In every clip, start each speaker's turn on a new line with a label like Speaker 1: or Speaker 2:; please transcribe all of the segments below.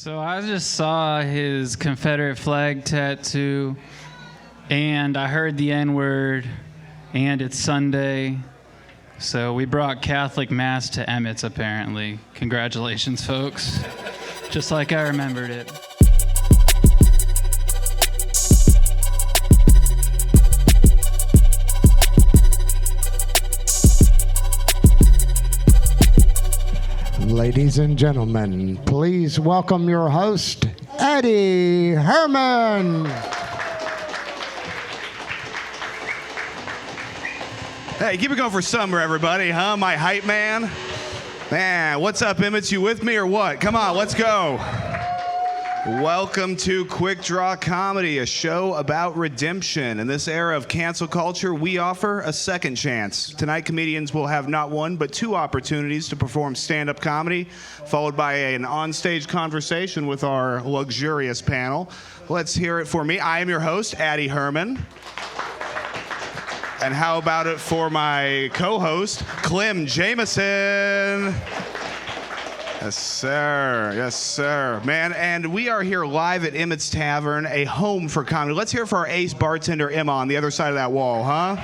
Speaker 1: So I just saw his Confederate flag tattoo, and I heard the N-word, and it's Sunday. So we brought Catholic Mass to Emmett's, apparently. Congratulations, folks. Just like I remembered it.
Speaker 2: Ladies and gentlemen, please welcome your host, Addy Herman.
Speaker 3: Hey, keep it going for summer, everybody, huh? My hype man. Man, what's up, Emmett? You with me or what? Come on, let's go. Welcome to Quik Draw Comedy, a show about redemption. In this era of cancel culture, we offer a second chance. Tonight, comedians will have not one, but two opportunities to perform stand-up comedy, followed by an on-stage conversation with our luxurious panel. Let's hear it for me. I am your host, Addy Herman. And how about it for my co-host, Clem Jameson? Yes, sir. Yes, sir. Man, and we are here live at Emmett's Tavern, a home for comedy. Let's hear it for our ace bartender, Emma, on the other side of that wall, huh?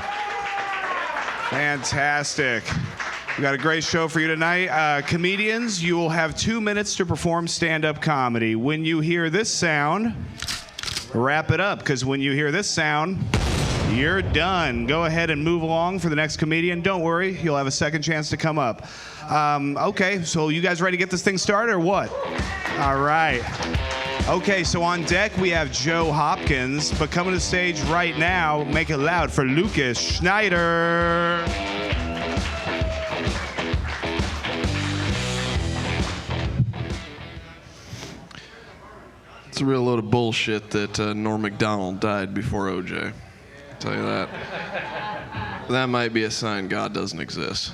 Speaker 3: Fantastic. We got a great show for you tonight. Comedians, you will have 2 minutes to perform stand-up comedy. When you hear this sound, wrap it up, because when you hear this sound, you're done. Go ahead and move along for the next comedian. Don't worry, you'll have a second chance to come up. Okay, so you guys ready to get this thing started or what? All right. Okay, so on deck we have Joe Hopkins, but coming to the stage right now, make it loud for Lucas Schneider.
Speaker 4: It's a real load of bullshit that Norm Macdonald died before OJ. I'll tell you that. That might be a sign God doesn't exist.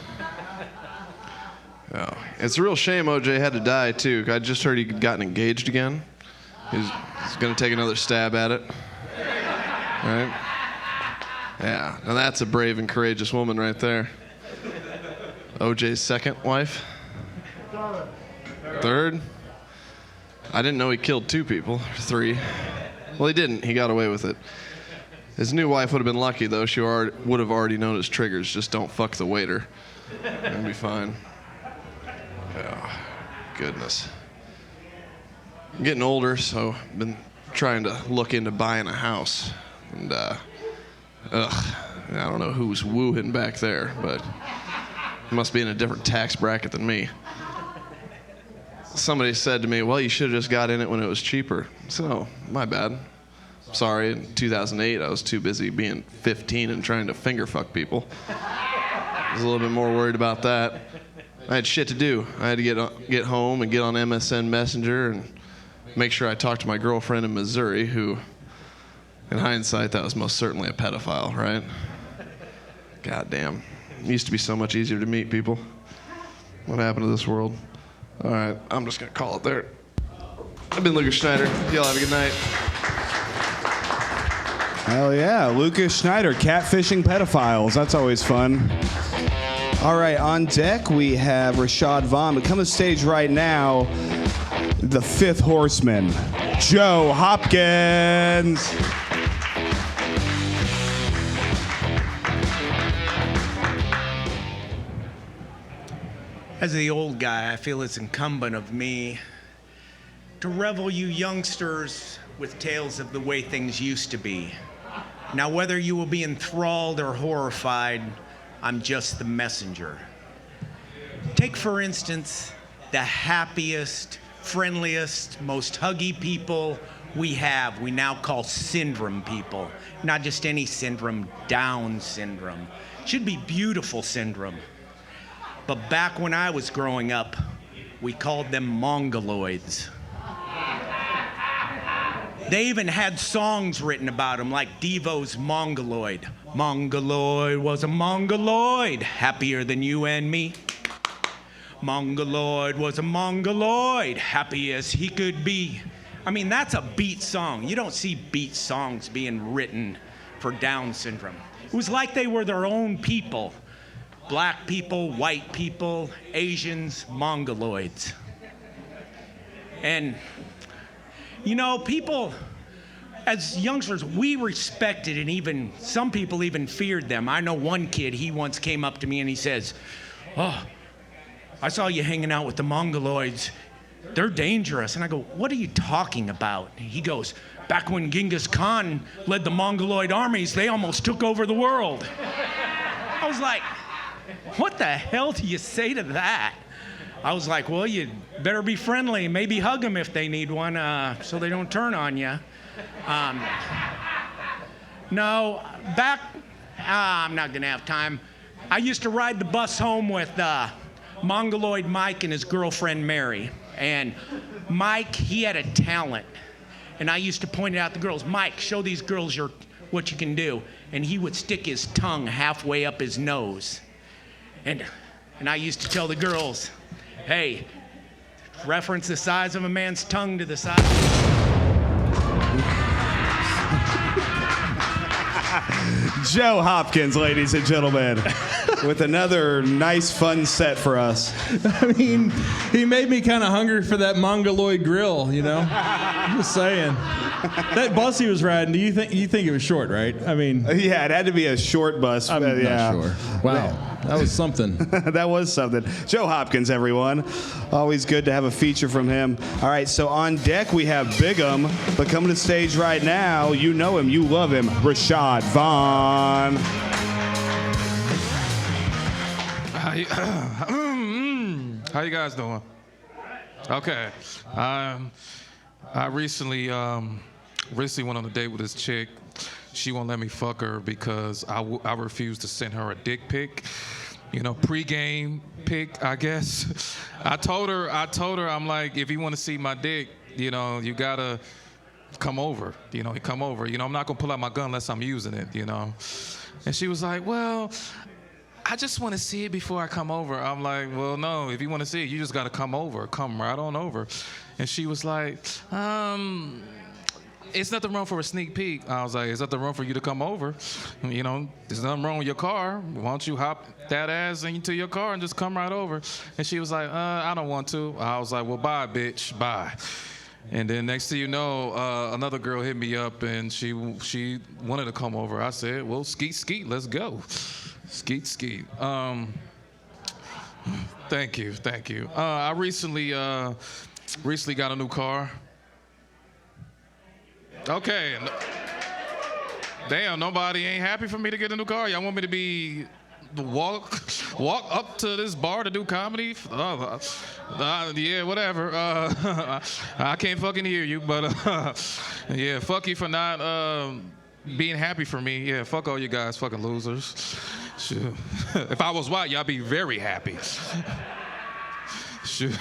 Speaker 4: Yeah. It's a real shame OJ had to die, too. I just heard he'd gotten engaged again. He's going to take another stab at it. Right? Yeah. Now that's a brave and courageous woman right there. OJ's second wife? Third? I didn't know he killed 2 people. 3. Well, he didn't. He got away with it. His new wife would have been lucky, though. She would have already known his triggers. Just don't fuck the waiter. It'll be fine. Oh, goodness. I'm getting older, so I've been trying to look into buying a house. And, I don't know who's wooing back there, but he must be in a different tax bracket than me. Somebody said to me, well, you should have just got in it when it was cheaper. So, my bad. Sorry, in 2008, I was too busy being 15 and trying to finger fuck people. I was a little bit more worried about that. I had shit to do. I had to get home and get on MSN Messenger and make sure I talked to my girlfriend in Missouri, who, in hindsight, that was most certainly a pedophile, right? Goddamn. It used to be so much easier to meet people. What happened to this world? All right, I'm just going to call it there. I've been Lucas Schneider. Y'all have a good night.
Speaker 3: Hell yeah, Lucas Schneider, catfishing pedophiles. That's always fun. All right, on deck we have Rashad Vaughn, but coming to stage right now, the fifth horseman, Joe Hopkins.
Speaker 5: As the old guy, I feel it's incumbent of me to revel you youngsters with tales of the way things used to be. Now, whether you will be enthralled or horrified, I'm just the messenger. Take, for instance, the happiest, friendliest, most huggy people we have, we now call syndrome people. Not just any syndrome, Down syndrome. Should be beautiful syndrome. But back when I was growing up, we called them mongoloids. They even had songs written about them, like Devo's Mongoloid. Mongoloid was a mongoloid, happier than you and me. Mongoloid was a mongoloid, happy as he could be. I mean, that's a beat song. You don't see beat songs being written for Down syndrome. It was like they were their own people. Black people, white people, Asians, mongoloids. And, you know, people, as youngsters, we respected and even, some people even feared them. I know one kid, he once came up to me and he says, "Oh, I saw you hanging out with the Mongoloids. They're dangerous." And I go, "What are you talking about?" And he goes, "Back when Genghis Khan led the Mongoloid armies, they almost took over the world." I was like, what the hell do you say to that? I was like, well, you better be friendly. Maybe hug them if they need one so they don't turn on you. No, back, I'm not going to have time. I used to ride the bus home with Mongoloid Mike and his girlfriend Mary. And Mike, he had a talent. And I used to point it out to girls. "Mike, show these girls what you can do." And he would stick his tongue halfway up his nose. And I used to tell the girls, "Hey, reference the size of a man's tongue to the size
Speaker 3: Joe Hopkins, ladies and gentlemen, with another nice, fun set for us.
Speaker 6: I mean, he made me kind of hungry for that Mongoloid grill, you know? Just saying. That bus he was riding, you think it was short, right? I mean,
Speaker 3: Yeah, it had to be a short bus.
Speaker 6: I'm
Speaker 3: yeah.
Speaker 6: not sure. Wow, that was something.
Speaker 3: That was something. Joe Hopkins, everyone. Always good to have a feature from him. All right, so on deck we have Big'em, but coming to stage right now, you know him, you love him, Rashad Vaughn.
Speaker 7: How you guys doing? Okay. I recently went on a date with this chick. She won't let me fuck her because I refused to send her a dick pic. You know, pre-game pic, I guess. I told her, I'm like, if you want to see my dick, you know, you gotta come over. You know, come over. You know, I'm not gonna pull out my gun unless I'm using it, you know. And she was like, well, I just want to see it before I come over. I'm like, well, no, if you want to see it, you just got to come over. Come right on over. And she was like, it's nothing wrong for a sneak peek. I was like, it's nothing wrong for you to come over. You know, there's nothing wrong with your car. Why don't you hop that ass into your car and just come right over? And she was like, I don't want to. I was like, well, bye, bitch, bye. And then next thing you know, another girl hit me up and she wanted to come over. I said, well, skeet, skeet, let's go. Skeet, skeet. Thank you. I recently got a new car. Okay. Damn, nobody ain't happy for me to get a new car. Y'all want me to be walk up to this bar to do comedy? Yeah, whatever. I can't fucking hear you, but yeah, fuck you for not being happy for me. Yeah, fuck all you guys, fucking losers. Shoot. If I was white, y'all be very happy. Shoot.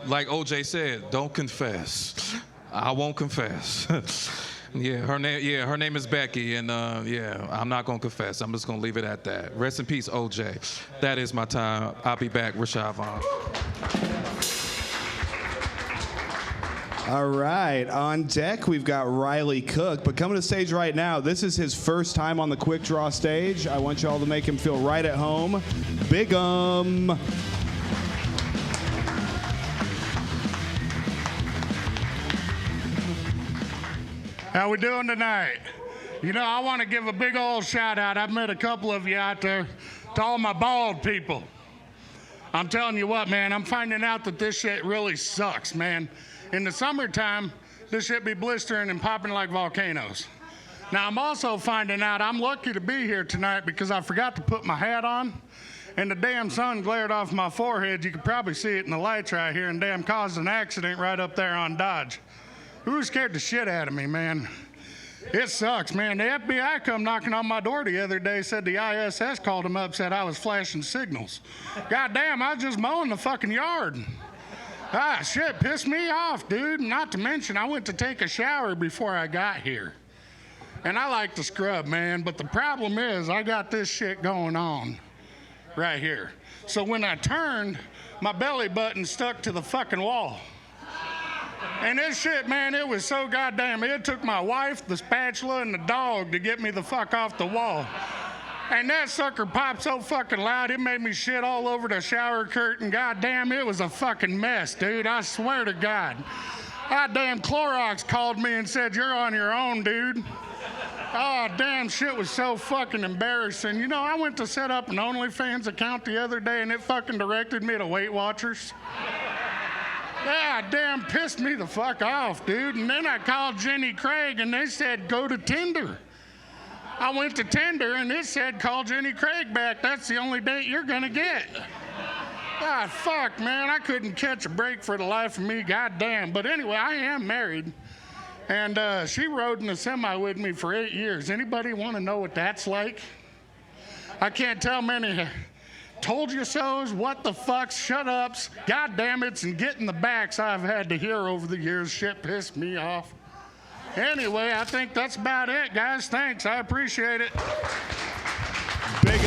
Speaker 7: Like OJ said, don't confess. I won't confess. Her name is Becky, and I'm not gonna confess. I'm just gonna leave it at that. Rest in peace, OJ. That is my time. I'll be back. Rashad Vaughn.
Speaker 3: All right, on deck we've got Riley Cook, but coming to stage right now, this is his first time on the Quik Draw stage. I want y'all to make him feel right at home. Big'em.
Speaker 8: How we doing tonight? You know, I want to give a big old shout out. I've met a couple of you out there, to all my bald people. I'm telling you what, man, I'm finding out that this shit really sucks, man. In the summertime, this shit be blistering and popping like volcanoes. Now, I'm also finding out I'm lucky to be here tonight because I forgot to put my hat on, and the damn sun glared off my forehead. You could probably see it in the lights right here, and damn caused an accident right up there on Dodge. Who scared the shit out of me, man? It sucks, man. The FBI come knocking on my door the other day, said the ISS called them up, said I was flashing signals. Goddamn, I was just mowing the fucking yard. Ah, shit, pissed me off, dude. Not to mention, I went to take a shower before I got here. And I like to scrub, man, but the problem is I got this shit going on right here. So when I turned, my belly button stuck to the fucking wall. And this shit, man, it was so goddamn, it took my wife, the spatula, and the dog to get me the fuck off the wall. And that sucker popped so fucking loud, it made me shit all over the shower curtain. Goddamn, it was a fucking mess, dude. I swear to God. Goddamn, Clorox called me and said, "You're on your own, dude." Oh, damn, shit was so fucking embarrassing. You know, I went to set up an OnlyFans account the other day, and it fucking directed me to Weight Watchers. Yeah, damn, pissed me the fuck off, dude. And then I called Jenny Craig, and they said, "Go to Tinder." I went to Tinder, and it said, "Call Jenny Craig back. That's the only date you're gonna get." God, fuck, man, I couldn't catch a break for the life of me, goddamn. But anyway, I am married. And she rode in the semi with me for 8 years. Anybody want to know what that's like? I can't tell many told you so's, what the fucks, shut ups, goddammits, and get in the backs I've had to hear over the years. Shit pissed me off. Anyway, I think that's about it, guys. Thanks. I appreciate it.
Speaker 3: Big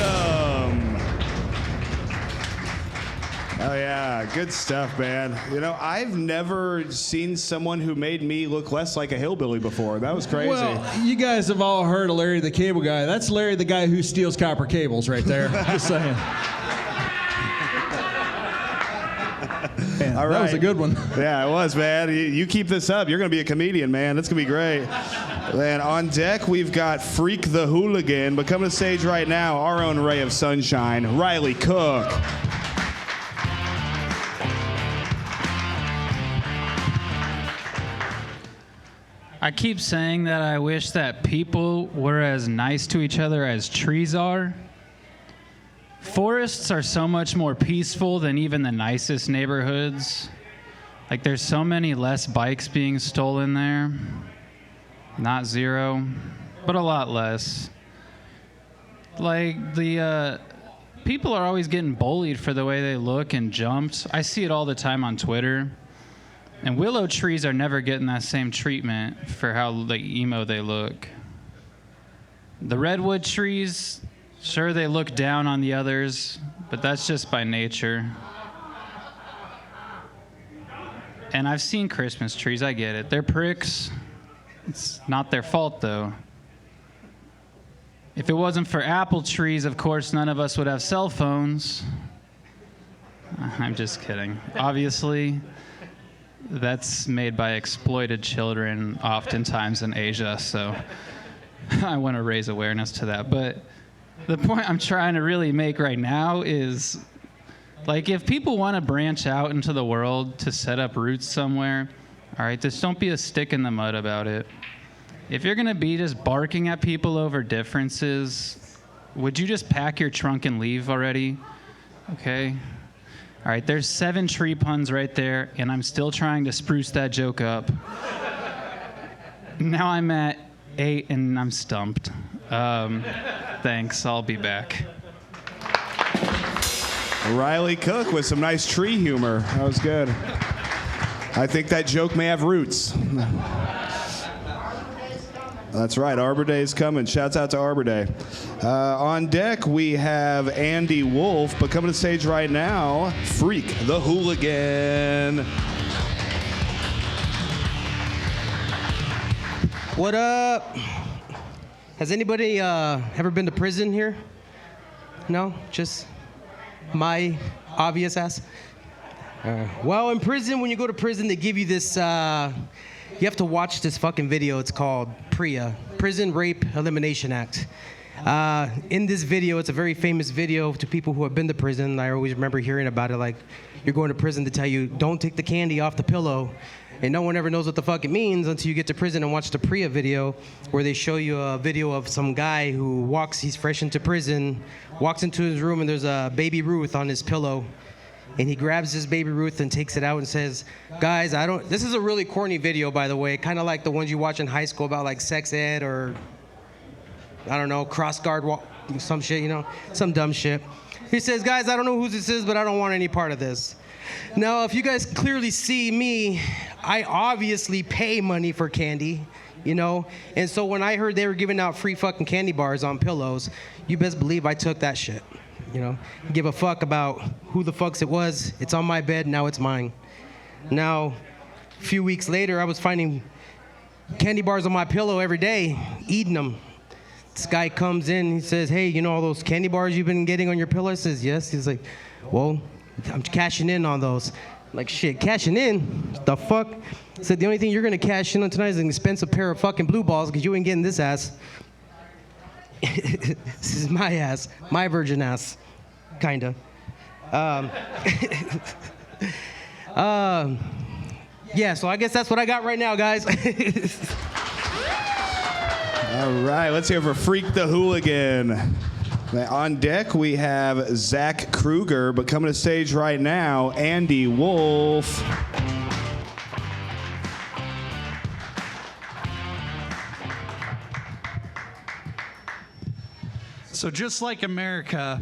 Speaker 3: Oh yeah, good stuff, man. You know, I've never seen someone who made me look less like a hillbilly before. That was crazy.
Speaker 6: Well, you guys have all heard of Larry the Cable Guy. That's Larry the guy who steals copper cables right there. Just saying. Man,
Speaker 3: all right.
Speaker 6: That was a good one.
Speaker 3: Yeah, it was, man. You keep this up, you're going to be a comedian, man. That's going to be great. And on deck, we've got Freak the Hooligan. But coming to stage right now, our own ray of sunshine, Riley Cook.
Speaker 1: I keep saying that I wish that people were as nice to each other as trees are. Forests are so much more peaceful than even the nicest neighborhoods. Like, there's so many less bikes being stolen there. Not zero, but a lot less. Like, the people are always getting bullied for the way they look and jumped. I see it all the time on Twitter. And willow trees are never getting that same treatment for how emo they look. The redwood trees, sure, they look down on the others, but that's just by nature. And I've seen Christmas trees, I get it. They're pricks. It's not their fault, though. If it wasn't for apple trees, of course, none of us would have cell phones. I'm just kidding. Obviously, that's made by exploited children, oftentimes in Asia, so I want to raise awareness to that. But the point I'm trying to really make right now is, like, if people want to branch out into the world to set up roots somewhere, all right, just don't be a stick in the mud about it. If you're going to be just barking at people over differences, would you just pack your trunk and leave already? Okay. All right, there's 7 tree puns right there, and I'm still trying to spruce that joke up. Now I'm at 8, and I'm stumped. Thanks, I'll be back.
Speaker 3: Riley Cook with some nice tree humor. That was good. I think that joke may have roots. That's right, Arbor Day is coming. Shouts out to Arbor Day. On deck, we have Andy Wolf, but coming to stage right now, Freak the Hooligan.
Speaker 9: What up? Has anybody ever been to prison here? No? Just my obvious ass? Well, in prison, when you go to prison, they give you this, you have to watch this fucking video. It's called PREA, Prison Rape Elimination Act. In this video, it's a very famous video to people who have been to prison. I always remember hearing about it, like, you're going to prison to tell you, don't take the candy off the pillow. And no one ever knows what the fuck it means until you get to prison and watch the PREA video, where they show you a video of some guy who he's fresh into prison, walks into his room, and there's a baby Ruth on his pillow. And he grabs his baby Ruth and takes it out and says, guys, this is a really corny video, by the way, kind of like the ones you watch in high school about, like, sex ed or, I don't know, cross guard, some shit, you know, some dumb shit. He says, guys, I don't know who this is, but I don't want any part of this. Now, if you guys clearly see me, I obviously pay money for candy, you know? And so when I heard they were giving out free fucking candy bars on pillows, you best believe I took that shit. You know, give a fuck about who the fucks it was. It's on my bed, now it's mine. Now, a few weeks later, I was finding candy bars on my pillow every day, eating them. This guy comes in, he says, hey, you know all those candy bars you've been getting on your pillow? I says, yes. He's like, well, I'm cashing in on those. I'm like, shit, cashing in? The fuck? He said, the only thing you're gonna cash in on tonight is an expensive pair of fucking blue balls because you ain't getting this ass. This is my ass, my virgin ass, kinda. Yeah, so I guess that's what I got right now, guys.
Speaker 3: All right, let's hear for Freak the Hooligan. On deck, we have Zach Kruger, but coming to stage right now, Andy Wolf.
Speaker 10: So just like America,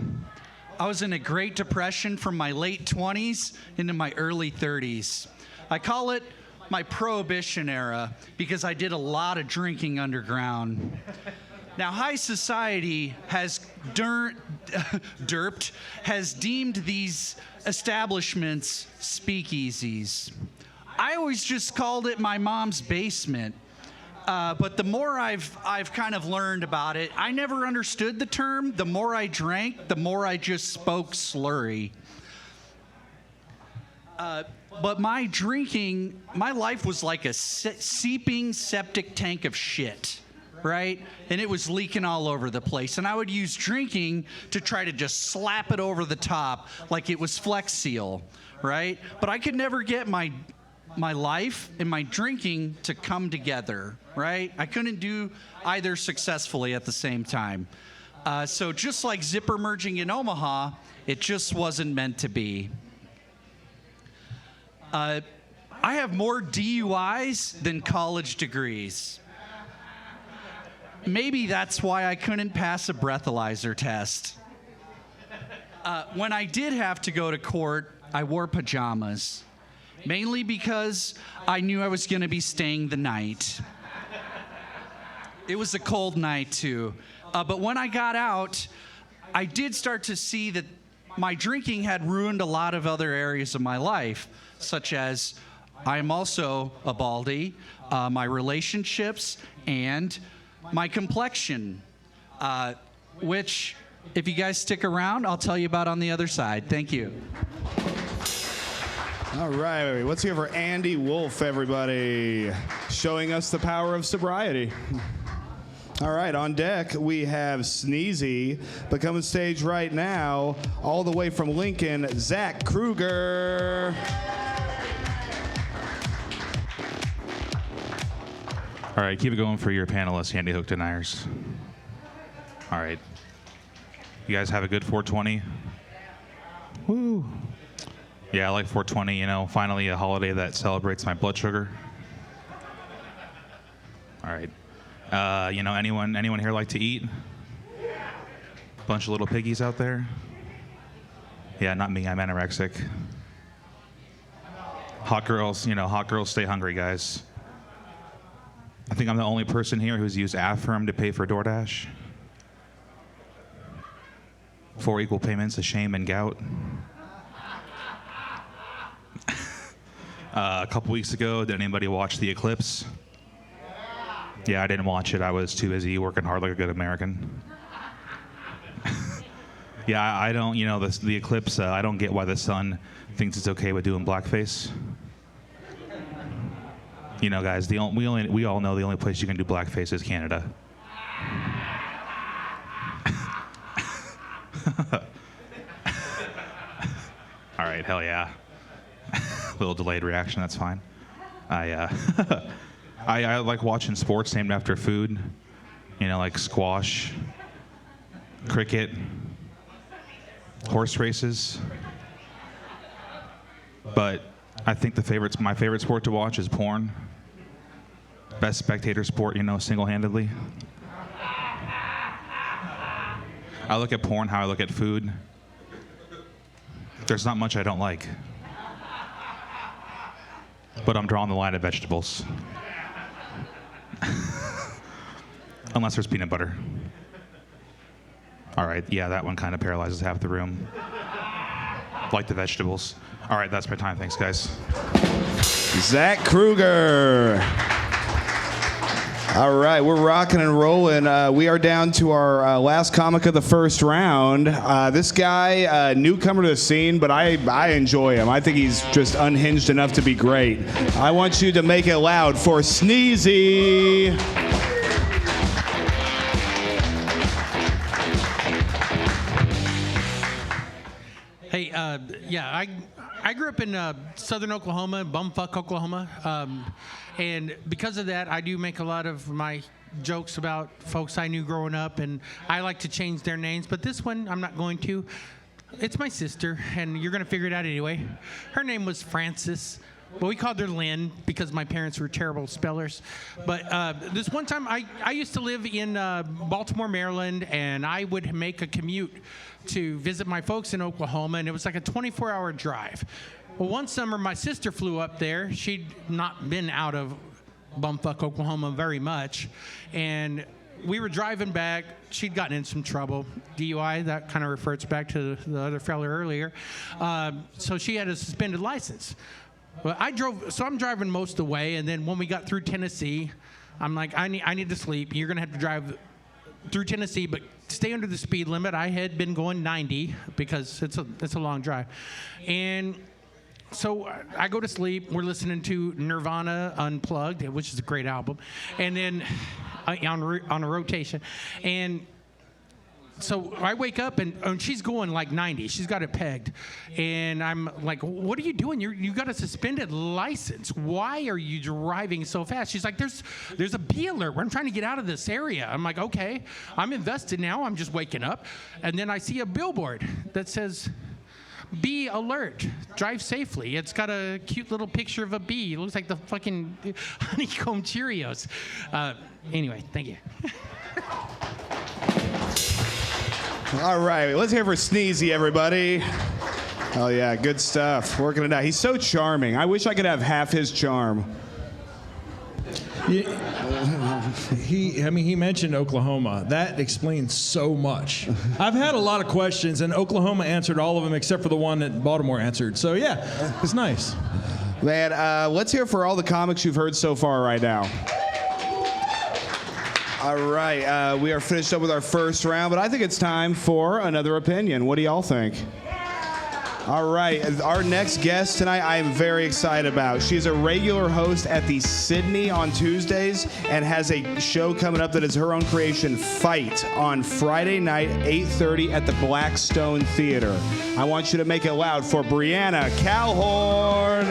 Speaker 10: I was in a Great Depression from my late 20s into my early 30s. I call it my Prohibition era because I did a lot of drinking underground. Now, high society has has deemed these establishments speakeasies. I always just called it my mom's basement. But the more I've kind of learned about it, I never understood the term. The more I drank, the more I just spoke slurry. But my drinking, my life was like a seeping septic tank of shit, right? And it was leaking all over the place. And I would use drinking to try to just slap it over the top like it was Flex Seal, right? But I could never get my life and my drinking to come together, right? I couldn't do either successfully at the same time. So just like zipper merging in Omaha, it just wasn't meant to be. I have more DUIs than college degrees. Maybe that's why I couldn't pass a breathalyzer test. When I did have to go to court, I wore pajamas. Mainly because I knew I was going to be staying the night. It was a cold night, too. But when I got out, I did start to see that my drinking had ruined a lot of other areas of my life, such as I am also a baldy, my relationships, and my complexion, which, if you guys stick around, I'll tell you about on the other side. Thank you.
Speaker 3: All right, let's hear for Andy Wolf, everybody, showing us the power of sobriety. All right, on deck, we have Sneezy, but coming stage right now, all the way from Lincoln, Zach Kruger.
Speaker 11: All right, keep it going for your panelists, Andy Hook deniers. All right. You guys have a good 420? Woo. Yeah, I like 420, you know, finally a holiday that celebrates my blood sugar. All right. You know, anyone here like to eat? Bunch of little piggies out there? Yeah, not me, I'm anorexic. Hot girls stay hungry, guys. I think I'm the only person here who's used Affirm to pay for DoorDash. 4 equal payments of shame and gout. A couple weeks ago, did anybody watch the eclipse? Yeah, I didn't watch it. I was too busy working hard like a good American. Yeah, I don't, you know, the eclipse, I don't get why the sun thinks it's okay with doing blackface. You know, guys, we all know the only place you can do blackface is Canada. All right, hell yeah. Little delayed reaction, that's fine. I like watching sports named after food, you know, like squash, cricket, horse races. But I think my favorite sport to watch is porn. Best spectator sport, you know, single-handedly. I look at porn how I look at food. There's not much I don't like. But I'm drawing the line at vegetables. Unless there's peanut butter. All right, yeah, that one kind of paralyzes half the room. Like the vegetables. All right, that's my time. Thanks, guys.
Speaker 3: Zach Kruger. All right, we're rocking and rolling. We are down to our last comic of the first round. This guy, newcomer to the scene, but I enjoy him. I think he's just unhinged enough to be great. I want you to make it loud for Sneezy.
Speaker 12: Hey, I grew up in southern Oklahoma, bumfuck Oklahoma, and because of that, I do make a lot of my jokes about folks I knew growing up, and I like to change their names, but this one I'm not going to. It's my sister, and you're going to figure it out anyway. Her name was Frances, but we called her Lynn because my parents were terrible spellers. But this one time, I used to live in Baltimore, Maryland, and I would make a commute to visit my folks in Oklahoma, and it was like a 24-hour drive. Well, one summer, my sister flew up there. She'd not been out of bumfuck Oklahoma very much, and we were driving back. She'd gotten in some trouble. DUI, that kind of refers back to the other fella earlier. So she had a suspended license. Well, I'm driving most of the way, and then when we got through Tennessee, I'm like, I need to sleep. You're going to have to drive through Tennessee, but stay under the speed limit. I had been going 90 because it's a long drive. And so I go to sleep. We're listening to Nirvana Unplugged, which is a great album, and then on a rotation. And so I wake up, and she's going like 90. She's got it pegged. And I'm like, what are you doing? You got a suspended license. Why are you driving so fast? She's like, there's a bee alert. I'm trying to get out of this area. I'm like, okay. I'm invested now. I'm just waking up. And then I see a billboard that says, bee alert, drive safely. It's got a cute little picture of a bee. It looks like the fucking honeycomb Cheerios. Anyway, thank you.
Speaker 3: All right, let's hear for Sneezy, everybody. Oh yeah, good stuff. Working it out. He's so charming. I wish I could have half his charm.
Speaker 6: He mentioned Oklahoma. That explains so much. I've had a lot of questions, and Oklahoma answered all of them except for the one that Baltimore answered. So yeah, it's nice.
Speaker 3: Man, let's hear for all the comics you've heard so far right now. All right, we are finished up with our first round, but I think it's time for another opinion. What do y'all think? All right, our next guest tonight I am very excited about. She's a regular host at the Sydney on Tuesdays and has a show coming up that is her own creation, Fight, on Friday night, 8:30 at the Blackstone Theater. I want you to make it loud for Breanna Kalhorn.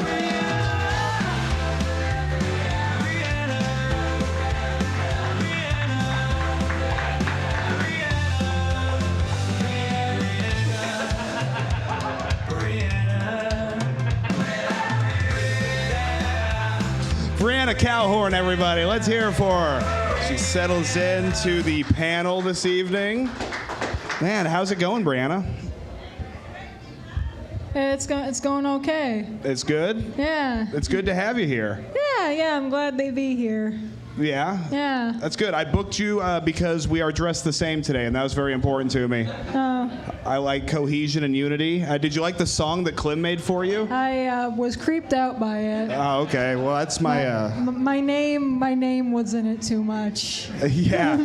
Speaker 3: Breanna Kalhorn, everybody. Let's hear it for her. She settles into the panel this evening. Man, how's it going, Breanna?
Speaker 13: It's going okay.
Speaker 3: It's good?
Speaker 13: Yeah.
Speaker 3: It's good to have you here.
Speaker 13: Yeah, I'm glad they be here.
Speaker 3: Yeah?
Speaker 13: Yeah.
Speaker 3: That's good. I booked you because we are dressed the same today, and that was very important to me. I like cohesion and unity. Did you like the song that Clem made for you?
Speaker 13: I was creeped out by it.
Speaker 3: Oh, okay. Well, that's my...
Speaker 13: My name was in it too much.
Speaker 3: Yeah.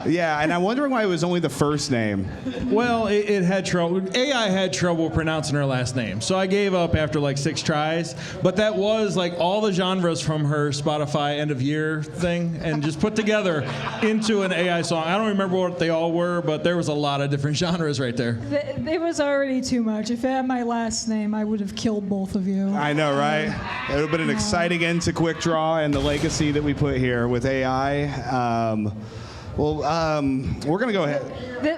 Speaker 3: Yeah, and I'm wondering why it was only the first name.
Speaker 6: Well, it had trouble. AI had trouble pronouncing her last name, so I gave up after like 6 tries. But that was like all the genres from her Spotify end of year thing, and just put together into an AI song. I don't remember what they all were, but there was a lot of different genres right there.
Speaker 13: It was already too much. If it had my last name, I would have killed both of you.
Speaker 3: I know, right? It would have been an exciting end to Quik Draw and the legacy that we put here with AI. We're going to go ahead.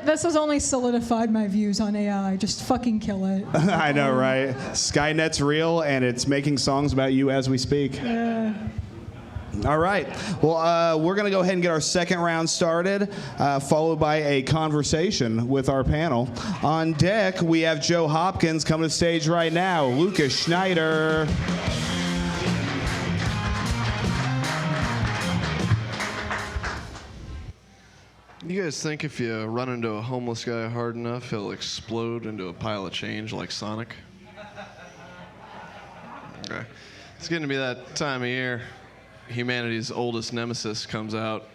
Speaker 13: This has only solidified my views on AI. Just fucking kill it.
Speaker 3: I know, right? Skynet's real, and it's making songs about you as we speak. All right. Well, we're going to go ahead and get our second round started, followed by a conversation with our panel. On deck, we have Joe Hopkins coming to the stage right now. Lucas Schneider.
Speaker 4: You guys think if you run into a homeless guy hard enough, he'll explode into a pile of change like Sonic? Okay. It's getting to be that time of year. humanity's oldest nemesis comes out.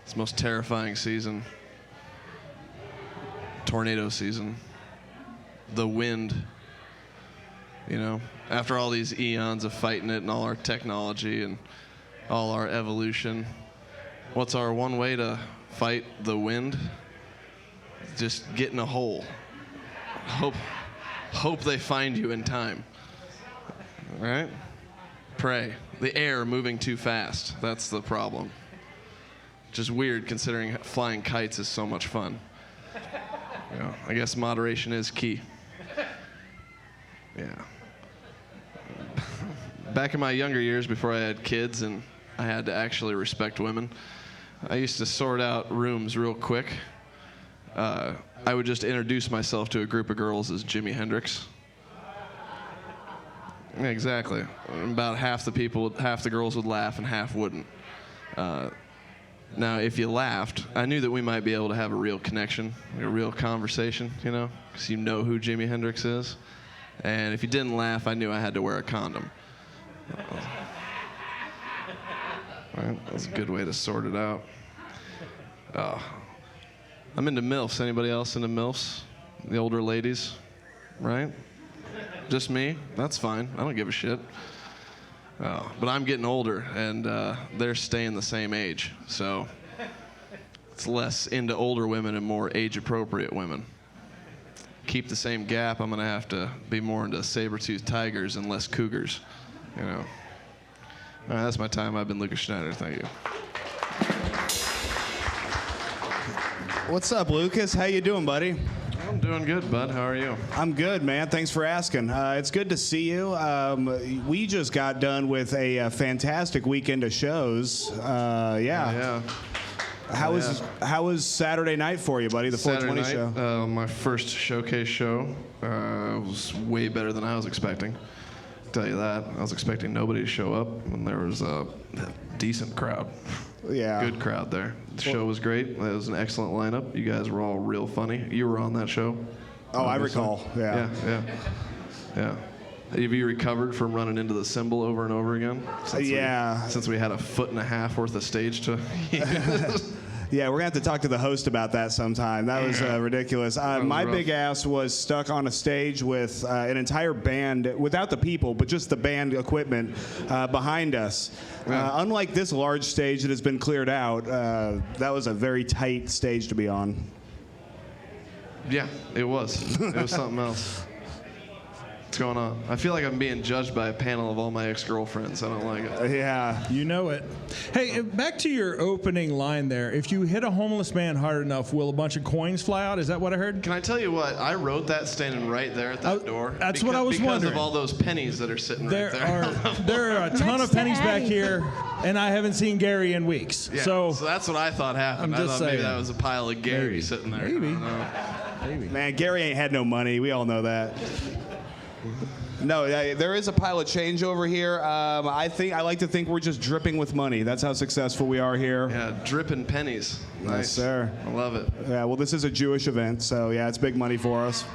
Speaker 4: It's the most terrifying season. Tornado season. The wind. You know, after all these eons of fighting it and all our technology and all our evolution, what's our one way to fight the wind? Just get in a hole. Hope they find you in time. Right? Pray. The air moving too fast. That's the problem. Just weird considering flying kites is so much fun. You know, I guess moderation is key. Yeah. Back in my younger years before I had kids and I had to actually respect women, I used to sort out rooms real quick. I would just introduce myself to a group of girls as Jimi Hendrix. Yeah, exactly. About half the girls would laugh and half wouldn't. Now, if you laughed, I knew that we might be able to have a real connection, a real conversation, you know, because you know who Jimi Hendrix is. And if you didn't laugh, I knew I had to wear a condom. Right? That's a good way to sort it out. I'm into MILFs. Anybody else into MILFs? The older ladies, right? Just me? That's fine. I don't give a shit. But I'm getting older, and they're staying the same age. So it's less into older women and more age-appropriate women. Keep the same gap, I'm going to have to be more into saber-toothed tigers and less cougars, you know. All right, that's my time. I've been Lucas Schneider. Thank you.
Speaker 3: What's up, Lucas? How you doing, buddy?
Speaker 4: I'm doing good, bud. How are you?
Speaker 3: I'm good, man. Thanks for asking. It's good to see you. We just got done with a fantastic weekend of shows. Yeah. How was Saturday night for you, buddy? The 420 show.
Speaker 4: My first showcase show was way better than I was expecting. I'll tell you that. I was expecting nobody to show up, and there was a decent crowd.
Speaker 3: Yeah.
Speaker 4: Good crowd there. The show was great. It was an excellent lineup. You guys were all real funny. You were on that show.
Speaker 3: Oh, I recall. Yeah.
Speaker 4: Have you recovered from running into the cymbal over and over again? Since we had a foot and a half worth of stage to use.
Speaker 3: Yeah, we're going to have to talk to the host about that sometime. That was ridiculous. My big ass was stuck on a stage with an entire band, without the people, but just the band equipment behind us. Unlike this large stage that has been cleared out, that was a very tight stage to be on.
Speaker 4: Yeah, it was. It was something else. What's going on? I feel like I'm being judged by a panel of all my ex-girlfriends. I don't like it.
Speaker 3: Yeah.
Speaker 6: You know it. Hey, back to your opening line there. If you hit a homeless man hard enough, will a bunch of coins fly out? Is that what I heard?
Speaker 4: Can I tell you what? I wrote that standing right there at that door.
Speaker 6: That's what I was wondering.
Speaker 4: Because of all those pennies that are sitting right there.
Speaker 6: There are a ton of pennies back here, and I haven't seen Gary in weeks.
Speaker 4: Yeah,
Speaker 6: so
Speaker 4: that's what I thought happened. I thought maybe that was a pile of Gary sitting there.
Speaker 6: Maybe.
Speaker 3: Man, Gary ain't had no money. We all know that. No, there is a pile of change over here. I like to think we're just dripping with money. That's how successful we are here.
Speaker 4: Yeah, dripping pennies. Nice.
Speaker 3: Yes, sir.
Speaker 4: I love it.
Speaker 3: Yeah, well, this is a Jewish event, so yeah, it's big money for us.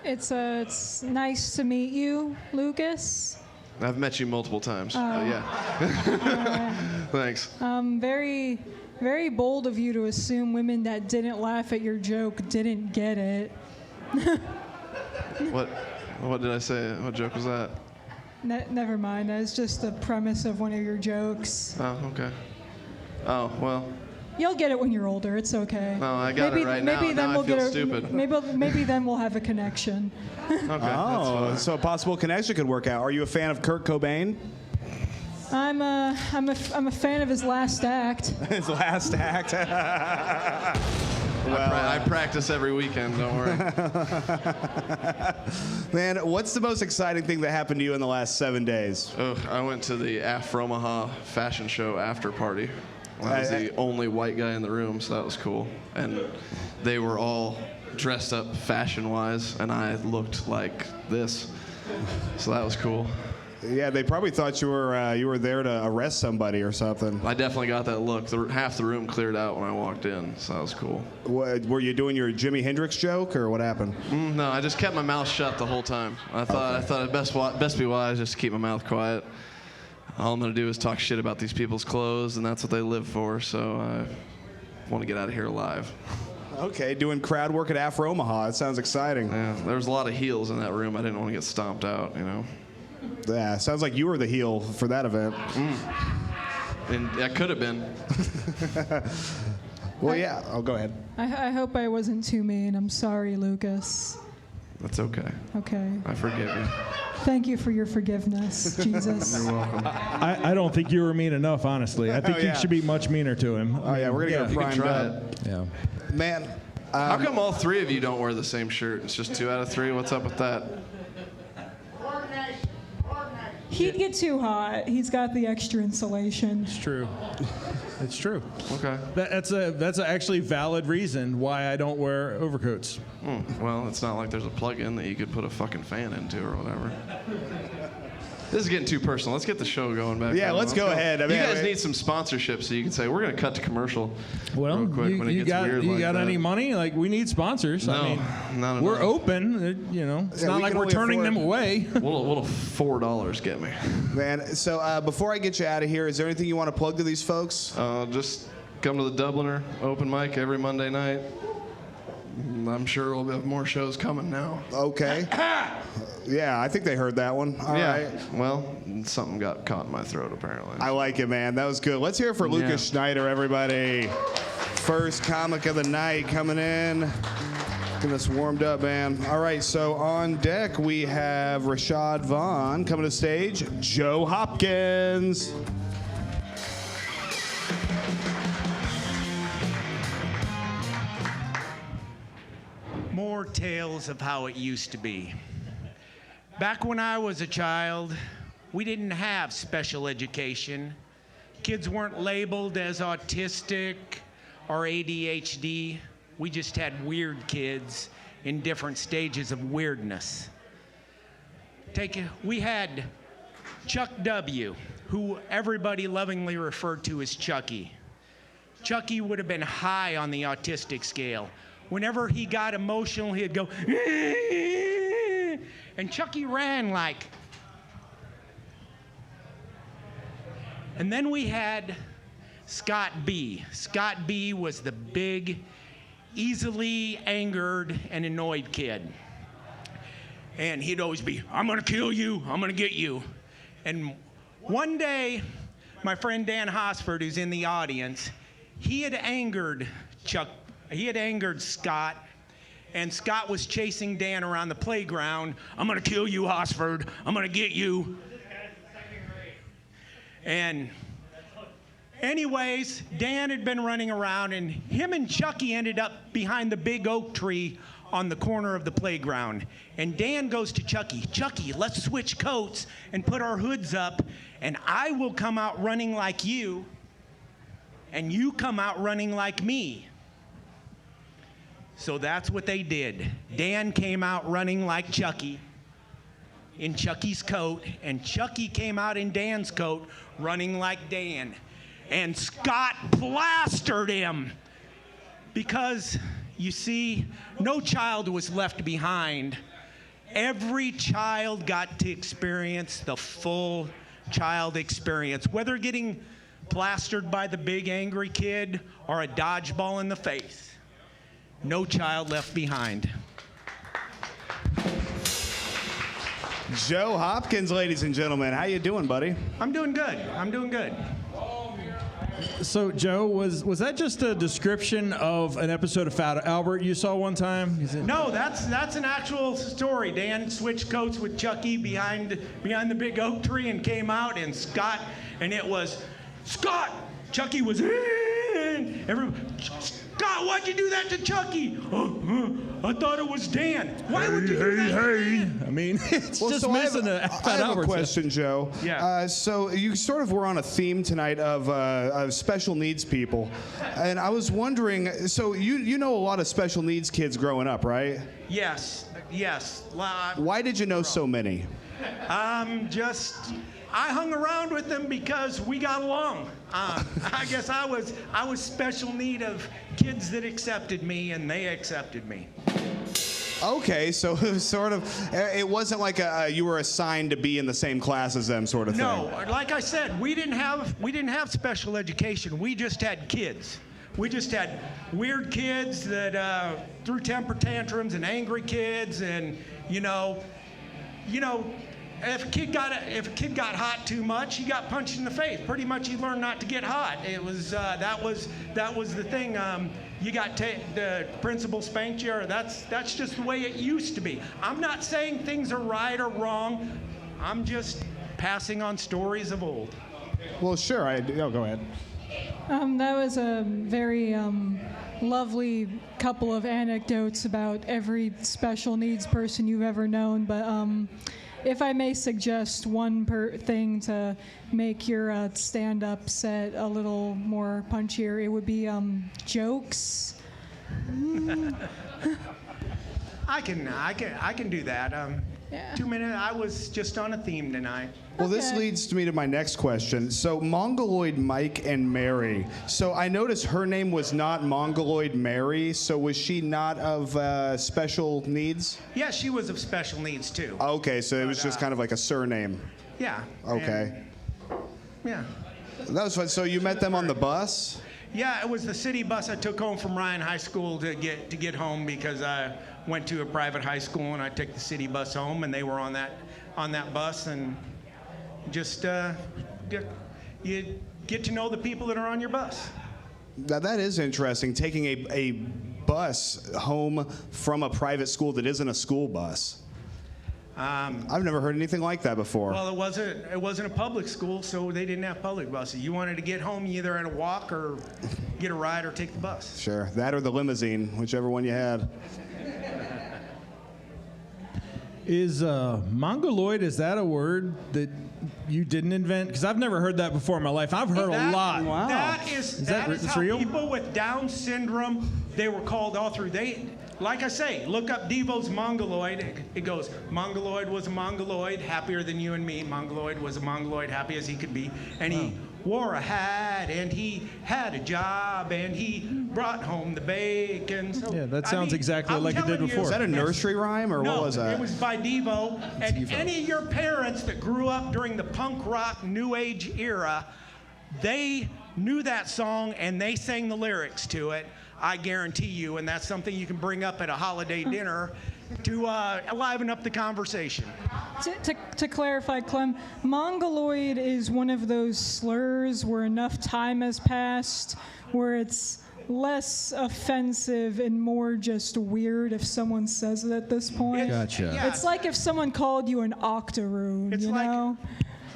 Speaker 13: It's nice to meet you, Lucas.
Speaker 4: I've met you multiple times. Yeah. Thanks.
Speaker 13: Very, very bold of you to assume women that didn't laugh at your joke didn't get it.
Speaker 4: What did I say? What joke was that?
Speaker 13: Never mind. That's just the premise of one of your jokes.
Speaker 4: Oh, okay. Oh, well.
Speaker 13: You'll get it when you're older. It's okay.
Speaker 4: No, I got it right now.
Speaker 13: Maybe then
Speaker 4: now
Speaker 13: we'll
Speaker 4: I feel stupid.
Speaker 13: Maybe then we'll have a connection.
Speaker 3: Okay. So a possible connection could work out. Are you a fan of Kurt Cobain?
Speaker 13: I'm a fan of his last act.
Speaker 3: His last act.
Speaker 4: Well, I practice every weekend, don't worry.
Speaker 3: Man, what's the most exciting thing that happened to you in the last 7 days?
Speaker 4: Oh, I went to the Afromaha fashion show after party. I was the only white guy in the room, so that was cool. And they were all dressed up fashion-wise, and I looked like this. So that was cool.
Speaker 3: Yeah, they probably thought you were there to arrest somebody or something.
Speaker 4: I definitely got that look. Half the room cleared out when I walked in, so that was cool.
Speaker 3: Were you doing your Jimi Hendrix joke, or what happened?
Speaker 4: No, I just kept my mouth shut the whole time. I thought it best be wise just to keep my mouth quiet. all I'm gonna do is talk shit about these people's clothes, and that's what they live for. So I want to get out of here alive.
Speaker 3: Okay, doing crowd work at Afro Omaha. That sounds exciting.
Speaker 4: Yeah, there was a lot of heels in that room. I didn't want to get stomped out, you know.
Speaker 3: Yeah, sounds like you were the heel for that event.
Speaker 4: And that could have been.
Speaker 3: Well, yeah. Oh, go ahead.
Speaker 13: I hope I wasn't too mean. I'm sorry, Lucas.
Speaker 4: That's okay.
Speaker 13: Okay.
Speaker 4: I forgive you.
Speaker 13: Thank you for your forgiveness, Jesus.
Speaker 4: You're welcome.
Speaker 6: I don't think you were mean enough, honestly. I think
Speaker 3: yeah.
Speaker 6: you should be much meaner to him.
Speaker 3: Oh, yeah, we're going to get primed
Speaker 4: try
Speaker 3: up.
Speaker 4: it.
Speaker 6: Yeah.
Speaker 3: Man.
Speaker 4: How come all three of you don't wear the same shirt? It's just 2 out of 3. What's up with that?
Speaker 13: He'd get too hot. He's got the extra insulation.
Speaker 6: It's true. It's true.
Speaker 4: Okay.
Speaker 6: That's a actually valid reason why I don't wear overcoats.
Speaker 4: Well, it's not like there's a plug-in that you could put a fucking fan into or whatever. This is getting too personal. Let's get the show going back.
Speaker 3: Yeah, let's go ahead. I mean,
Speaker 4: you guys need some sponsorship, so you can say we're going to cut to commercial.
Speaker 6: Well,
Speaker 4: real quick when it
Speaker 6: you
Speaker 4: gets weird
Speaker 6: got
Speaker 4: like that.
Speaker 6: any money? Like, we need sponsors.
Speaker 4: No,
Speaker 6: I mean,
Speaker 4: not
Speaker 6: we're
Speaker 4: enough.
Speaker 6: open. You know, it's
Speaker 3: Yeah,
Speaker 6: not
Speaker 3: we
Speaker 6: like
Speaker 3: can
Speaker 6: we're
Speaker 3: only
Speaker 6: turning
Speaker 3: afford-
Speaker 6: them away.
Speaker 4: What'll $4 get me?
Speaker 3: Man, so before I get you out of here, is there anything you want to plug to these folks?
Speaker 4: Just come to the Dubliner open mic every Monday night. I'm sure we'll have more shows coming now.
Speaker 3: Okay. Yeah, I think they heard that one. All right.
Speaker 4: Well, something got caught in my throat apparently.
Speaker 3: I like it, man. That was good. Let's hear it for Lucas Schneider, everybody. First comic of the night coming in. Getting us warmed up, man. All right, so on deck we have Rashad Vaughn coming to stage. Joe Hopkins.
Speaker 5: More tales of how it used to be. Back when I was a child, we didn't have special education. Kids weren't labeled as autistic or ADHD. We just had weird kids in different stages of weirdness. We had Chuck W., who everybody lovingly referred to as Chucky. Chucky would have been high on the autistic scale. Whenever he got emotional, he'd go, and Chucky ran like. And then we had Scott B. Scott B was the big, easily angered and annoyed kid. And he'd always be, I'm gonna kill you, I'm gonna get you. And one day, my friend Dan Hosford, who's in the audience, he had angered Scott, and Scott was chasing Dan around the playground. I'm gonna kill you, Hosford, I'm gonna get you. And anyways, Dan had been running around, and him and Chucky ended up behind the big oak tree on the corner of the playground. And Dan goes to Chucky, Chucky, let's switch coats and put our hoods up, and I will come out running like you, and you come out running like me. So that's what they did. Dan came out running like Chucky in Chucky's coat, and Chucky came out in Dan's coat running like Dan. And Scott plastered him because, you see, no child was left behind. Every child got to experience the full child experience, whether getting plastered by the big angry kid or a dodgeball in the face. No child left behind.
Speaker 3: Joe Hopkins, ladies and gentlemen. How you doing, buddy?
Speaker 5: I'm doing good. I'm doing good.
Speaker 6: So, Joe, was that just a description of an episode of Fat Albert you saw one time?
Speaker 5: No, that's an actual story. Dan switched coats with Chucky behind the big oak tree and came out, and Scott, and it was Scott. Chucky was Scott, why'd you do that to Chucky? I thought it was Dan. Why would you do that?
Speaker 6: I mean, it's
Speaker 3: Well,
Speaker 6: just
Speaker 3: so
Speaker 6: missing
Speaker 3: I have a question, Joe.
Speaker 5: Yeah.
Speaker 3: So you sort of were on a theme tonight of special needs people, and I was wondering. So you know a lot of special needs kids growing up, right?
Speaker 5: Yes.
Speaker 3: Why did you know so many?
Speaker 5: I hung around with them because we got along. I guess I was special need of kids that accepted me, and they accepted me.
Speaker 3: Okay, so it was sort of, it wasn't like you were assigned to be in the same class as them sort of thing.
Speaker 5: No, like I said, we didn't have special education. We just had kids. We just had weird kids that threw temper tantrums and angry kids, and you know, if a kid got hot too much, he got punched in the face. Pretty much, he learned not to get hot. It was that was the thing. You got the principal spanked you, or that's just the way it used to be. I'm not saying things are right or wrong. I'm just passing on stories of old.
Speaker 3: Well, sure. Go ahead.
Speaker 13: That was a very lovely couple of anecdotes about every special needs person you've ever known. But if I may suggest one thing to make your stand-up set a little more punchier, it would be jokes.
Speaker 5: I can do that. 2 minutes. I was just on a theme tonight.
Speaker 3: Well, this leads me to my next question. So, Mongoloid Mike and Mary. So, I noticed her name was not Mongoloid Mary. So, was she not of special needs?
Speaker 5: Yeah, she was of special needs too.
Speaker 3: Okay, so it was just kind of like a surname.
Speaker 5: Yeah.
Speaker 3: Okay.
Speaker 5: Yeah.
Speaker 3: That was fun. So, you met them on the bus?
Speaker 5: Yeah, it was the city bus I took home from Ryan High School to get home because I went to a private high school and I took the city bus home, and they were on that bus, and just you get to know the people that are on your bus.
Speaker 3: Now that is interesting, taking a bus home from a private school that isn't a school bus. I've never heard anything like that before.
Speaker 5: Well, it wasn't a public school, so they didn't have public buses. You wanted to get home, you either had to walk or get a ride or take the bus.
Speaker 3: Sure, that or the limousine, whichever one you had.
Speaker 6: Is Mongoloid, is that a word that you didn't invent? Because I've never heard that before in my life. I've heard a lot.
Speaker 5: Wow. That is how
Speaker 6: real?
Speaker 5: people with Down syndrome, they were called all through. Like I say, look up Devo's Mongoloid. It goes, Mongoloid was a Mongoloid, happier than you and me. Mongoloid was a Mongoloid, happy as he could be. And he wore a hat, and he had a job, and he brought home the bacon. So,
Speaker 6: yeah, that sounds exactly like it did before.
Speaker 3: Was that a nursery rhyme, or what was that?
Speaker 5: No, it was by Devo. And any of your parents that grew up during the punk rock new age era, they knew that song, and they sang the lyrics to it. I guarantee you, and that's something you can bring up at a holiday dinner to liven up the conversation.
Speaker 13: To clarify, Clem, Mongoloid is one of those slurs where enough time has passed where it's less offensive and more just weird if someone says it at this point.
Speaker 6: Gotcha.
Speaker 5: Yeah.
Speaker 13: It's like if someone called you an octoroon, you know?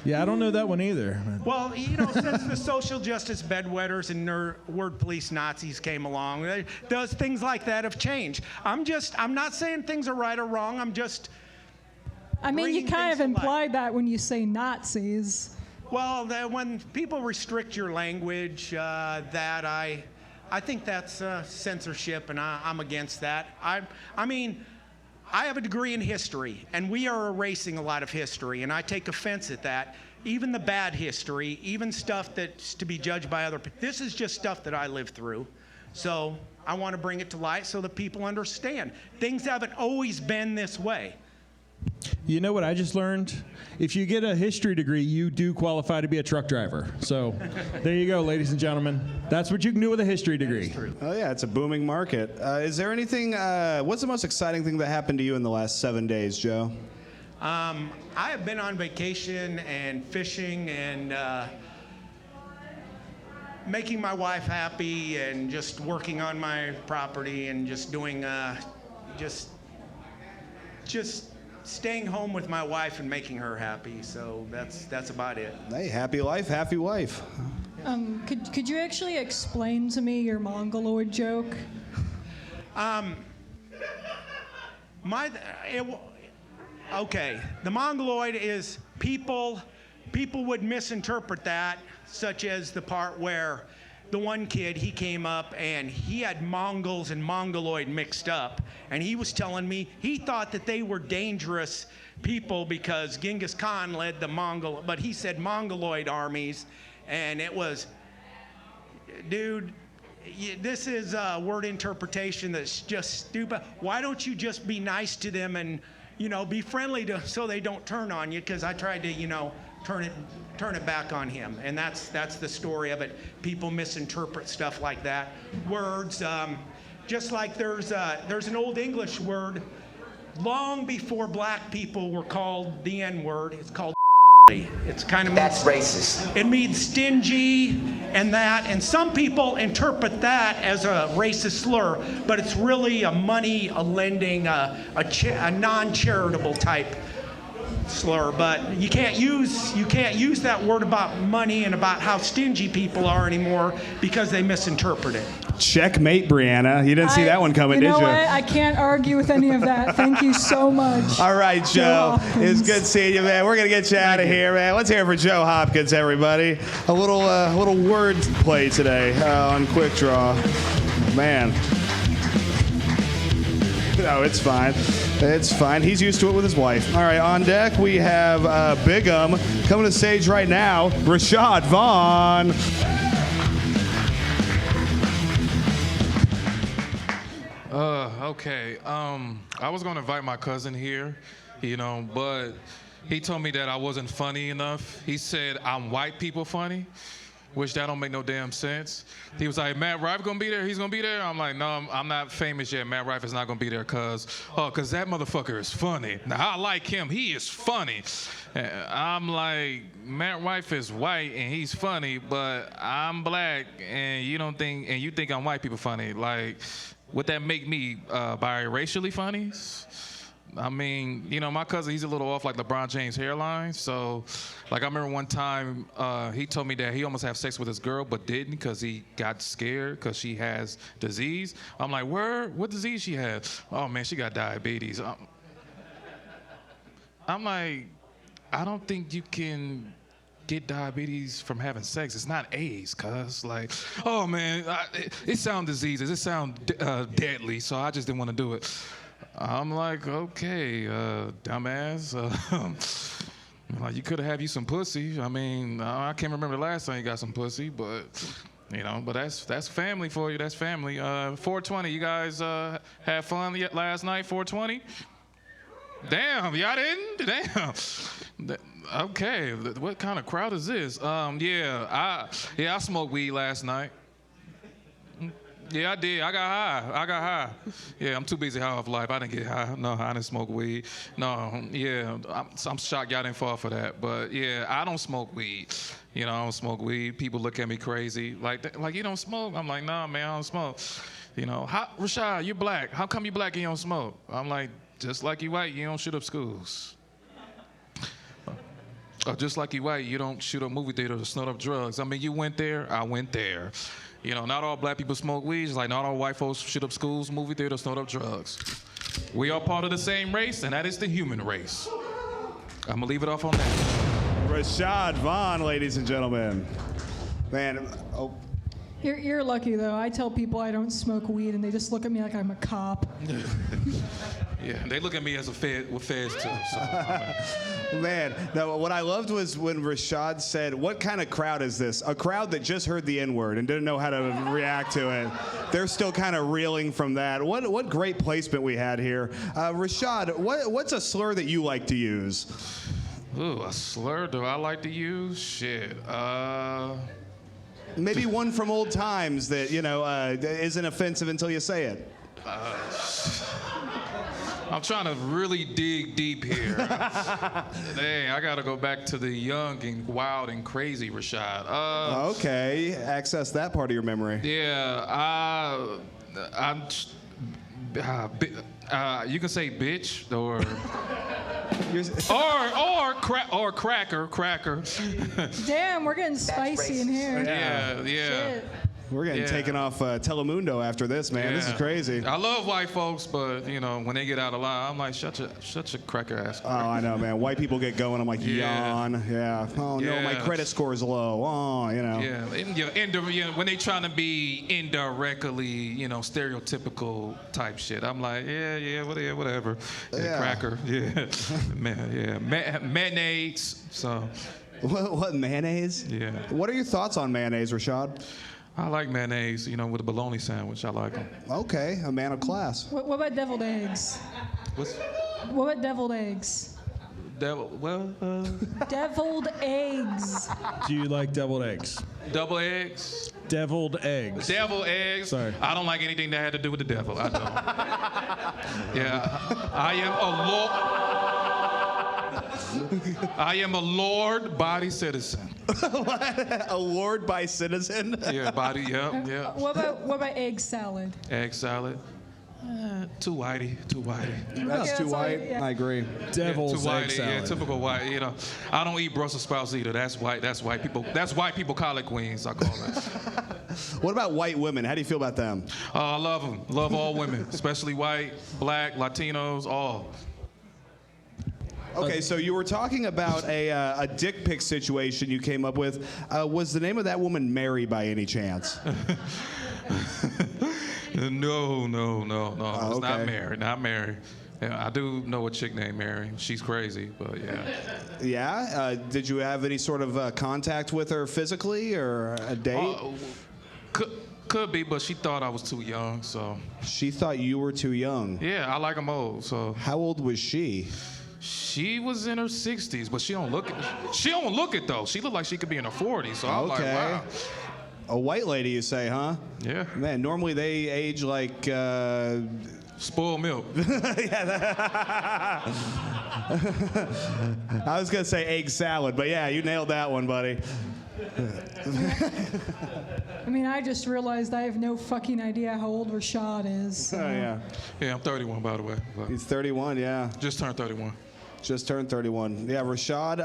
Speaker 6: Yeah, I don't know that one either.
Speaker 5: Well, since the social justice bedwetters and word police Nazis came along, those things like that have changed. I'm not saying things are right or wrong.
Speaker 13: I mean, you kind of implied that when you say Nazis.
Speaker 5: Well, when people restrict your language, I think that's censorship, and I'm against that. I mean, I have a degree in history, and we are erasing a lot of history, and I take offense at that. Even the bad history, even stuff that's to be judged by other people. This is just stuff that I lived through. So I want to bring it to light so that people understand. Things haven't always been this way.
Speaker 6: You know what I just learned? If you get a history degree, you do qualify to be a truck driver. So there you go, ladies and gentlemen. That's what you can do with a history degree.
Speaker 3: Oh, yeah, it's a booming market. Is there anything, what's the most exciting thing that happened to you in the last 7 days, Joe?
Speaker 5: I have been on vacation and fishing and making my wife happy and just working on my property and just doing, just staying home with my wife and making her happy. So that's about it.
Speaker 3: Hey, happy life, happy wife.
Speaker 13: Could you actually explain to me your Mongoloid joke?
Speaker 5: Okay, the Mongoloid is people would misinterpret that, such as the part where the one kid, he came up and he had Mongols and Mongoloid mixed up, and he was telling me he thought that they were dangerous people because Genghis Khan led the Mongol, but he said Mongoloid armies, and it was, dude, this is a word interpretation that's just stupid. Why don't you just be nice to them and, be friendly so they don't turn on you? Because I tried to, turn it back on him, and that's the story of it. People misinterpret stuff like that. Words, just like there's an old English word long before black people were called the N-word. It's called. It's kind of
Speaker 14: that's racist.
Speaker 5: It means stingy and some people interpret that as a racist slur, but it's really a lending, a non-charitable type slur. But you can't use that word about money and about how stingy people are anymore because they misinterpret it.
Speaker 3: Checkmate, Breanna. You didn't see that one coming, did you?
Speaker 13: You know what? I can't argue with any of that. Thank you so much.
Speaker 3: All right, Joe. It's good seeing you, man. We're gonna get you out of here, man. Let's hear it for Joe Hopkins, everybody. A little word play today on Quik Draw. Man. No, it's fine. It's fine. He's used to it with his wife. All right, on deck we have Bigum coming to the stage right now. Rashad Vaughn.
Speaker 7: Okay. I was gonna invite my cousin here, but he told me that I wasn't funny enough. He said I'm white people funny, which that don't make no damn sense. He was like, Matt Rife gonna be there? He's gonna be there? I'm like, no, I'm not famous yet. Matt Rife is not gonna be there cause that motherfucker is funny. Now I like him. He is funny. I'm like, Matt Rife is white and he's funny, but I'm black and you think I'm white people funny. Like, would that make me biracially funny? I mean, my cousin, he's a little off like LeBron James' hairline. So, like, I remember one time he told me that he almost had sex with his girl but didn't because he got scared because she has disease. I'm like, what disease she has? Oh, man, she got diabetes. I'm like, I don't think you can get diabetes from having sex. It's not AIDS, cuz. Like, oh, man, it sound diseases. It sound deadly, so I just didn't want to do it. I'm like, okay, dumbass. Like, you could have had you some pussy. I mean, I can't remember the last time you got some pussy, but but that's family for you. That's family. 420. You guys had fun last night? 420. Damn, y'all didn't? Damn. Okay, what kind of crowd is this? I smoked weed last night. Yeah, I did. I got high. Yeah, I'm too busy high off life. I didn't get high. No, I didn't smoke weed. No, yeah, I'm shocked y'all didn't fall for that. But yeah, I don't smoke weed. I don't smoke weed. People look at me crazy. Like you don't smoke? I'm like, nah, man, I don't smoke. Rashad, you're black. How come you black and you don't smoke? I'm like, just like you white, you don't shoot up schools. Just like you white, you don't shoot up movie theaters or snort up drugs. I mean, you went there, I went there. Not all black people smoke weed, just like not all white folks shoot up schools, movie theaters, snort up drugs. We are part of the same race, and that is the human race. I'm gonna leave it off on that.
Speaker 3: Rashad Vaughn, ladies and gentlemen. Man,
Speaker 13: You're lucky, though. I tell people I don't smoke weed, and they just look at me like I'm a cop.
Speaker 7: Yeah, they look at me as a with feds, too. So,
Speaker 3: man, now what I loved was when Rashad said, what kind of crowd is this? A crowd that just heard the N-word and didn't know how to react to it. They're still kind of reeling from that. What great placement we had here. Rashad, what's a slur that you like to use?
Speaker 7: Ooh, a slur do I like to use? Shit.
Speaker 3: Maybe one from old times that, isn't offensive until you say it.
Speaker 7: I'm trying to really dig deep here. Dang, I gotta go back to the young and wild and crazy Rashad.
Speaker 3: Okay, access that part of your memory.
Speaker 7: Yeah, you can say bitch or cracker.
Speaker 13: Damn, we're getting spicy in here.
Speaker 7: Yeah.
Speaker 13: Shit.
Speaker 3: We're getting taken off Telemundo after this, man. This is crazy.
Speaker 7: I love white folks, but when they get out of line, I'm like, shut your cracker ass.
Speaker 3: Oh, I know, man. White people get going. I'm like, yawn. Yeah. Oh no, my credit score is low. Oh,
Speaker 7: Yeah. When they trying to be indirectly, stereotypical type shit, I'm like, whatever.
Speaker 3: Yeah.
Speaker 7: Cracker. Yeah. Mayonnaise. So.
Speaker 3: What mayonnaise?
Speaker 7: Yeah.
Speaker 3: What are your thoughts on mayonnaise, Rashad?
Speaker 7: I like mayonnaise, with a bologna sandwich. I like them.
Speaker 3: Okay, a man of class.
Speaker 13: What about deviled eggs? What about deviled eggs? Deviled eggs.
Speaker 6: Do you like deviled eggs?
Speaker 7: Double eggs?
Speaker 6: Deviled eggs.
Speaker 7: Devil eggs?
Speaker 6: Sorry.
Speaker 7: I don't like anything that had to do with the devil. I don't. Yeah. I am a law-abiding citizen.
Speaker 3: A lord by citizen?
Speaker 7: Yeah, yeah.
Speaker 13: What about egg salad?
Speaker 7: Egg salad? Too whitey.
Speaker 3: That's too white.
Speaker 13: Yeah.
Speaker 3: I agree.
Speaker 6: Devil's
Speaker 7: too
Speaker 6: egg
Speaker 7: whitey.
Speaker 6: salad.
Speaker 7: Yeah, typical white. I don't eat Brussels sprouts either. That's white. That's white people. That's white people collard greens. I call it.
Speaker 3: What about white women? How do you feel about them?
Speaker 7: I love them. Love all women, especially white, black, Latinos, all.
Speaker 3: Okay, so you were talking about a dick pic situation you came up with. Was the name of that woman Mary by any chance?
Speaker 7: No.
Speaker 3: Oh,
Speaker 7: It's not
Speaker 3: okay.
Speaker 7: Mary. Not Mary. Yeah, I do know a chick named Mary. She's crazy, but yeah.
Speaker 3: Yeah? Did you have any sort of contact with her physically or a date?
Speaker 7: Could be, but she thought I was too young, so.
Speaker 3: She thought you were too young.
Speaker 7: Yeah, I like them old, so.
Speaker 3: How old was she?
Speaker 7: She was in her 60s, but she don't look it though. She looked like she could be in her 40s, so I'm like, wow.
Speaker 3: A white lady, you say, huh?
Speaker 7: Yeah.
Speaker 3: Man, normally they age like...
Speaker 7: spoiled milk.
Speaker 3: I was going to say egg salad, but yeah, you nailed that one, buddy.
Speaker 13: I mean, I just realized I have no fucking idea how old Rashad is. So.
Speaker 3: Oh, yeah.
Speaker 7: Yeah, I'm 31, by the way. But
Speaker 3: He's 31, yeah.
Speaker 7: just turned 31.
Speaker 3: Just turned 31. Yeah, Rashad,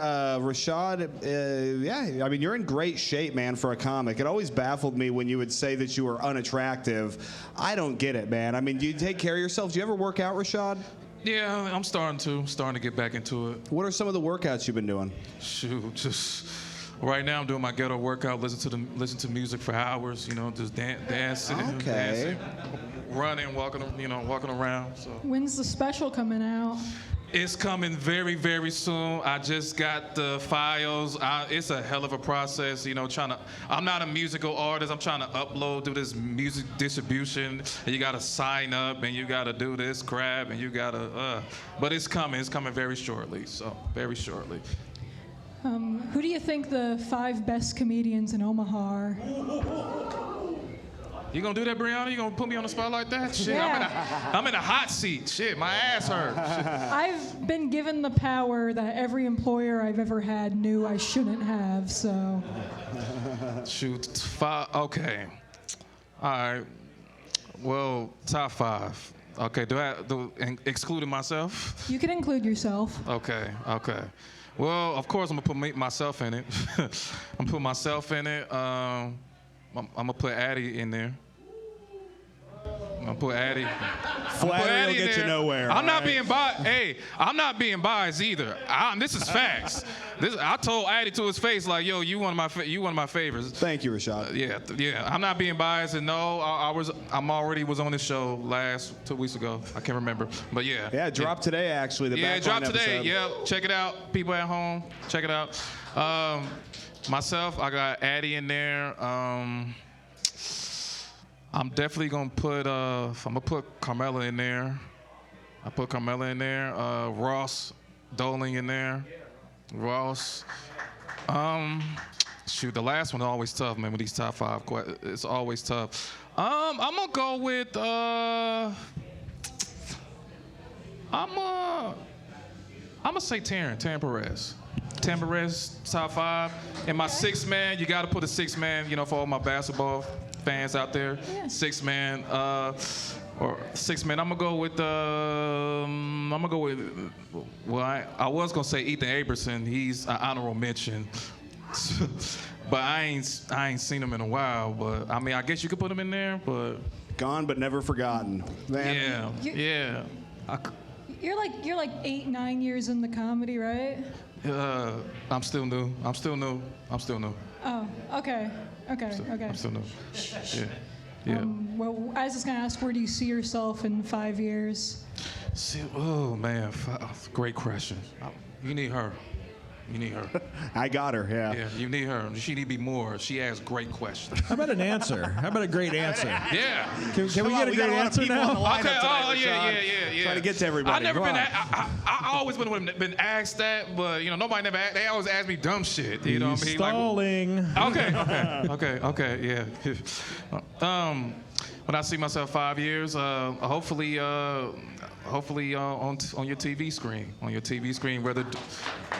Speaker 3: yeah, I mean, you're in great shape, man, for a comic. It always baffled me when you would say that you were unattractive. I don't get it, man. I mean, do you take care of yourself? Do you ever work out, Rashad?
Speaker 7: Yeah, I'm starting to get back into it.
Speaker 3: What are some of the workouts you've been doing?
Speaker 7: Shoot, just right now I'm doing my ghetto workout, listen to music for hours, just dancing,
Speaker 3: Okay.
Speaker 7: running, walking around. So.
Speaker 13: When's the special coming out?
Speaker 7: It's coming very, very soon. I just got the files. It's a hell of a process, I'm not a musical artist. I'm trying to do this music distribution, and you gotta sign up, and you gotta do this crap, and you gotta, but it's coming. It's coming very shortly, so very shortly.
Speaker 13: Who do you think the 5 best comedians in Omaha are?
Speaker 7: You gonna do that, Breanna? You gonna put me on the spot like that? Shit,
Speaker 13: Yeah.
Speaker 7: I'm in a hot seat. Shit, my ass hurt.
Speaker 13: I've been given the power that every employer I've ever had knew I shouldn't have, so.
Speaker 7: Shoot, 5. Okay. All right. Well, top 5. Okay. Excluding myself?
Speaker 13: You can include yourself.
Speaker 7: Okay. Well, of course I'm gonna put myself in it. I'm gonna put myself in it. I'm gonna put Addy in there. I'm gonna put Addy.
Speaker 3: Flattery will get you nowhere.
Speaker 7: I'm not being biased. Hey, I'm not being biased either. This is facts. I told Addy to his face, like, yo, you one of my favorites.
Speaker 3: Thank you, Rashad.
Speaker 7: Yeah. I'm not being biased, and no, I'm already was on this show 2 weeks ago. I can't remember, but yeah.
Speaker 3: Yeah, it dropped today actually. The
Speaker 7: Yeah, it
Speaker 3: Backline
Speaker 7: dropped today.
Speaker 3: episode.
Speaker 7: Yeah, check it out, people at home. Check it out. Myself, I got Addy in there. I'm definitely gonna put Carmela in there. I put Carmela in there. Ross Doling in there. Ross. Shoot, the last one is always tough, man. With these top 5, it's always tough. I'm gonna go with. I'm gonna say Taryn Perez. Taryn Perez, top 5. And my 6th man, you gotta put a 6th man, for all my basketball fans out there. Yeah. 6th man, or 6th man. I'm gonna go with. Well, I was gonna say Ethan Aberson. He's an honorable mention, but I ain't seen him in a while. But I mean, I guess you could put him in there. But
Speaker 3: gone but never forgotten. Man.
Speaker 7: Yeah.
Speaker 13: You're like 8, 9 years in the comedy, right?
Speaker 7: I'm still new.
Speaker 13: Oh, okay.
Speaker 7: I'm still new. Yeah.
Speaker 13: Well, I was just gonna ask, where do you see yourself in 5 years?
Speaker 7: Oh man, great question. You need her. You need her.
Speaker 3: I got her, yeah.
Speaker 7: Yeah, you need her. She need to be more. She asks great questions.
Speaker 6: How about an answer? How about a great answer?
Speaker 7: Yeah.
Speaker 6: Can we get a
Speaker 3: We
Speaker 6: great
Speaker 3: got a lot of
Speaker 6: answer
Speaker 3: people on the
Speaker 6: now?
Speaker 3: lineup
Speaker 7: Okay.
Speaker 3: tonight,
Speaker 7: Oh, yeah.
Speaker 3: Rashad. Trying to get to everybody.
Speaker 7: I never
Speaker 3: Come
Speaker 7: been.
Speaker 3: on.
Speaker 7: I always been asked that, but nobody never. They always ask me dumb shit. You know what I mean?
Speaker 6: Stalling.
Speaker 7: Okay. Yeah. When I see myself 5 years, hopefully on your TV screen. On your TV screen, whether.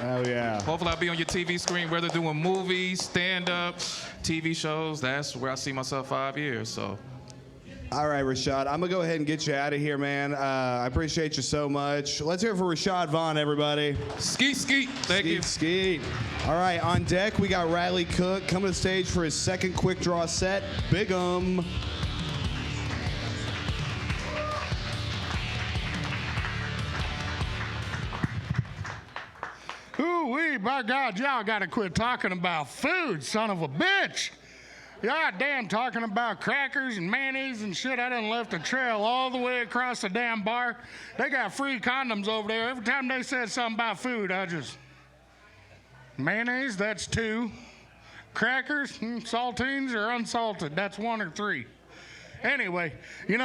Speaker 3: Oh yeah.
Speaker 7: Hopefully I'll be on your TV screen, whether doing movies, stand-up, TV shows. That's where I see myself 5 years. So.
Speaker 3: All right, Rashad, I'm gonna go ahead and get you out of here, man. I appreciate you so much. Let's hear it for Rashad Vaughn, everybody.
Speaker 7: Skeet. Thank you.
Speaker 3: Skeet. All right, on deck we got Riley Cook coming to the stage for his second Quik Draw set. Big 'em.
Speaker 8: Ooh-wee, by God, y'all gotta quit talking about food, son of a bitch. God damn, talking about crackers and mayonnaise and shit. I done left a trail all the way across the damn bar. They got free condoms over there. Every time they said something about food, I just... Mayonnaise, that's 2. Crackers, saltines or unsalted, that's 1 or 3. Anyway,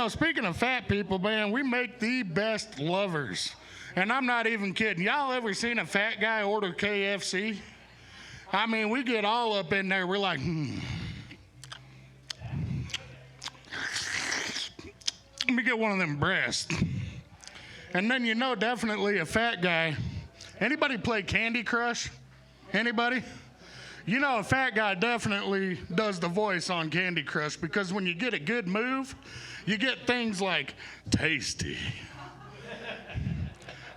Speaker 8: speaking of fat people, man, we make the best lovers. And I'm not even kidding. Y'all ever seen a fat guy order KFC? I mean, we get all up in there. We're like, let me get one of them breasts. And then definitely a fat guy. Anybody play Candy Crush? Anybody? A fat guy definitely does the voice on Candy Crush because when you get a good move, you get things like tasty,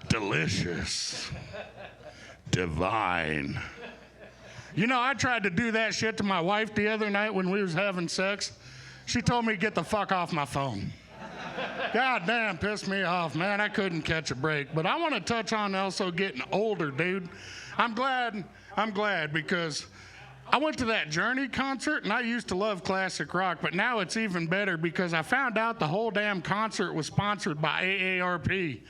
Speaker 8: delicious, divine. I tried to do that shit to my wife the other night when we was having sex. She told me to get the fuck off my phone. God damn, pissed me off, man. I couldn't catch a break. But I want to touch on also getting older, dude. I'm glad because I went to that Journey concert, and I used to love classic rock, but now it's even better because I found out the whole damn concert was sponsored by AARP.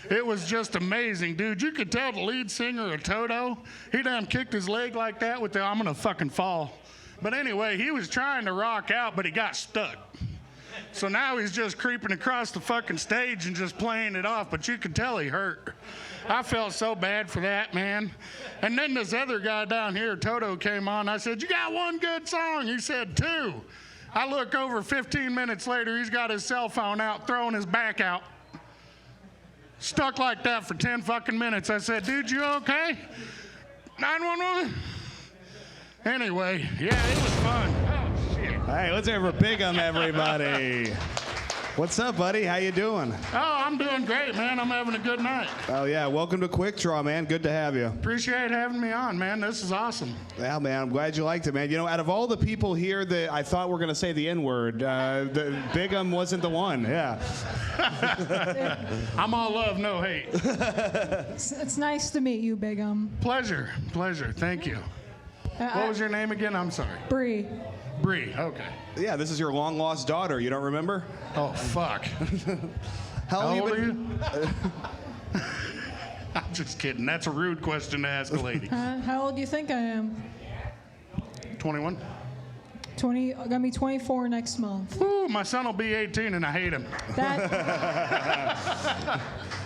Speaker 8: It was just amazing, dude. You could tell the lead singer of Toto, he damn kicked his leg like that with the I'm gonna fucking fall. But anyway, he was trying to rock out, but he got stuck. So now he's just creeping across the fucking stage and just playing it off, but you could tell he hurt. I felt so bad for that, man. And then this other guy down here, Toto, came on. I said, you got one good song? He said, 2. I look over 15 minutes later, he's got his cell phone out, throwing his back out. Stuck like that for 10 fucking minutes. I said, dude, you okay? 911? Anyway, yeah, it was fun. Oh, shit.
Speaker 3: Hey, let's hear it for Big 'em, everybody. What's up, buddy? How you doing?
Speaker 8: Oh, I'm doing great, man. I'm having a good night.
Speaker 3: Oh, yeah. Welcome to Quik Draw, man. Good to have you.
Speaker 8: Appreciate having me on, man. This is awesome.
Speaker 3: Yeah, man. I'm glad you liked it, man. Out of all the people here that I thought were going to say the N-word, the Big 'em wasn't the one. Yeah.
Speaker 8: I'm all love, no hate.
Speaker 13: It's nice to meet you, Big 'em.
Speaker 8: Pleasure. Thank you. What was your name again? I'm sorry.
Speaker 13: Bree.
Speaker 8: Bree, okay.
Speaker 3: Yeah, this is your long-lost daughter. You don't remember?
Speaker 8: Oh, fuck.
Speaker 3: How
Speaker 8: old are you? I'm just kidding. That's a rude question to ask a lady.
Speaker 13: How old do you think I am?
Speaker 8: 21.
Speaker 13: 20. Gonna be 24 next month.
Speaker 8: Ooh, my son will be 18 and I hate him.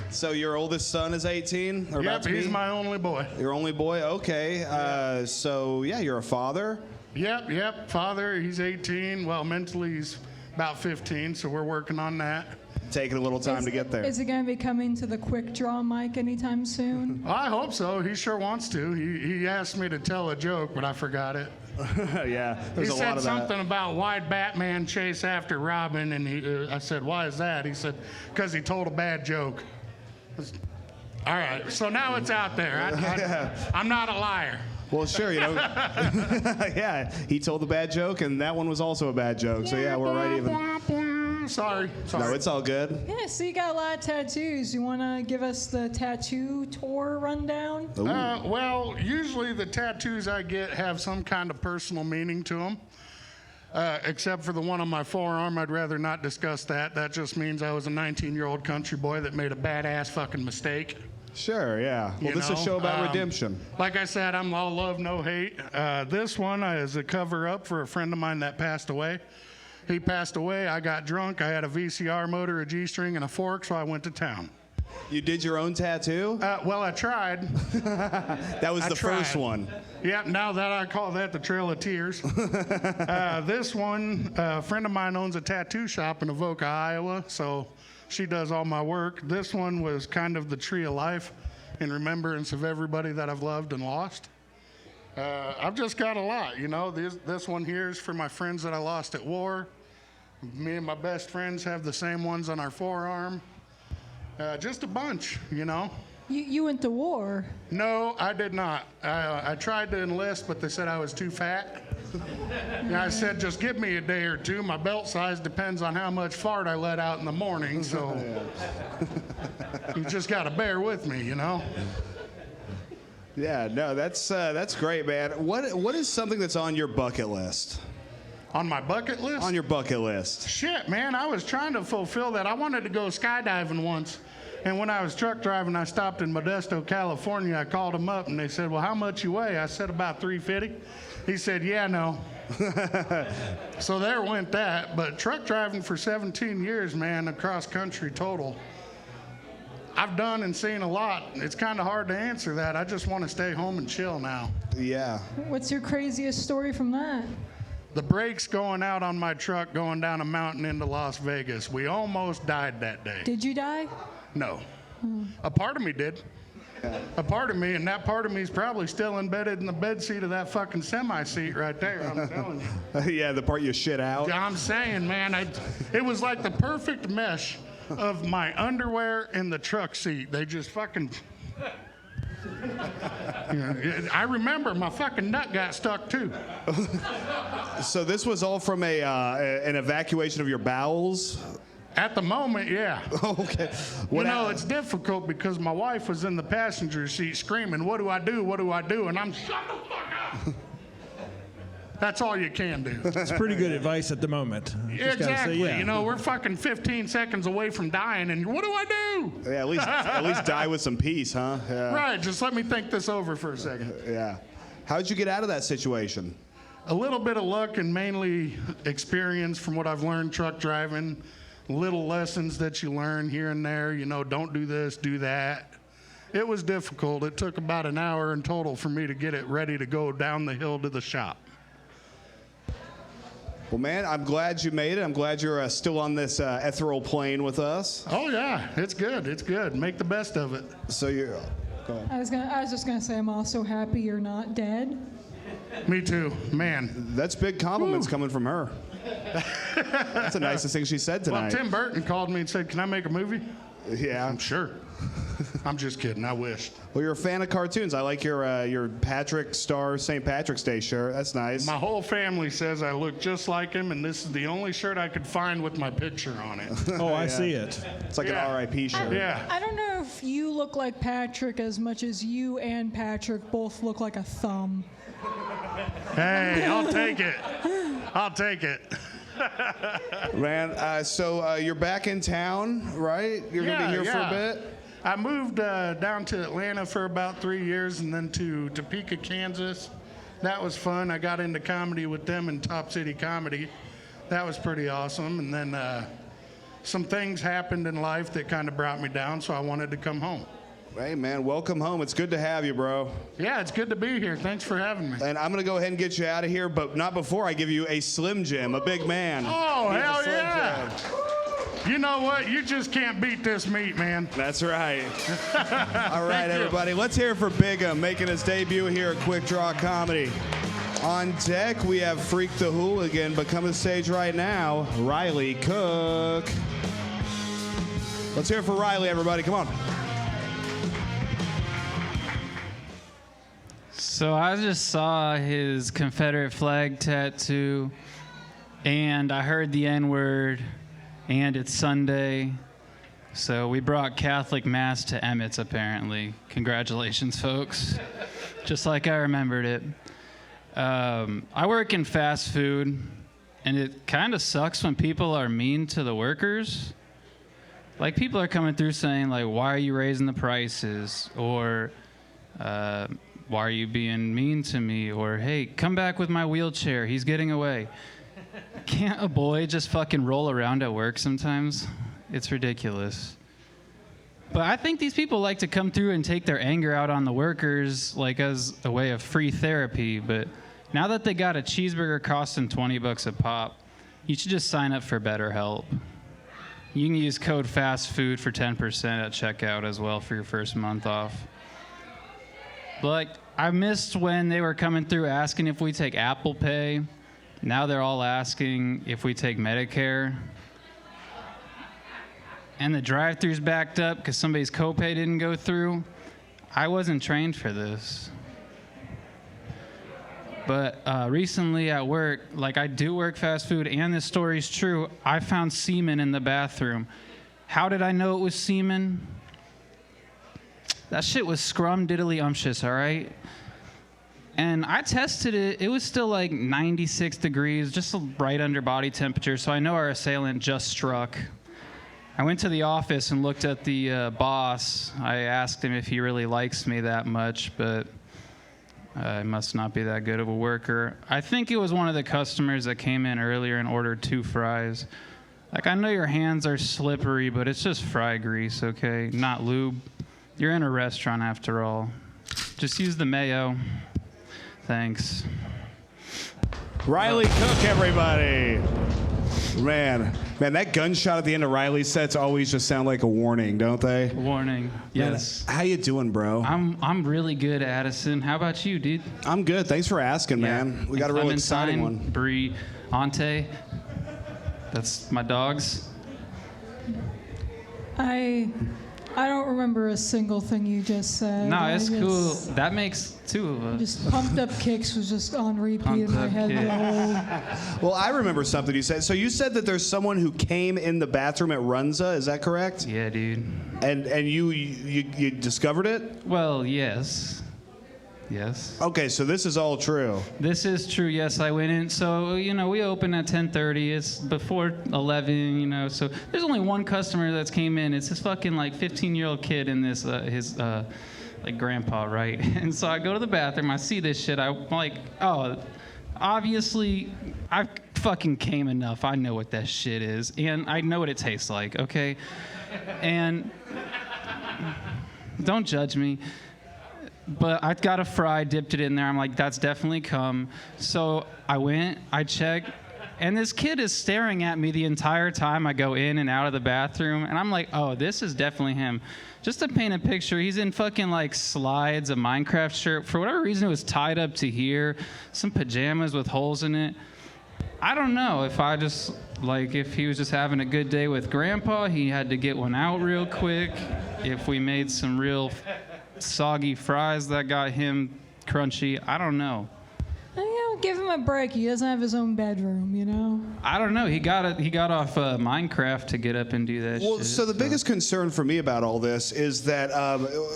Speaker 3: So your oldest son is 18? Or
Speaker 8: Yep, he's my only boy.
Speaker 3: Your only boy? Okay. So, yeah, you're a father?
Speaker 8: Yep. Father, he's 18. Well, mentally he's about 15, so we're working on that.
Speaker 3: Taking a little time to get there.
Speaker 13: Is it going to be coming to the Quik Draw mic anytime soon?
Speaker 8: I hope so. He sure wants to. He asked me to tell a joke, but I forgot it.
Speaker 3: Yeah, there's a lot of that.
Speaker 8: He said something about why'd Batman chase after Robin, and I said, why is that? He said, because he told a bad joke. All right, so now it's out there. I'm not a liar.
Speaker 3: Well, sure, yeah, he told the bad joke, and that one was also a bad joke. So, yeah, we're right even.
Speaker 8: Sorry.
Speaker 3: No, it's all good.
Speaker 13: Yeah, so you got a lot of tattoos. You want to give us the tattoo tour rundown?
Speaker 8: Well, usually the tattoos I get have some kind of personal meaning to them. Except for the one on my forearm, I'd rather not discuss that. That just means I was a 19-year-old country boy that made a badass fucking mistake.
Speaker 3: Sure, yeah. Well, this is a show about redemption.
Speaker 8: Like I said, I'm all love, no hate. This one is a cover-up for a friend of mine that passed away. He passed away. I got drunk. I had a VCR motor, a G-string, and a fork, so I went to town.
Speaker 3: You did your own tattoo?
Speaker 8: Well, I tried.
Speaker 3: That was the first one.
Speaker 8: Yep, now that I call that the Trail of Tears. This one, a friend of mine owns a tattoo shop in Avoca, Iowa, so she does all my work. This one was kind of the tree of life in remembrance of everybody that I've loved and lost. I've just got a lot, you know. This one here is for my friends that I lost at war. Me and my best friends have the same ones on our forearm. Just a bunch, you know.
Speaker 13: You went to war?
Speaker 8: No, I did not. I tried to enlist, but they said I was too fat. And I said, just give me a day or two. My belt size depends on how much fart I let out in the morning, so you just got to bear with me, you know.
Speaker 3: Yeah, no, that's great, man. What is something that's on your bucket list?
Speaker 8: On my bucket list?
Speaker 3: On your bucket list.
Speaker 8: Shit, man, I was trying to fulfill that. I wanted to go skydiving once. And when I was truck driving, I stopped in Modesto, California. I called them up, and they said, well, how much you weigh? I said, about 350. He said, yeah, no. So there went that. But truck driving for 17 years, man, across country total. I've done and seen a lot. It's kind of hard to answer that. I just want to stay home and chill now.
Speaker 3: Yeah.
Speaker 13: What's your craziest story from that?
Speaker 8: The brakes going out on my truck going down a mountain into Las Vegas. We almost died that day.
Speaker 13: Did you die?
Speaker 8: No. A part of me did. A part of me, and that part of me is probably still embedded in the bed seat of that fucking semi seat right there. I'm telling you.
Speaker 3: Yeah, the part you shit out.
Speaker 8: I'm saying, man, it was like the perfect mesh of my underwear and the truck seat. They just fucking. I remember my fucking nut got stuck too.
Speaker 3: So this was all from an evacuation of your bowels?
Speaker 8: At the moment, yeah.
Speaker 3: Okay.
Speaker 8: You know, it's difficult because my wife was in the passenger seat screaming, what do I do? What do I do? And I'm, shut the fuck up. That's all you can do.
Speaker 6: It's pretty good advice at the moment.
Speaker 8: Exactly. You know, we're fucking 15 seconds away from dying, and what do I do?
Speaker 3: Yeah, at least die with some peace, huh? Yeah.
Speaker 8: Right. Just let me think this over for a second.
Speaker 3: Yeah. How'd you get out of that situation?
Speaker 8: A little bit of luck and mainly experience from what I've learned truck driving. Little lessons that you learn here and there. You know, don't do this, do that. It was difficult. It took about an hour in total for me to get it ready to go down the hill to the shop.
Speaker 3: Well, man, I'm glad you made it. I'm glad you're still on this ethereal plane with us.
Speaker 8: Oh, yeah. It's good. It's good. Make the best of it.
Speaker 3: So you're... Go ahead.
Speaker 13: I was just gonna say I'm also happy you're not dead.
Speaker 8: Me too. Man.
Speaker 3: That's big compliments coming from her. That's the nicest thing she said tonight.
Speaker 8: Well, Tim Burton called me and said, can I make a movie?
Speaker 3: Yeah.
Speaker 8: I'm sure. I'm just kidding. I wished.
Speaker 3: Well, you're a fan of cartoons. I like your Patrick Star St. Patrick's Day shirt. That's nice.
Speaker 8: My whole family says I look just like him, and this is the only shirt I could find with my picture on it.
Speaker 6: Oh, I see it.
Speaker 3: It's like an RIP shirt.
Speaker 8: Yeah.
Speaker 13: I don't know if you look like Patrick as much as you and Patrick both look like a thumb.
Speaker 8: Hey, I'll take it. I'll take it.
Speaker 3: Man, so you're back in town, right? You're going to be here for a bit?
Speaker 8: I moved down to Atlanta for about 3 years and then to Topeka, Kansas. That was fun. I got into comedy with them in Top City Comedy. That was pretty awesome. And then some things happened in life that kind of brought me down, so I wanted to come home.
Speaker 3: Hey, man, welcome home. It's good to have you, bro.
Speaker 8: Yeah, it's good to be here. Thanks for having me.
Speaker 3: And I'm going to go ahead and get you out of here, but not before I give you a Slim Jim, a big man.
Speaker 8: Oh, hell yeah. You know what? You just can't beat this meat, man.
Speaker 3: That's right. All right, everybody. Let's hear it for Big'em making his debut here at Quik Draw Comedy. On deck, we have Freak the Hooligan, but coming to stage right now, Riley Cook. Let's hear it for Riley, everybody. Come on.
Speaker 1: So I just saw his Confederate flag tattoo, and I heard the N-word, and it's Sunday. So we brought Catholic Mass to Emmett's, apparently. Congratulations, folks. Just like I remembered it. I work in fast food, and it kind of sucks when people are mean to the workers. Like, people are coming through saying, like, why are you raising the prices? Or, why are you being mean to me? Or, hey, come back with my wheelchair. He's getting away. Can't a boy just fucking roll around at work sometimes? It's ridiculous. But I think these people like to come through and take their anger out on the workers, like, as a way of free therapy. But now that they got a cheeseburger costing $20 a pop, you should just sign up for BetterHelp. You can use code FASTFOOD for 10% at checkout as well for your first month off. But, like, I missed when they were coming through asking if we take Apple Pay. Now they're all asking if we take Medicare. And the drive-thru's backed up because somebody's copay didn't go through. I wasn't trained for this. But recently at work, like, I do work fast food, and this story's true, I found semen in the bathroom. How did I know it was semen? That shit was scrum-diddly-umptious, all right? And I tested it. It was still like 96 degrees, just right under body temperature, so I know our assailant just struck. I went to the office and looked at the boss. I asked him if he really likes me that much, but I must not be that good of a worker. I think it was one of the customers that came in earlier and ordered 2 fries. Like, I know your hands are slippery, but it's just fry grease, okay? Not lube. You're in a restaurant after all. Just use the mayo. Thanks.
Speaker 3: Riley Cook, everybody. Man, that gunshot at the end of Riley's sets always just sound like a warning, don't they?
Speaker 1: Warning. Yes.
Speaker 3: Man, how you doing, bro?
Speaker 1: I'm really good, Addison. How about you, dude?
Speaker 3: I'm good. Thanks for asking, man. We got a real exciting one.
Speaker 1: Breanna. That's my dogs.
Speaker 13: I don't remember a single thing you just said.
Speaker 1: No, it's cool. That makes 2 of us.
Speaker 13: Just Pumped Up Kicks was just on repeat in my head the whole...
Speaker 3: Well, I remember something you said. So you said that there's someone who came in the bathroom at Runza. Is that correct?
Speaker 1: Yeah, dude.
Speaker 3: And you discovered it?
Speaker 1: Well, yes. Yes.
Speaker 3: Okay, so this is all true.
Speaker 1: This is true. Yes, I went in. So, we open at 10:30. It's before 11, So there's only one customer that's came in. It's this fucking, like, 15-year-old kid in this, his grandpa, right? And so I go to the bathroom. I see this shit. I'm like, oh, obviously, I fucking came enough. I know what that shit is. And I know what it tastes like, okay? And don't judge me. But I got a fry, dipped it in there. I'm like, that's definitely cum. So I went, I checked, and this kid is staring at me the entire time I go in and out of the bathroom. And I'm like, oh, this is definitely him. Just to paint a picture, he's in fucking, like, slides, a Minecraft shirt. For whatever reason, it was tied up to here, some pajamas with holes in it. I don't know if if he was just having a good day with Grandpa, he had to get one out real quick. If we made some real soggy fries that got him crunchy. I don't know.
Speaker 13: Give him a break. He doesn't have his own bedroom,
Speaker 1: I don't know. He got off Minecraft to get up and do that shit.
Speaker 3: Well, so the biggest concern for me about all this is that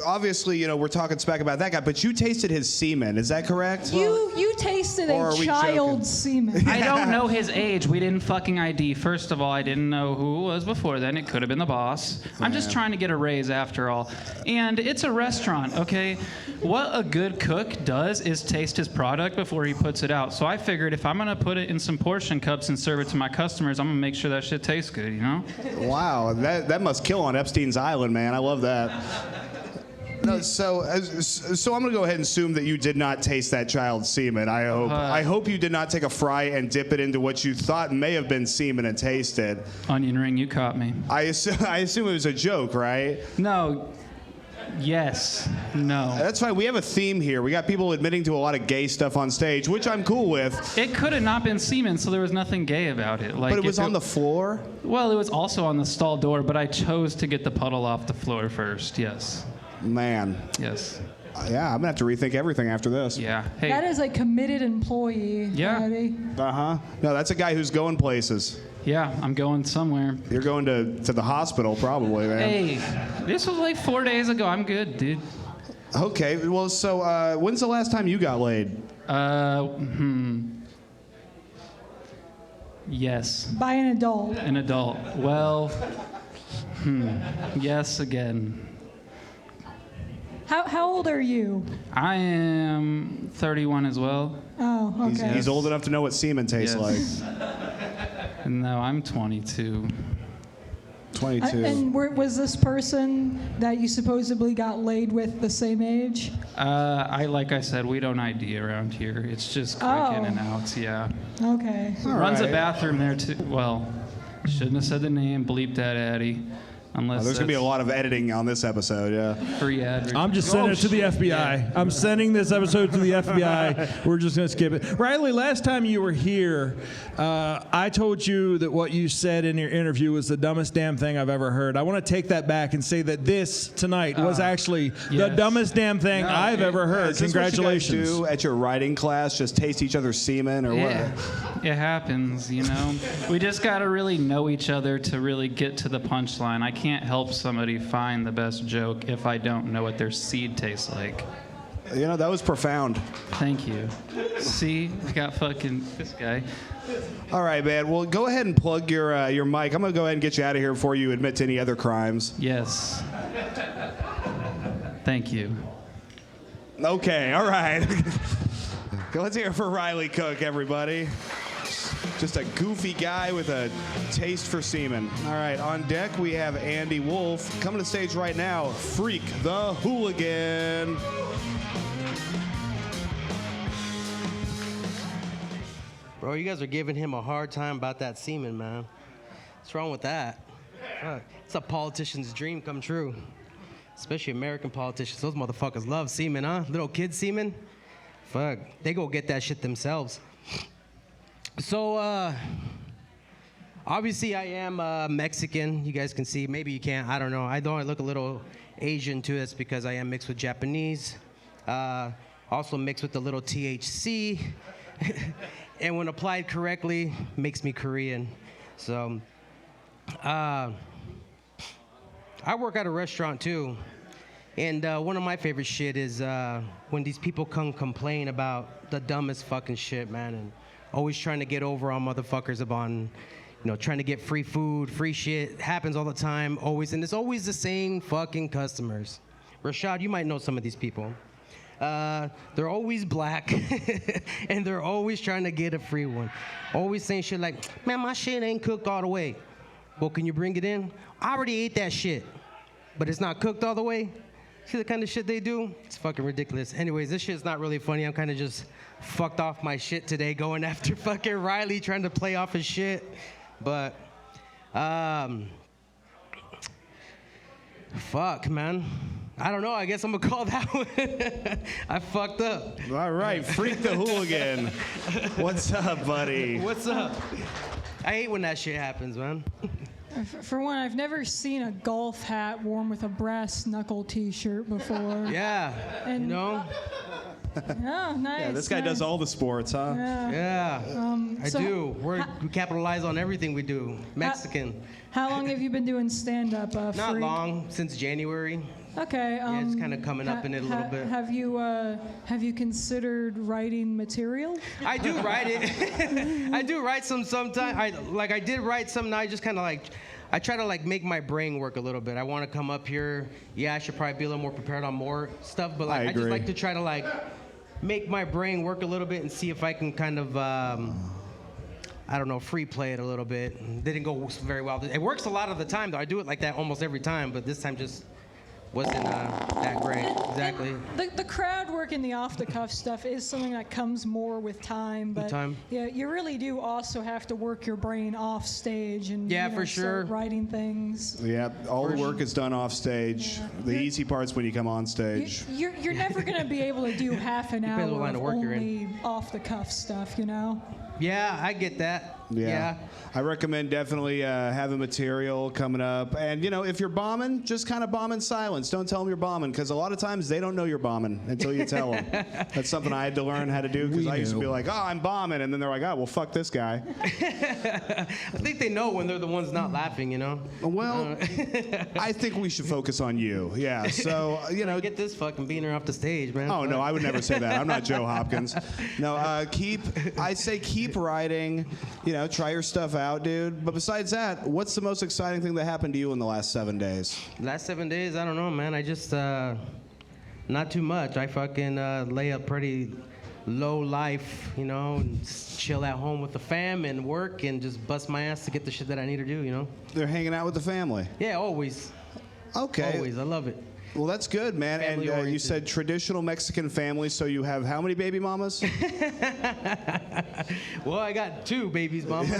Speaker 3: obviously, we're talking smack about that guy, but you tasted his semen. Is that correct?
Speaker 13: You tasted a child's semen.
Speaker 1: I don't know his age. We didn't fucking ID. First of all, I didn't know who it was before then. It could have been the boss. I'm just trying to get a raise after all. And it's a restaurant, okay? What a good cook does is taste his product before he puts it out. So I figured if I'm going to put it in some portion cups and serve it to my customers, I'm going to make sure that shit tastes good,
Speaker 3: Wow, that must kill on Epstein's Island, man. I love that. No, so I'm going to go ahead and assume that you did not taste that child's semen. I hope you did not take a fry and dip it into what you thought may have been semen and taste it.
Speaker 1: Onion ring, you caught me.
Speaker 3: I assume it was a joke, right?
Speaker 1: No. Yes. No.
Speaker 3: That's fine. We have a theme here. We got people admitting to a lot of gay stuff on stage, which I'm cool with.
Speaker 1: It could have not been semen, so there was nothing gay about it.
Speaker 3: But it was on the floor?
Speaker 1: Well, it was also on the stall door, but I chose to get the puddle off the floor first, yes.
Speaker 3: Man.
Speaker 1: Yes.
Speaker 3: Yeah, I'm going to have to rethink everything after this.
Speaker 1: Yeah. Hey.
Speaker 13: That is a committed employee.
Speaker 1: Yeah.
Speaker 13: Eddie.
Speaker 3: Uh-huh. No, that's a guy who's going places.
Speaker 1: Yeah, I'm going somewhere.
Speaker 3: You're going to the hospital, probably, man.
Speaker 1: Hey, this was like 4 days ago. I'm good, dude.
Speaker 3: Okay, well, so when's the last time you got laid?
Speaker 1: Yes.
Speaker 13: By an adult.
Speaker 1: An adult. Well, Yes, again.
Speaker 13: How old are you?
Speaker 1: I am 31 as well.
Speaker 13: Oh, okay.
Speaker 3: He's old enough to know what semen tastes like.
Speaker 1: No, I'm 22.
Speaker 3: 22.
Speaker 13: And was this person that you supposedly got laid with the same age?
Speaker 1: Like I said, we don't ID around here. It's just quick in and outs, yeah.
Speaker 13: Okay.
Speaker 1: Runs a bathroom there too. Well, shouldn't have said the name. Bleep that, Addy. Unless
Speaker 3: there's going to be a lot of editing on this episode, yeah.
Speaker 1: Free ad.
Speaker 6: I'm just sending it to the FBI. Yeah. I'm sending this episode to the FBI. We're just going to skip it. Riley, last time you were here, I told you that what you said in your interview was the dumbest damn thing I've ever heard. I want to take that back and say that this tonight was actually the dumbest damn thing I've ever heard. Congratulations.
Speaker 3: What you guys do at your writing class? Just taste each other's semen or what?
Speaker 1: It happens, you know. We just got to really know each other to really get to the punchline. I can't help somebody find the best joke if I don't know what their seed tastes like.
Speaker 3: You know, that was profound.
Speaker 1: Thank you. See, I got fucking this guy.
Speaker 3: All right, man. Well, go ahead and plug your mic. I'm going to go ahead and get you out of here before you admit to any other crimes.
Speaker 1: Yes. Thank you.
Speaker 3: Okay, all right. Let's hear it for Riley Cook, everybody. Just a goofy guy with a taste for semen. All right, on deck we have Andy Wolf. Coming to the stage right now, Freak the Hooligan.
Speaker 9: Bro, you guys are giving him a hard time about that semen, man. What's wrong with that? Fuck. It's a politician's dream come true. Especially American politicians. Those motherfuckers love semen, huh? Little kid semen? Fuck. They go get that shit themselves. So, obviously I am Mexican. You guys can see. Maybe you can't. I don't know. I look a little Asian too. That's because I am mixed with Japanese. Also mixed with a little THC. And when applied correctly, makes me Korean. So, I work at a restaurant too. And one of my favorite shit is when these people come complain about the dumbest fucking shit, man. And always trying to get over on motherfuckers upon, trying to get free food, free shit. Happens all the time, always. And it's always the same fucking customers. Rashad, you might know some of these people. They're always black, and they're always trying to get a free one. Always saying shit like, man, my shit ain't cooked all the way. Well, can you bring it in? I already ate that shit, but it's not cooked all the way. See the kind of shit they do? It's fucking ridiculous. Anyways, this shit's not really funny. I'm kind of just fucked off my shit today going after fucking Riley, trying to play off his shit. But, fuck, man. I don't know. I guess I'm going to call that one. I fucked up.
Speaker 3: All right, Freak the Hooligan. What's up, buddy?
Speaker 9: What's up? I hate when that shit happens, man.
Speaker 13: For one, I've never seen a golf hat worn with a brass knuckle T-shirt before.
Speaker 9: Yeah.
Speaker 13: And,
Speaker 9: Oh,
Speaker 13: nice.
Speaker 3: Yeah, this guy does all the sports, huh?
Speaker 9: Yeah. I do. We capitalize on everything we do. Mexican.
Speaker 13: How long have you been doing stand-up?
Speaker 9: Not long, since January.
Speaker 13: Okay.
Speaker 9: Yeah, it's kind of coming up in it a little bit.
Speaker 13: Have you considered writing material?
Speaker 9: I do write it. I do write sometimes. I did write some. Now I just kind of I try to make my brain work a little bit. I want to come up here. Yeah, I should probably be a little more prepared on more stuff. But I just like to try to make my brain work a little bit and see if I can kind of I don't know, free play it a little bit. It didn't go very well. It works a lot of the time though. I do it like that almost every time. But this time just wasn't that great. Exactly.
Speaker 13: The crowd work and the off-the-cuff stuff is something that comes more with time. But yeah, you really do also have to work your brain off stage and
Speaker 9: for sure
Speaker 13: start writing things.
Speaker 3: Yeah, all the work is done off stage. Yeah. The easy part's when you come on stage.
Speaker 13: You're never gonna be able to do half an hour of only off-the-cuff stuff,
Speaker 9: Yeah, I get that. Yeah.
Speaker 3: I recommend definitely having material coming up. And, if you're bombing, just kind of bomb in silence. Don't tell them you're bombing, because a lot of times they don't know you're bombing until you tell them. That's something I had to learn how to do, because I used to be like, oh, I'm bombing. And then they're like, oh, well, fuck this guy.
Speaker 9: I think they know when they're the ones not laughing,
Speaker 3: Well, I think we should focus on you. Yeah, so,
Speaker 9: Get this fucking beaner off the stage, man.
Speaker 3: Oh, no, I would never say that. I'm not Joe Hopkins. No, keep writing. know, try your stuff out, dude. But besides that, what's the most exciting thing that happened to you in the last 7 days?
Speaker 9: Last 7 days, I don't know, man. I just, not too much. I fucking lay a pretty low life, you know, and just chill at home with the fam and work and just bust my ass to get the shit that I need to do, you know?
Speaker 3: They're hanging out with the family.
Speaker 9: Yeah, always.
Speaker 3: Okay.
Speaker 9: Always. I love it.
Speaker 3: Well, that's good, man. And you said traditional Mexican family, so you have how many baby mamas?
Speaker 9: Well, I got 2 babies, mama.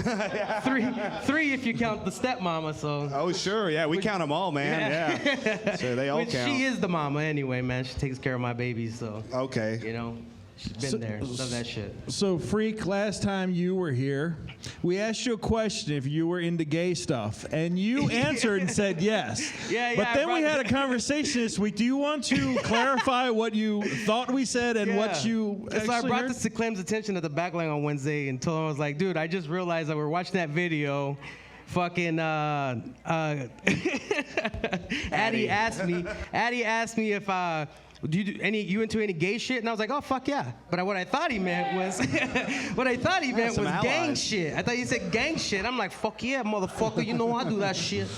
Speaker 9: three if you count the stepmama. So.
Speaker 3: Oh, sure, yeah, we count them all, man. Yeah. So they all count.
Speaker 9: She is the mama anyway, man. She takes care of my babies, so.
Speaker 3: Okay.
Speaker 9: You know. She's been there. Love that shit.
Speaker 6: So, Freak, last time you were here, we asked you a question if you were into gay stuff, and you answered and said yes.
Speaker 9: Yeah.
Speaker 6: But then we had a conversation this week. Do you want to clarify what you thought we said and what you actually
Speaker 9: So I brought
Speaker 6: heard?
Speaker 9: this to Clem's attention at the backline on Wednesday and told him, I was like, dude, I just realized that we're watching that video. Fucking Addy asked me if do you into any gay shit? And I was like, oh fuck yeah. But what I thought he meant was gang shit. I thought he said gang shit. I'm like, fuck yeah, motherfucker. You know I do that shit.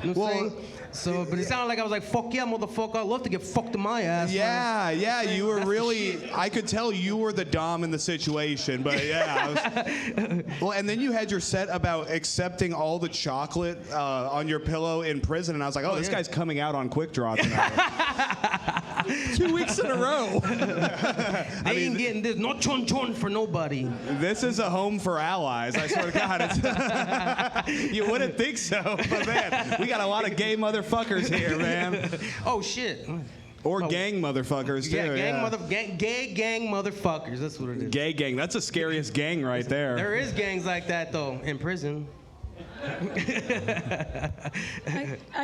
Speaker 9: You know what I'm saying? So, but it sounded like I was like, fuck yeah, motherfucker. I'd love to get fucked in my ass.
Speaker 3: Yeah, you were really, I could tell you were the dom in the situation, but yeah. Well, and then you had your set about accepting all the chocolate on your pillow in prison, and I was like, this guy's coming out on Quik Draw tonight.
Speaker 6: 2 weeks in a row.
Speaker 9: They ain't getting this. No chon chon for nobody.
Speaker 3: This is a home for allies, I swear to God. You wouldn't think so, but man, we got a lot of gay motherfuckers here, man.
Speaker 9: Oh shit.
Speaker 3: Or gang motherfuckers too.
Speaker 9: Gay gang motherfuckers. That's what it is.
Speaker 3: Gay gang. That's the scariest gang right there.
Speaker 9: There is gangs like that though in prison.
Speaker 13: I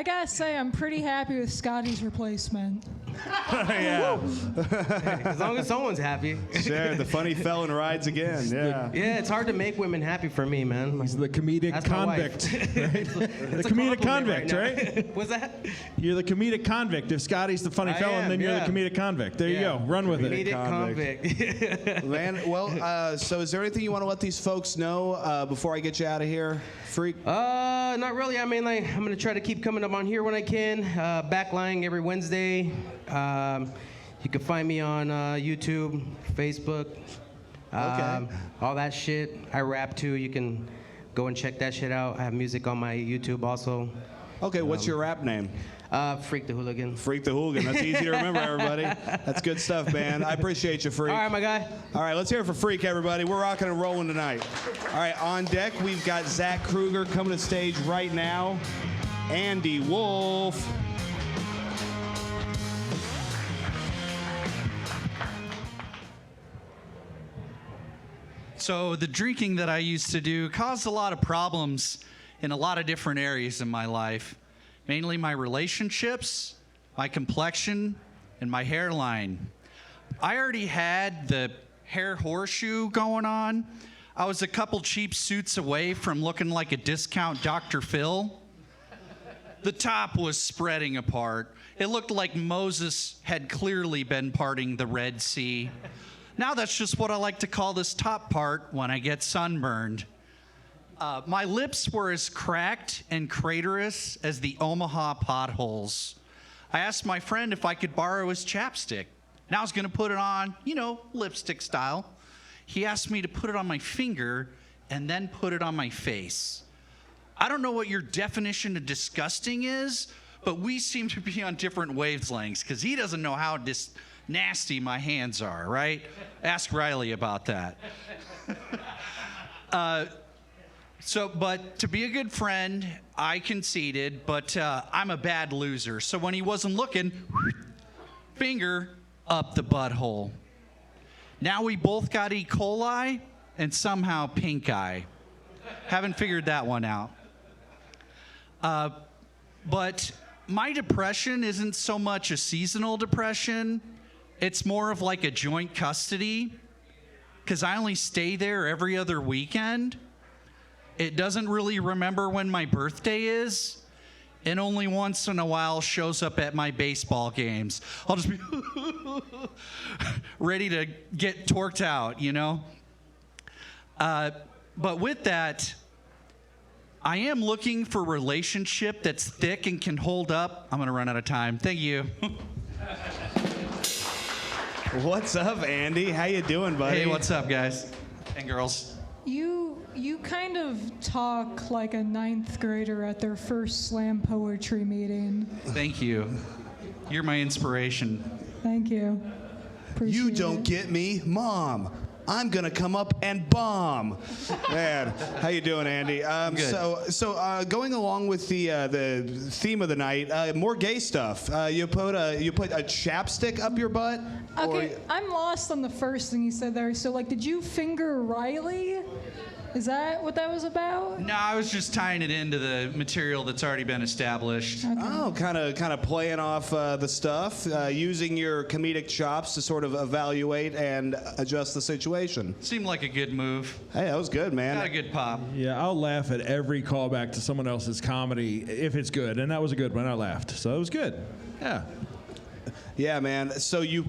Speaker 13: gotta say, I'm pretty happy with Scotty's replacement.
Speaker 3: Yeah.
Speaker 9: As long as someone's happy.
Speaker 3: Sure, the funny felon rides again. Yeah.
Speaker 9: Yeah, it's hard to make women happy for me, man.
Speaker 6: He's the comedic convict. Right? The comedic convict, right?
Speaker 9: What's that?
Speaker 6: You're the comedic convict. If Scotty's the funny felon, then you're the comedic convict. There you go. Run with it.
Speaker 9: Comedic convict.
Speaker 3: Man, well, so is there anything you want to let these folks know before I get you out of here, Freak?
Speaker 9: Not really. I mean, like, I'm gonna try to keep coming up on here when I can. Backlying every Wednesday. You can find me on YouTube, Facebook, all that shit. I rap too. You can go and check that shit out. I have music on my YouTube also.
Speaker 3: Okay, what's your rap name?
Speaker 9: Freak the Hooligan.
Speaker 3: Freak the Hooligan. That's easy to remember, everybody. That's good stuff, man. I appreciate you, Freak.
Speaker 9: All right, my guy.
Speaker 3: All right, let's hear it for Freak, everybody. We're rocking and rolling tonight. All right, on deck, we've got Zach Kruger coming to stage right now. Andy Wolf.
Speaker 10: So the drinking that I used to do caused a lot of problems in a lot of different areas in my life. Mainly my relationships, my complexion, and my hairline. I already had the hair horseshoe going on. I was a couple cheap suits away from looking like a discount Dr. Phil. The top was spreading apart. It looked like Moses had clearly been parting the Red Sea. Now that's just what I like to call this top part when I get sunburned. My lips were as cracked and craterous as the Omaha potholes. I asked my friend if I could borrow his chapstick. Now I was gonna put it on, lipstick style. He asked me to put it on my finger and then put it on my face. I don't know what your definition of disgusting is, but we seem to be on different wavelengths because he doesn't know how nasty my hands are, right? Ask Riley about that. But to be a good friend, I conceded, but I'm a bad loser. So when he wasn't looking, finger up the butthole. Now we both got E. coli and somehow pink eye. Haven't figured that one out. But my depression isn't so much a seasonal depression. It's more of like a joint custody, because I only stay there every other weekend. It doesn't really remember when my birthday is, and only once in a while shows up at my baseball games. I'll just be ready to get torqued out, But with that, I am looking for a relationship that's thick and can hold up. I'm going to run out of time. Thank you.
Speaker 3: What's up, Andy? How you doing, buddy?
Speaker 10: Hey, what's up, guys and girls?
Speaker 13: You kind of talk like a 9th grader at their first slam poetry meeting.
Speaker 10: Thank you. You're my inspiration.
Speaker 13: Thank you. Appreciate
Speaker 3: You don't
Speaker 13: it.
Speaker 3: get me, Mom. I'm gonna come up and bomb. Man, how you doing, Andy?
Speaker 10: Good.
Speaker 3: So going along with the theme of the night, more gay stuff. You put a chapstick up your butt.
Speaker 13: Okay, I'm lost on the first thing you said there. So, like, did you finger Riley? Is that what that was about?
Speaker 10: No, I was just tying it into the material that's already been established.
Speaker 13: Okay.
Speaker 3: Oh, kind of playing off the stuff, using your comedic chops to sort of evaluate and adjust the situation.
Speaker 10: Seemed like a good move.
Speaker 3: Hey, that was good, man.
Speaker 10: Got a good pop.
Speaker 6: Yeah, I'll laugh at every callback to someone else's comedy if it's good, and that was a good one. I laughed, so it was good. Yeah.
Speaker 3: Yeah, man. So you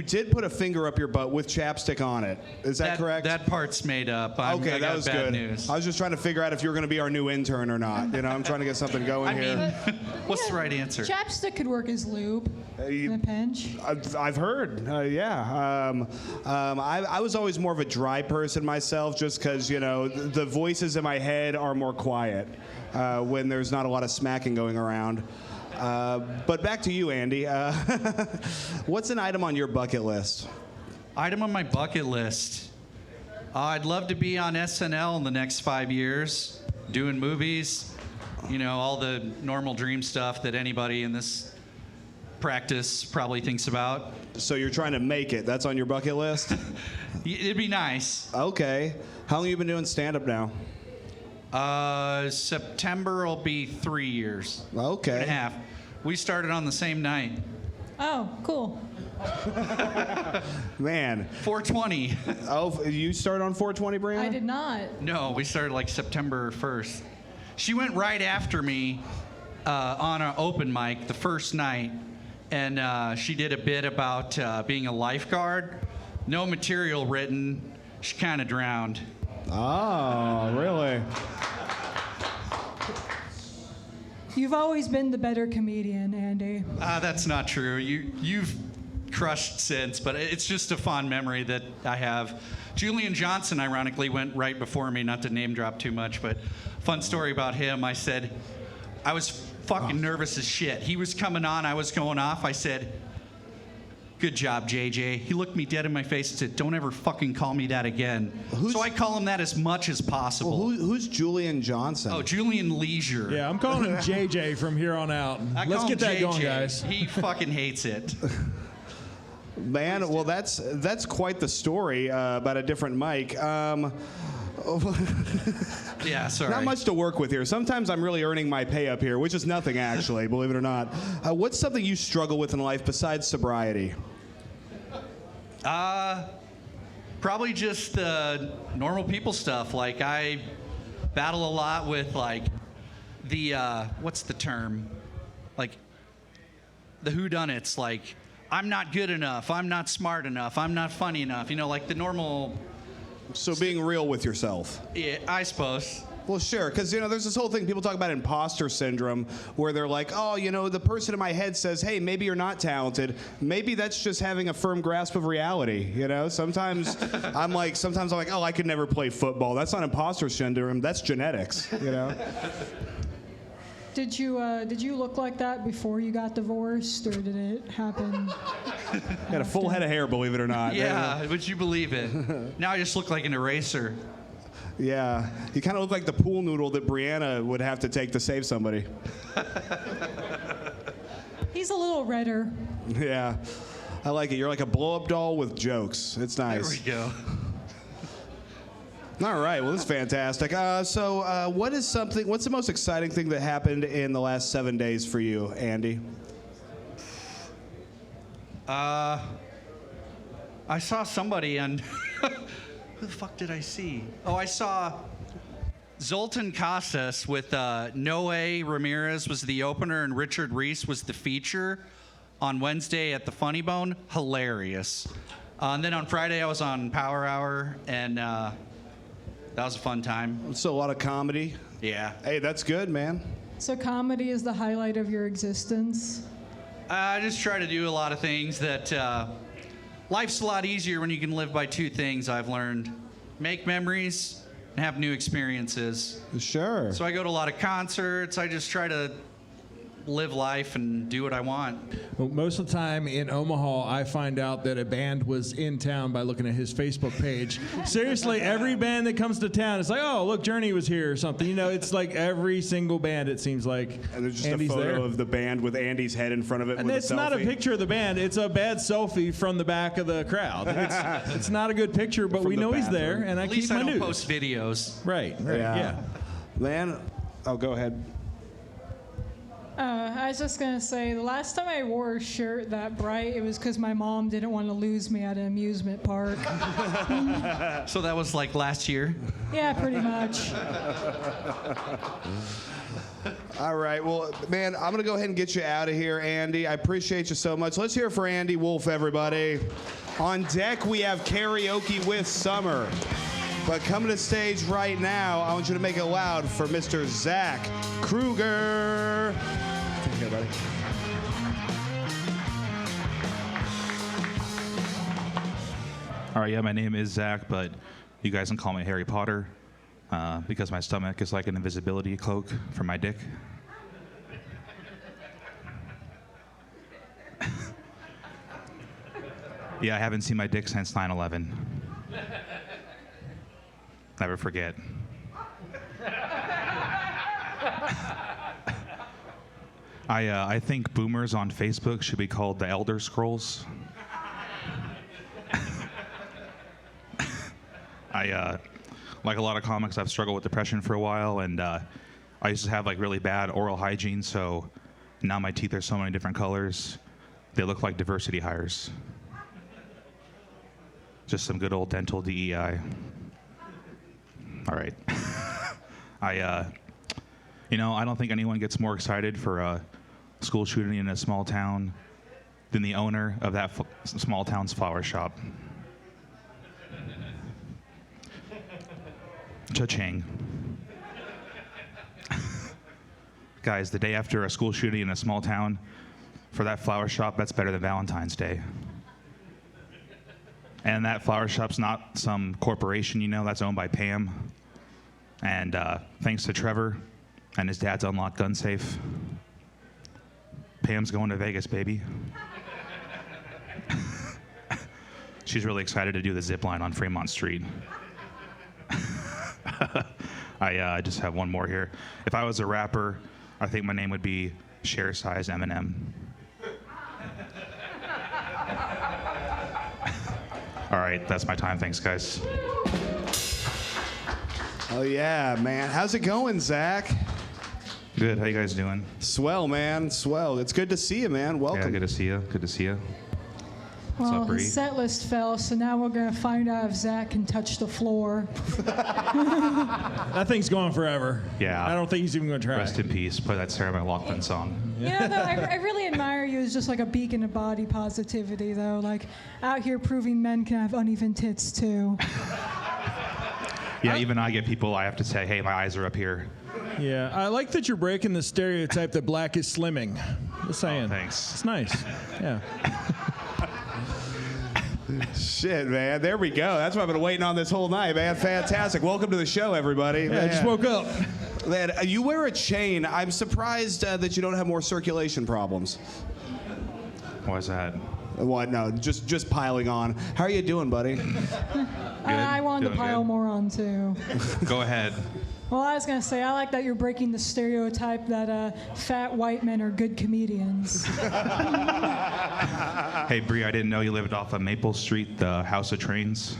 Speaker 3: did put a finger up your butt with chapstick on it. Is that correct?
Speaker 10: That part's made up. I
Speaker 3: Okay, that
Speaker 10: got
Speaker 3: was
Speaker 10: bad
Speaker 3: good.
Speaker 10: news.
Speaker 3: I was just trying to figure out if you were going to be our new intern or not. You know, I'm trying to get something going here.
Speaker 10: What's the right answer?
Speaker 13: Chapstick could work as lube in a pinch.
Speaker 3: I've heard, yeah. I was always more of a dry person myself, just because, you know, the voices in my head are more quiet when there's not a lot of smacking going around. But back to you, Andy. What's an item on your bucket list?
Speaker 10: Item on my bucket list. I'd love to be on SNL in the next 5 years, doing movies, you know, all the normal dream stuff that anybody in this practice probably thinks about.
Speaker 3: So you're trying to make it. That's on your bucket list?
Speaker 10: It'd be nice.
Speaker 3: Okay. How long have you been doing stand-up now?
Speaker 10: September will be 3 years.
Speaker 3: Okay.
Speaker 10: 2.5. We started on the same night.
Speaker 13: Oh, cool.
Speaker 3: Man.
Speaker 10: 420.
Speaker 3: Oh, you started on 420, Breanna?
Speaker 13: I did not.
Speaker 10: No, we started like September 1st. She went right after me on an open mic the first night, and she did a bit about being a lifeguard. No material written. She kind of drowned.
Speaker 3: Oh, really?
Speaker 13: You've always been the better comedian, Andy.
Speaker 10: That's not true. You've crushed since, but it's just a fond memory that I have. Julian Johnson, ironically, went right before me, not to name drop too much, but fun story about him. I said, I was fucking nervous as shit. He was coming on, I was going off. I said, good job, JJ. He looked me dead in my face and said, don't ever fucking call me that again. So I call him that as much as possible.
Speaker 3: Well, who's Julian Johnson?
Speaker 10: Oh, Julian Leisure.
Speaker 6: Yeah, I'm calling him JJ from here on out. Let's get that going, guys.
Speaker 10: He fucking hates it.
Speaker 3: Man, well, that's quite the story about a different mic.
Speaker 10: Yeah, sorry.
Speaker 3: Not much to work with here. Sometimes I'm really earning my pay up here, which is nothing, actually, believe it or not. What's something you struggle with in life besides sobriety?
Speaker 10: Probably just the normal people stuff. Like, I battle a lot with, like, the, what's the term? Like, the whodunits. Like, I'm not good enough. I'm not smart enough. I'm not funny enough. You know, like the normal...
Speaker 3: So being real with yourself.
Speaker 10: Yeah, I suppose.
Speaker 3: Well, sure, because, you know, there's this whole thing, people talk about imposter syndrome, where they're like, oh, you know, the person in my head says, hey, maybe you're not talented. Maybe that's just having a firm grasp of reality, you know? Sometimes I'm like, oh, I could never play football. That's not imposter syndrome, that's genetics, you know?
Speaker 13: Did you look like that before you got divorced, or did it happen?
Speaker 3: Got a full head of hair, believe it or not.
Speaker 10: Yeah, would you believe it? Now I just look like an eraser.
Speaker 3: Yeah, you kind of look like the pool noodle that Breanna would have to take to save somebody.
Speaker 13: He's a little redder.
Speaker 3: Yeah, I like it. You're like a blow-up doll with jokes. It's nice.
Speaker 10: There we go.
Speaker 3: All right, well, this is fantastic. What's the most exciting thing that happened in the last 7 days for you, Andy?
Speaker 10: I saw somebody on... Who the fuck did I see? Oh, I saw Zoltan Casas with Noe Ramirez was the opener and Richard Reese was the feature on Wednesday at the Funny Bone. Hilarious. And then on Friday I was on Power Hour, and that That was a fun time.
Speaker 3: So a lot of comedy.
Speaker 10: Yeah.
Speaker 3: Hey, that's good, man.
Speaker 13: So comedy is the highlight of your existence?
Speaker 10: I just try to do a lot of things that life's a lot easier when you can live by two things I've learned. Make memories and have new experiences.
Speaker 3: Sure.
Speaker 10: So I go to a lot of concerts. I just try to live life and do what I want.
Speaker 6: Well, most of the time in Omaha, I find out that a band was in town by looking at his Facebook page. Seriously, every band that comes to town, it's like, oh, look, Journey was here or something. You know, it's like every single band, it seems like.
Speaker 3: And there's just
Speaker 6: Andy's
Speaker 3: a photo
Speaker 6: there.
Speaker 3: of the band with Andy's head in front of it.
Speaker 6: And
Speaker 3: with
Speaker 6: it's
Speaker 3: a
Speaker 6: not a
Speaker 3: selfie.
Speaker 6: picture of the band. It's a bad selfie from the back of the crowd. It's not a good picture, but
Speaker 3: From
Speaker 6: we
Speaker 3: the
Speaker 6: know he's
Speaker 3: bathroom.
Speaker 6: there, and I
Speaker 10: At
Speaker 6: keep
Speaker 10: least
Speaker 6: my
Speaker 10: I don't
Speaker 6: news.
Speaker 10: post videos.
Speaker 6: Right, yeah.
Speaker 3: Man, oh, go ahead.
Speaker 13: I was just going to say, the last time I wore a shirt that bright, it was because my mom didn't want to lose me at an amusement park.
Speaker 10: So that was like last year?
Speaker 13: Yeah, pretty much.
Speaker 3: All right, well, man, I'm going to go ahead and get you out of here, Andy. I appreciate you so much. Let's hear it for Andy Wolf, everybody. On deck, we have Karaoke with Summer. But coming to stage right now, I want you to make it loud for Mr. Zach Kruger. Take care, buddy.
Speaker 11: All right, yeah, my name is Zach, but you guys can call me Harry Potter because my stomach is like an invisibility cloak for my dick. Yeah, I haven't seen my dick since 9/11. Never forget. I think boomers on Facebook should be called the Elder Scrolls. Like a lot of comics, I've struggled with depression for a while, and I used to have like really bad oral hygiene, so now my teeth are so many different colors. They look like diversity hires. Just some good old dental DEI. All right. I don't think anyone gets more excited for a school shooting in a small town than the owner of that small town's flower shop. Cha-ching. Guys, the day after a school shooting in a small town, for that flower shop, that's better than Valentine's Day. And that flower shop's not some corporation, that's owned by Pam. And thanks to Trevor and his dad's unlocked gun safe, Pam's going to Vegas, baby. She's really excited to do the zip line on Fremont Street. I just have one more here. If I was a rapper, I think my name would be Share Size Eminem. All right, that's my time. Thanks, guys.
Speaker 3: Oh, yeah, man. How's it going, Zach?
Speaker 11: Good. How you guys doing?
Speaker 3: Swell, man. Swell. It's good to see you, man. Welcome.
Speaker 11: Yeah, good to see you. Good to see you. What's
Speaker 13: Well,
Speaker 11: up, Bree?
Speaker 13: his set list fell, so now we're going to find out if Zach can touch the floor.
Speaker 6: That thing's gone forever.
Speaker 11: Yeah.
Speaker 6: I don't think he's even going to try.
Speaker 11: Rest in peace. Play that Sarah McLachlan song.
Speaker 13: You know, though, I really admire you as just like a beacon of body positivity, though. Like, out here proving men can have uneven tits, too.
Speaker 11: Yeah, even I get people, I have to say, hey, my eyes are up here.
Speaker 6: Yeah, I like that you're breaking the stereotype that black is slimming. Just saying.
Speaker 11: Oh, thanks.
Speaker 6: It's nice. Yeah.
Speaker 3: Shit, man. There we go. That's what I've been waiting on this whole night, man. Fantastic. Welcome to the show, everybody.
Speaker 6: Yeah, I just woke up.
Speaker 3: Man, you wear a chain. I'm surprised that you don't have more circulation problems.
Speaker 11: Why is that?
Speaker 3: What? No, just piling on. How are you doing, buddy?
Speaker 13: I wanted to
Speaker 11: Doing
Speaker 13: pile
Speaker 11: good.
Speaker 13: more on, too.
Speaker 11: Go ahead.
Speaker 13: Well, I was going to say, I like that you're breaking the stereotype that fat white men are good comedians.
Speaker 11: Hey, Bree, I didn't know you lived off of Maple Street, the House of Trains.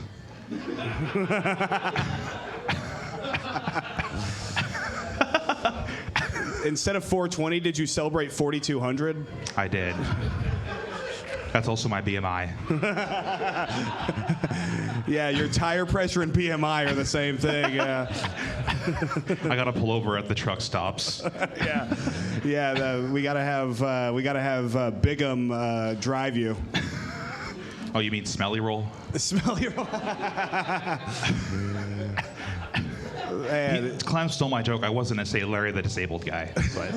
Speaker 3: Instead of 420, did you celebrate 4,200?
Speaker 11: I did. That's also my BMI.
Speaker 3: Yeah, your tire pressure and BMI are the same thing. Yeah.
Speaker 11: I gotta pull over at the truck stops.
Speaker 3: Yeah. We gotta have Bigham drive you.
Speaker 11: Oh, you mean Smelly Roll?
Speaker 3: Smelly roll.
Speaker 11: Clem stole my joke. I wasn't going to say Larry the Disabled Guy. But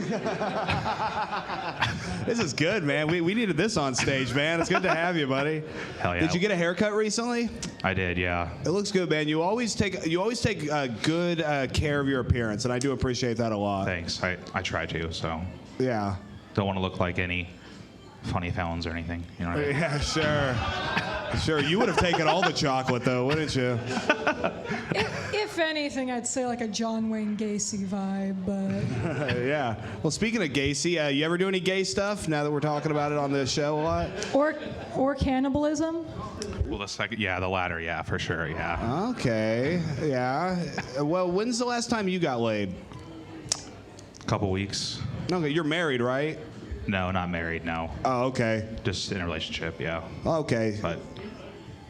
Speaker 3: This is good, man. We needed this on stage, man. It's good to have you, buddy.
Speaker 11: hell yeah.
Speaker 3: Did you get a haircut recently?
Speaker 11: I did, yeah.
Speaker 3: It looks good, man. You always take good care of your appearance, and I do appreciate that a lot.
Speaker 11: Thanks. I try to, so.
Speaker 3: Yeah.
Speaker 11: Don't want to look like any funny felons or anything. You know what I mean?
Speaker 3: Yeah, sure. Sure. You would have taken all the chocolate, though, wouldn't you?
Speaker 13: If anything, I'd say like a John Wayne Gacy vibe, but.
Speaker 3: Yeah. Well, speaking of Gacy, you ever do any gay stuff now that we're talking about it on the show a lot?
Speaker 13: Or cannibalism?
Speaker 11: Well, the latter, yeah, for sure, yeah.
Speaker 3: Okay. Yeah. Well, when's the last time you got laid?
Speaker 11: Couple weeks.
Speaker 3: Okay, you're married, right?
Speaker 11: No, not married, no.
Speaker 3: Oh, okay.
Speaker 11: Just in a relationship, yeah.
Speaker 3: Okay.
Speaker 11: But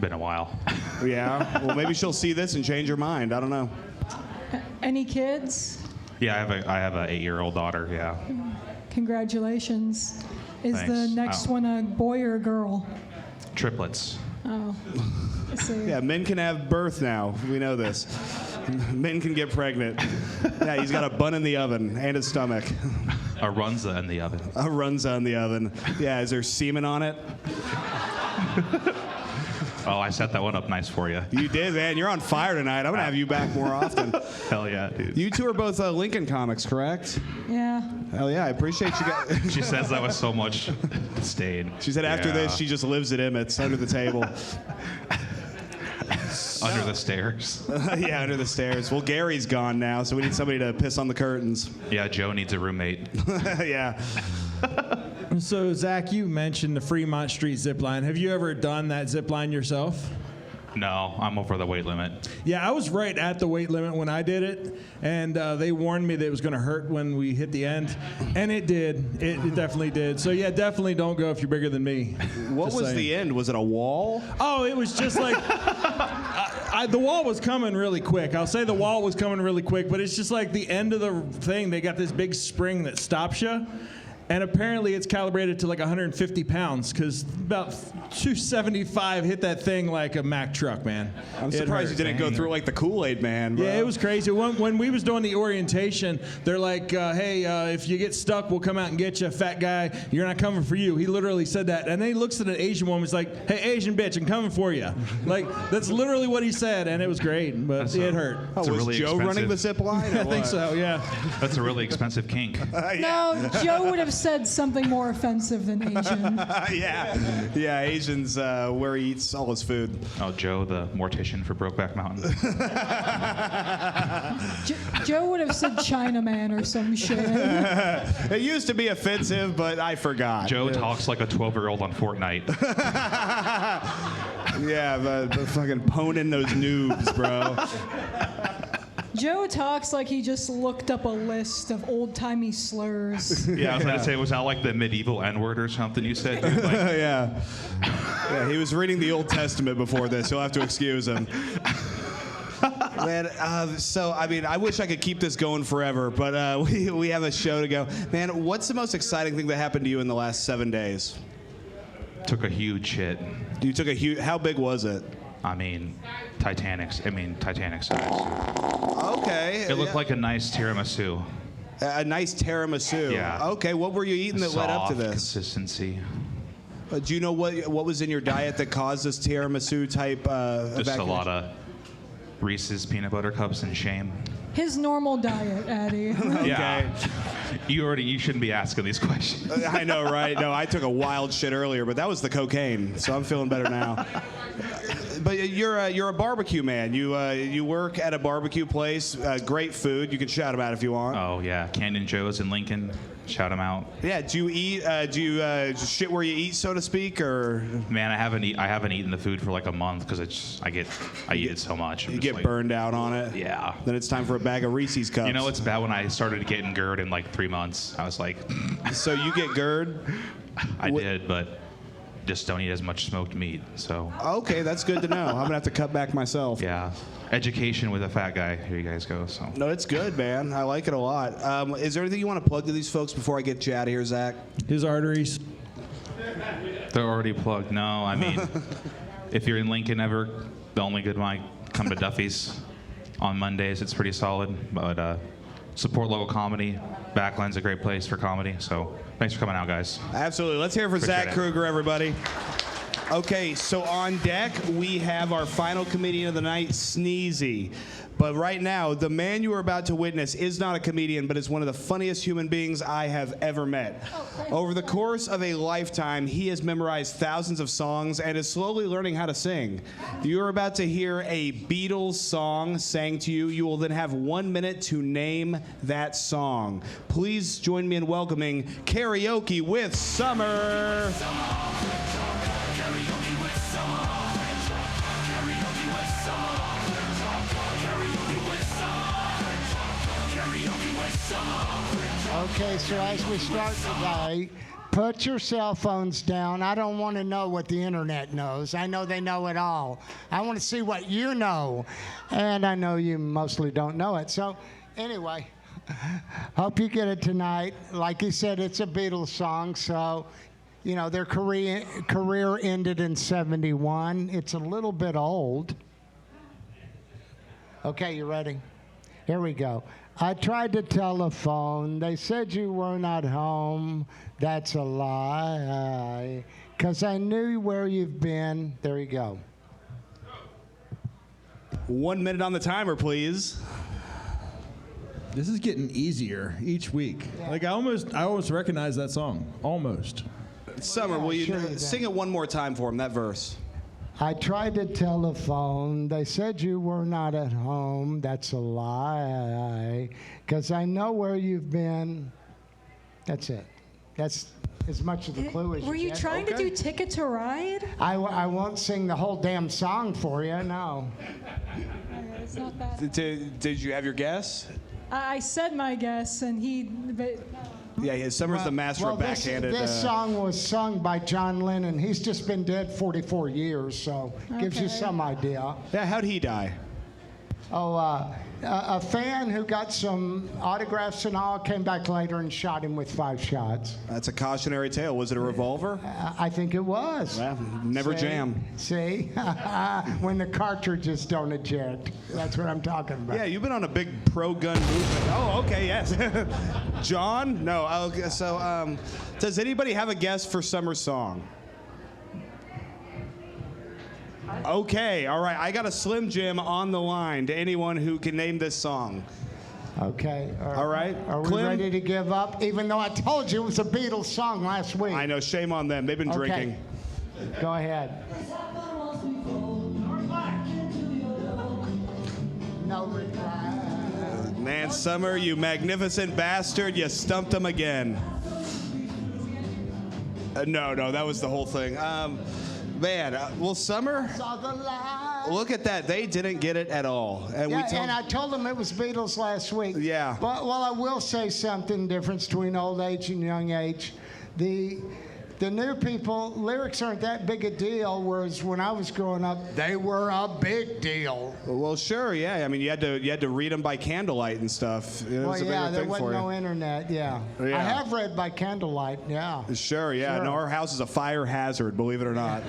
Speaker 11: been a while.
Speaker 3: Yeah. Well, maybe she'll see this and change her mind. I don't know.
Speaker 13: Any kids?
Speaker 11: Yeah, I have a 8-year-old daughter, yeah.
Speaker 13: Congratulations. Is the
Speaker 11: Thanks.
Speaker 13: next
Speaker 11: Oh.
Speaker 13: one a boy or a girl?
Speaker 11: Triplets.
Speaker 13: Oh. I see.
Speaker 3: Yeah, men can have birth now. We know this. Men can get pregnant. Yeah, he's got a bun in the oven and a stomach.
Speaker 11: A runza in the oven.
Speaker 3: A runza in the oven. Yeah, is there semen on it?
Speaker 11: Oh, I set that one up nice for you.
Speaker 3: You did, man. You're on fire tonight. I'm going to have you back more often.
Speaker 11: Hell yeah, dude.
Speaker 3: You two are both Lincoln comics, correct?
Speaker 13: Yeah.
Speaker 3: Hell yeah, I appreciate you guys.
Speaker 11: She says that with so much disdain.
Speaker 3: She said after
Speaker 11: Yeah.
Speaker 3: this, she just lives at Emmett's under the table.
Speaker 11: Under the stairs.
Speaker 3: Yeah, under the stairs. Well, Gary's gone now, so we need somebody to piss on the curtains.
Speaker 11: Yeah, Joe needs a roommate.
Speaker 3: Yeah.
Speaker 6: So, Zach, you mentioned the Fremont Street zip line. Have you ever done that zip line yourself?
Speaker 11: No, I'm over the weight limit.
Speaker 6: Yeah, I was right at the weight limit when I did it, and they warned me that it was going to hurt when we hit the end, and it did. It definitely did. So, yeah, definitely don't go if you're bigger than me.
Speaker 3: What
Speaker 6: Just
Speaker 3: was
Speaker 6: saying.
Speaker 3: the end? Was it a wall?
Speaker 6: Oh, it was just like the wall was coming really quick. I'll say the wall was coming really quick, but it's just like the end of the thing. They got this big spring that stops you. And apparently it's calibrated to like 150 pounds because about 275 hit that thing like a Mack truck, man.
Speaker 3: I'm
Speaker 6: It
Speaker 3: surprised you
Speaker 6: hurt.
Speaker 3: didn't go through like the Kool-Aid man, bro.
Speaker 6: Yeah, it was crazy. When we was doing the orientation, they're like, hey, if you get stuck, we'll come out and get you, fat guy. You're not coming for you. He literally said that. And then he looks at an Asian woman. He's like, hey, Asian bitch, I'm coming for you. Like, that's literally what he said, and it was great, but it hurt.
Speaker 3: Oh, was Joe running the zip line?
Speaker 6: I think so, yeah.
Speaker 11: That's a really expensive kink.
Speaker 13: No, Joe would have said something more offensive than Asian.
Speaker 3: Yeah, Asians where he eats all his food.
Speaker 11: Oh, Joe, the mortician for Brokeback Mountain.
Speaker 13: Joe would have said Chinaman or some shit.
Speaker 3: It used to be offensive, but I forgot.
Speaker 11: Joe talks like a 12-year-old on Fortnite.
Speaker 3: Yeah, the fucking poning those noobs, bro.
Speaker 13: Joe talks like he just looked up a list of old-timey slurs.
Speaker 11: Yeah, I was going to say, was that like the medieval N-word or something you said? Dude? Like,
Speaker 3: Yeah, he was reading the Old Testament before this. You'll have to excuse him. Man, so, I mean, I wish I could keep this going forever, but we have a show to go. Man, what's the most exciting thing that happened to you in the last 7 days?
Speaker 11: took a huge shit.
Speaker 3: You took a huge, how big was it?
Speaker 11: I mean, Titanic size.
Speaker 3: Okay.
Speaker 11: It looked like a nice tiramisu.
Speaker 3: A nice tiramisu.
Speaker 11: Yeah.
Speaker 3: Okay, what were you eating that led up to
Speaker 11: Soft
Speaker 3: this?
Speaker 11: Consistency.
Speaker 3: Do you know what was in your diet that caused this tiramisu type
Speaker 11: Just a
Speaker 3: evacuation?
Speaker 11: lot of Reese's peanut butter cups and shame.
Speaker 13: His normal diet, Addy.
Speaker 11: Yeah. You shouldn't be asking these questions.
Speaker 3: I know, right? No, I took a wild shit earlier, but that was the cocaine, so I'm feeling better now. But you're a barbecue man. You work at a barbecue place. Great food. You can shout them out if you want.
Speaker 11: Oh yeah, Canyon Joe's in Lincoln. Shout them out.
Speaker 3: Yeah. Do you eat? Do you shit where you eat, so to speak, or?
Speaker 11: Man, I haven't eaten the food for like a month because I eat it so much.
Speaker 3: You get burned out on it.
Speaker 11: Yeah.
Speaker 3: Then it's time for a bag of Reese's cups.
Speaker 11: You know, it's bad when I started getting GERD in like 3 months. I was like,
Speaker 3: so you get GERD?
Speaker 11: I did, but just don't eat as much smoked meat. So.
Speaker 3: Okay, that's good to know. I'm gonna have to cut back myself.
Speaker 11: Yeah. Education with a fat guy. Here you guys go. So.
Speaker 3: No, it's good, man. I like it a lot. Is there anything you want to plug to these folks before I get you out of here, Zach?
Speaker 6: His arteries.
Speaker 11: They're already plugged. No, I mean, if you're in Lincoln ever, the only good mic, come to Duffy's on Mondays. It's pretty solid. But support local comedy. Backline's a great place for comedy. So thanks for coming out, guys.
Speaker 3: Absolutely. Let's hear it for
Speaker 11: Appreciate
Speaker 3: Zach
Speaker 11: it.
Speaker 3: Kruger, everybody. Okay, so on deck, we have our final comedian of the night, Sneezy. But right now, the man you are about to witness is not a comedian, but is one of the funniest human beings I have ever met. Over the course of a lifetime, he has memorized thousands of songs and is slowly learning how to sing. You are about to hear a Beatles song sang to you. You will then have 1 minute to name that song. Please join me in welcoming Karaoke with Summer.
Speaker 2: Okay, so as we start today, put your cell phones down. I don't want to know what the internet knows. I know they know it all. I want to see what you know. And I know you mostly don't know it. So anyway, hope you get it tonight. Like he said, it's a Beatles song, so you know their career ended in '71. It's a little bit old. Okay, you ready? Here we go. I tried to telephone. They said you were not home. That's a lie. 'Cause I knew where you've been. There you go.
Speaker 3: 1 minute on the timer, please.
Speaker 6: This is getting easier each week. Like I almost recognize that song. Almost.
Speaker 3: Summer, will you sing it one more time for him, that verse?
Speaker 2: I tried to telephone. They said you were not at home. That's a lie. 'Cause I know where you've been. That's it. That's as much of the clue as
Speaker 13: Were you
Speaker 2: get.
Speaker 13: trying to do Ticket to Ride?
Speaker 2: I won't sing the whole damn song for you, no.
Speaker 13: Okay, it's not that.
Speaker 3: Did you have your guess?
Speaker 13: I said my guess, and but
Speaker 3: Yeah, Summer's the master of backhanded.
Speaker 2: This song was sung by John Lennon. He's just been dead 44 years, so gives you
Speaker 13: Okay.
Speaker 2: some idea.
Speaker 3: Yeah, how'd he die?
Speaker 2: Oh, a fan who got some autographs and all came back later and shot him with 5 shots.
Speaker 3: That's a cautionary tale. Was it a revolver?
Speaker 2: I think it was.
Speaker 3: Well, never
Speaker 2: See?
Speaker 3: jam.
Speaker 2: See? When the cartridges don't eject. That's what I'm talking about.
Speaker 3: Yeah, you've been on a big pro-gun movement. Oh, okay, yes. John? No. Okay, so, does anybody have a guess for Summer's song? Okay, all right. I got a Slim Jim on the line to anyone who can name this song.
Speaker 2: Okay.
Speaker 3: All right.
Speaker 2: Are we
Speaker 3: Clem?
Speaker 2: ready to give up? Even though I told you it was a Beatles song last week.
Speaker 3: I know. Shame on them. They've been drinking.
Speaker 2: Go ahead. No reply.
Speaker 3: Man, Summer, you magnificent bastard. You stumped them again. No, that was the whole thing. Man, well, Summer,
Speaker 2: Saw the light.
Speaker 3: look at that. They didn't get it at all. And
Speaker 2: Yeah, and I told them it was Beatles last week.
Speaker 3: Yeah.
Speaker 2: But, well, I will say something difference between old age and young age. The new people, lyrics aren't that big a deal, whereas when I was growing up, they were a big deal.
Speaker 3: Well, sure, yeah. I mean, you had to read them by candlelight and stuff. It was a bigger
Speaker 2: there
Speaker 3: thing
Speaker 2: wasn't
Speaker 3: for
Speaker 2: no
Speaker 3: you.
Speaker 2: internet, yeah.
Speaker 3: Yeah.
Speaker 2: I have read by candlelight, yeah.
Speaker 3: Sure, yeah.
Speaker 2: Sure.
Speaker 3: No, our house is a fire hazard, believe it or not.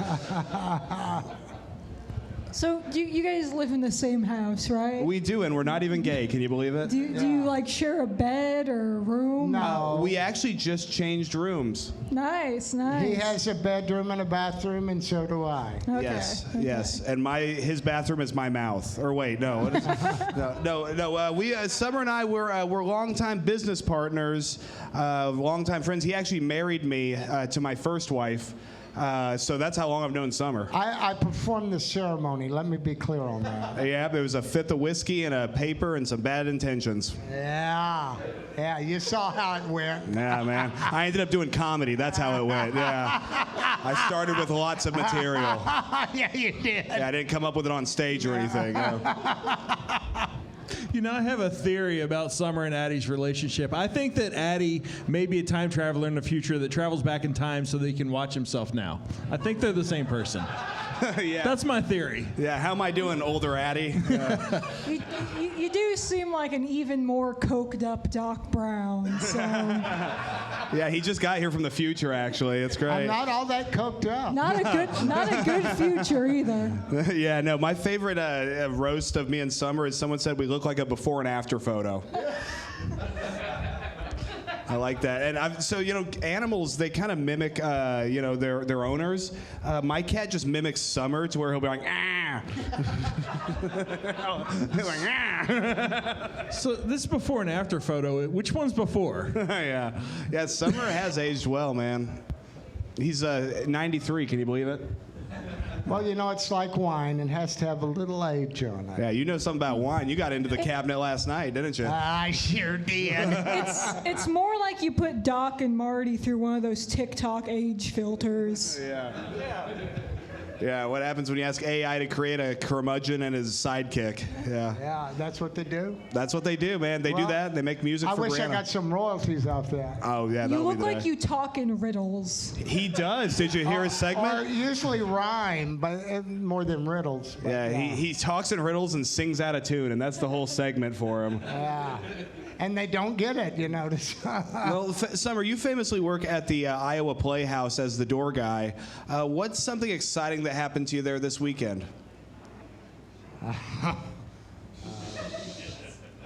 Speaker 13: so you guys live in the same house, right?
Speaker 3: We do, and we're not even gay. Can you believe it?
Speaker 13: Do you like share a bed or a room?
Speaker 2: No.
Speaker 3: We actually just changed rooms.
Speaker 13: Nice.
Speaker 2: He has a bedroom and a bathroom, and so do I.
Speaker 13: Okay.
Speaker 3: Yes. And his bathroom is my mouth. Or wait, no. What is no. We Summer and I we're longtime business partners, longtime friends. He actually married me to my first wife. So that's how long I've known Summer.
Speaker 2: I performed the ceremony. Let me be clear on that.
Speaker 3: Yeah, it was a fifth of whiskey and a paper and some bad intentions.
Speaker 2: Yeah, you saw how it went.
Speaker 3: Yeah, man. I ended up doing comedy. That's how it went. Yeah. I started with lots of material.
Speaker 2: Yeah, you did.
Speaker 3: Yeah, I didn't come up with it on stage or anything.
Speaker 6: You know, I have a theory about Summer and Addy's relationship. I think that Addy may be a time traveler in the future that travels back in time so that he can watch himself now. I think they're the same person.
Speaker 3: Yeah.
Speaker 6: That's my theory.
Speaker 3: Yeah, how am I doing, older Addy?
Speaker 13: You do seem like an even more coked up Doc Brown. So
Speaker 3: Yeah, he just got here from the future, actually. It's great.
Speaker 2: I'm not all that coked up.
Speaker 13: not a good future either.
Speaker 3: Yeah, no, my favorite roast of me and Summer is someone said we look like a before and after photo. I like that. And so, animals, they kind of mimic, their owners. My cat just mimics Summer to where he'll be like, ah. He's like, ah.
Speaker 6: So this is before and after photo. Which one's before?
Speaker 3: Yeah. Yeah, Summer has aged well, man. He's 93, can you believe it?
Speaker 2: Well, it's like wine. It has to have a little age on it.
Speaker 3: Yeah, you know something about wine. You got into the cabinet last night, didn't you?
Speaker 2: I sure did.
Speaker 13: It's more like you put Doc and Marty through one of those TikTok age filters.
Speaker 3: Yeah. Yeah, what happens when you ask AI to create a curmudgeon and his sidekick? Yeah.
Speaker 2: Yeah, that's what they do.
Speaker 3: That's what they do, man. They do that. They make music for
Speaker 2: I wish I
Speaker 3: Breanna.
Speaker 2: got some royalties off that.
Speaker 3: Oh, yeah.
Speaker 13: You look like you talk in riddles.
Speaker 3: He does. Did you hear his segment?
Speaker 2: Or usually rhyme, but more than riddles. But
Speaker 3: Yeah, he talks in riddles and sings out of tune, and that's the whole segment for him.
Speaker 2: Yeah. And they don't get it, you notice.
Speaker 3: Well, Summer, you famously work at the Iowa Playhouse as the door guy. What's something exciting that happened to you there this weekend?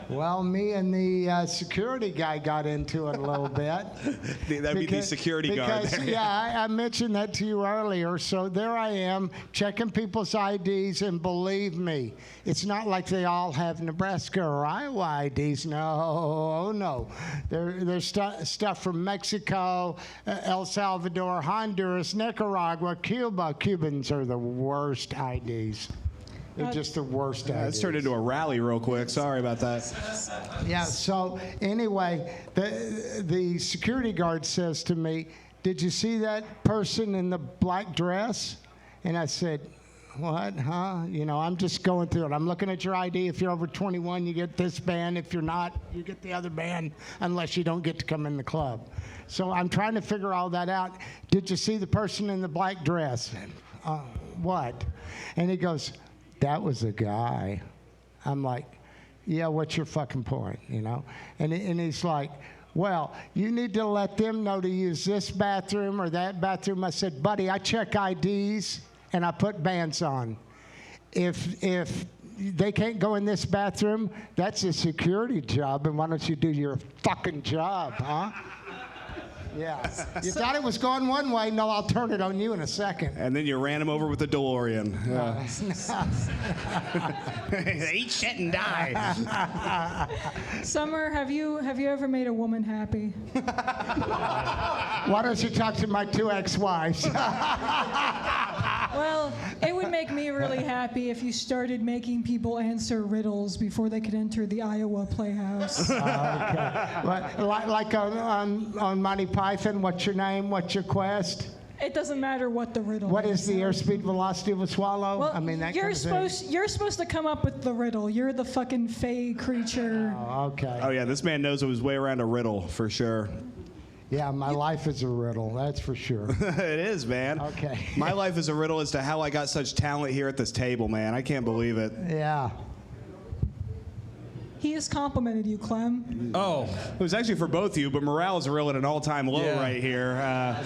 Speaker 2: Well, me and the security guy got into it a little bit.
Speaker 3: That'd be the security guard
Speaker 2: Because,
Speaker 3: there.
Speaker 2: yeah, I mentioned that to you earlier. So there I am, checking people's IDs, and believe me, it's not like they all have Nebraska or Iowa IDs. No. There's stuff from Mexico, El Salvador, Honduras, Nicaragua, Cuba. Cubans are the worst IDs. They're just the worst IDs.
Speaker 3: Let's turn into a rally real quick. Sorry about that.
Speaker 2: Yeah, so anyway, the security guard says to me, "Did you see that person in the black dress?" And I said, "What, huh?" I'm just going through it. I'm looking at your ID. If you're over 21, you get this band. If you're not, you get the other band, unless you don't get to come in the club. So I'm trying to figure all that out. "Did you see the person in the black dress?" What? And he goes, "That was a guy." I'm like, "Yeah, what's your fucking point?" And he's like, "Well, you need to let them know to use this bathroom or that bathroom." I said, "Buddy, I check IDs and I put bands on. If they can't go in this bathroom, that's a security job, and why don't you do your fucking job, huh?" Yeah. You thought it was going one way? No, I'll turn it on you in a second.
Speaker 3: And then you ran him over with the DeLorean. Eat shit and die.
Speaker 13: Summer, have you ever made a woman happy?
Speaker 2: Why don't you talk to my 2 ex-wives?
Speaker 13: Well, it would make me really happy if you started making people answer riddles before they could enter the Iowa Playhouse.
Speaker 2: Okay. Like on Monty Python, what's your name? What's your quest?
Speaker 13: It doesn't matter what the riddle
Speaker 2: What is the airspeed velocity of a swallow?
Speaker 13: Well,
Speaker 2: I mean, that
Speaker 13: you're
Speaker 2: kind of thing.
Speaker 13: you're supposed to come up with the riddle. You're the fucking fey creature.
Speaker 2: Oh, okay.
Speaker 3: Oh, yeah, this man knows it was way around a riddle, for sure.
Speaker 2: Yeah, my life is a riddle, that's for sure.
Speaker 3: It is, man.
Speaker 2: Okay.
Speaker 3: My life is a riddle as to how I got such talent here at this table, man. I can't believe it.
Speaker 2: Yeah.
Speaker 13: He has complimented you, Clem.
Speaker 6: Oh.
Speaker 3: It was actually for both of you, but morale is real at an all-time low
Speaker 6: Yeah.
Speaker 3: right here.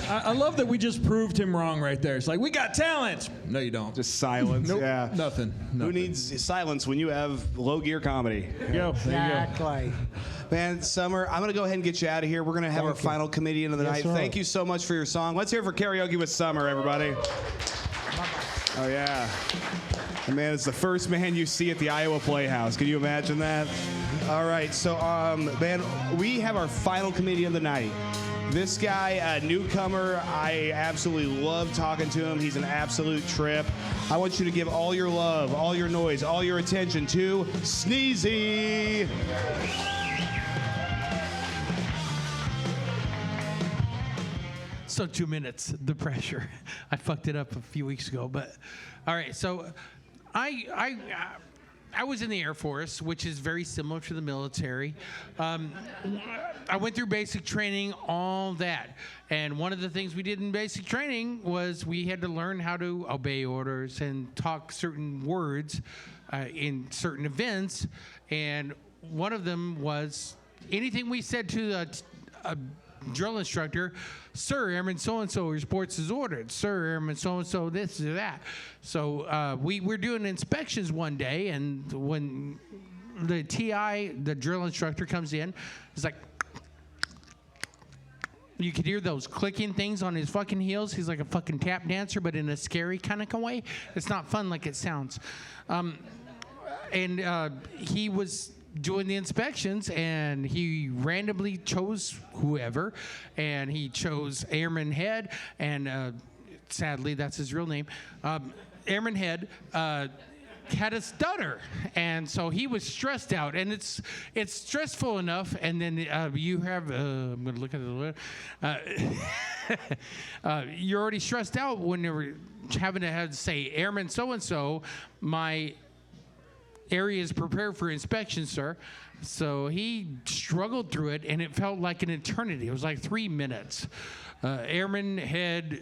Speaker 6: I love that we just proved him wrong right there. It's like, we got talent. No, you don't.
Speaker 3: Just silence.
Speaker 6: Nope,
Speaker 3: Yeah.
Speaker 6: nothing.
Speaker 3: Who needs silence when you have low gear comedy?
Speaker 6: There you go.
Speaker 2: Exactly.
Speaker 3: Man, Summer, I'm going to go ahead and get you out of here. We're going to have our final comedian of the
Speaker 2: Yes,
Speaker 3: night.
Speaker 2: sir.
Speaker 3: Thank you so much for your song. Let's hear it for Karaoke with Summer, everybody. Oh, yeah. And man, it's the first man you see at the Iowa Playhouse. Can you imagine that? All right, so, man, we have our final comedian of the night. This guy, a newcomer, I absolutely love talking to him. He's an absolute trip. I want you to give all your love, all your noise, all your attention to Sneezy.
Speaker 12: So 2 minutes, the pressure. I fucked it up a few weeks ago, but all right. So, I was in the Air Force, which is very similar to the military. I went through basic training, all that. And one of the things we did in basic training was we had to learn how to obey orders and talk certain words in certain events. And one of them was anything we said to a drill instructor, sir, Airman so-and-so reports as ordered. Sir, Airman so-and-so this or that. So we were doing inspections one day, and when the TI, the drill instructor, comes in, it's like, you could hear those clicking things on his fucking heels. He's like a fucking tap dancer, but in a scary kind of way. It's not fun like it sounds. He was doing the inspections, and he randomly chose whoever, and he chose Airman Head, and sadly that's his real name. Airman Head had a stutter, and so he was stressed out, and it's stressful enough. And then you have I'm gonna look at the you're already stressed out when you're having to have to say, Airman so and so, my area is prepared for inspection, sir. So he struggled through it, and it felt like an eternity. It was like 3 minutes. Airman Head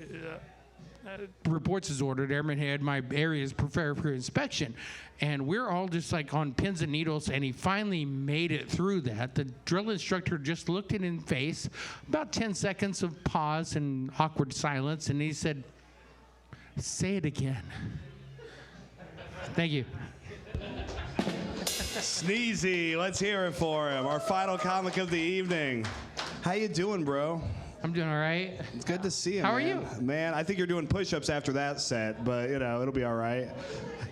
Speaker 12: reports is ordered. Airman Head, my area is prepared for inspection. And we're all just like on pins and needles, and he finally made it through that. The drill instructor just looked him in the face, about 10 seconds of pause and awkward silence, and he said, say it again. Thank you.
Speaker 3: Sneezy, let's hear it for him. Our final comic of the evening. How you doing, bro?
Speaker 12: I'm doing all right.
Speaker 3: It's good to see you.
Speaker 12: How
Speaker 3: man.
Speaker 12: are you?
Speaker 3: Man, I think you're doing push-ups after that set, but you know, it'll be all right.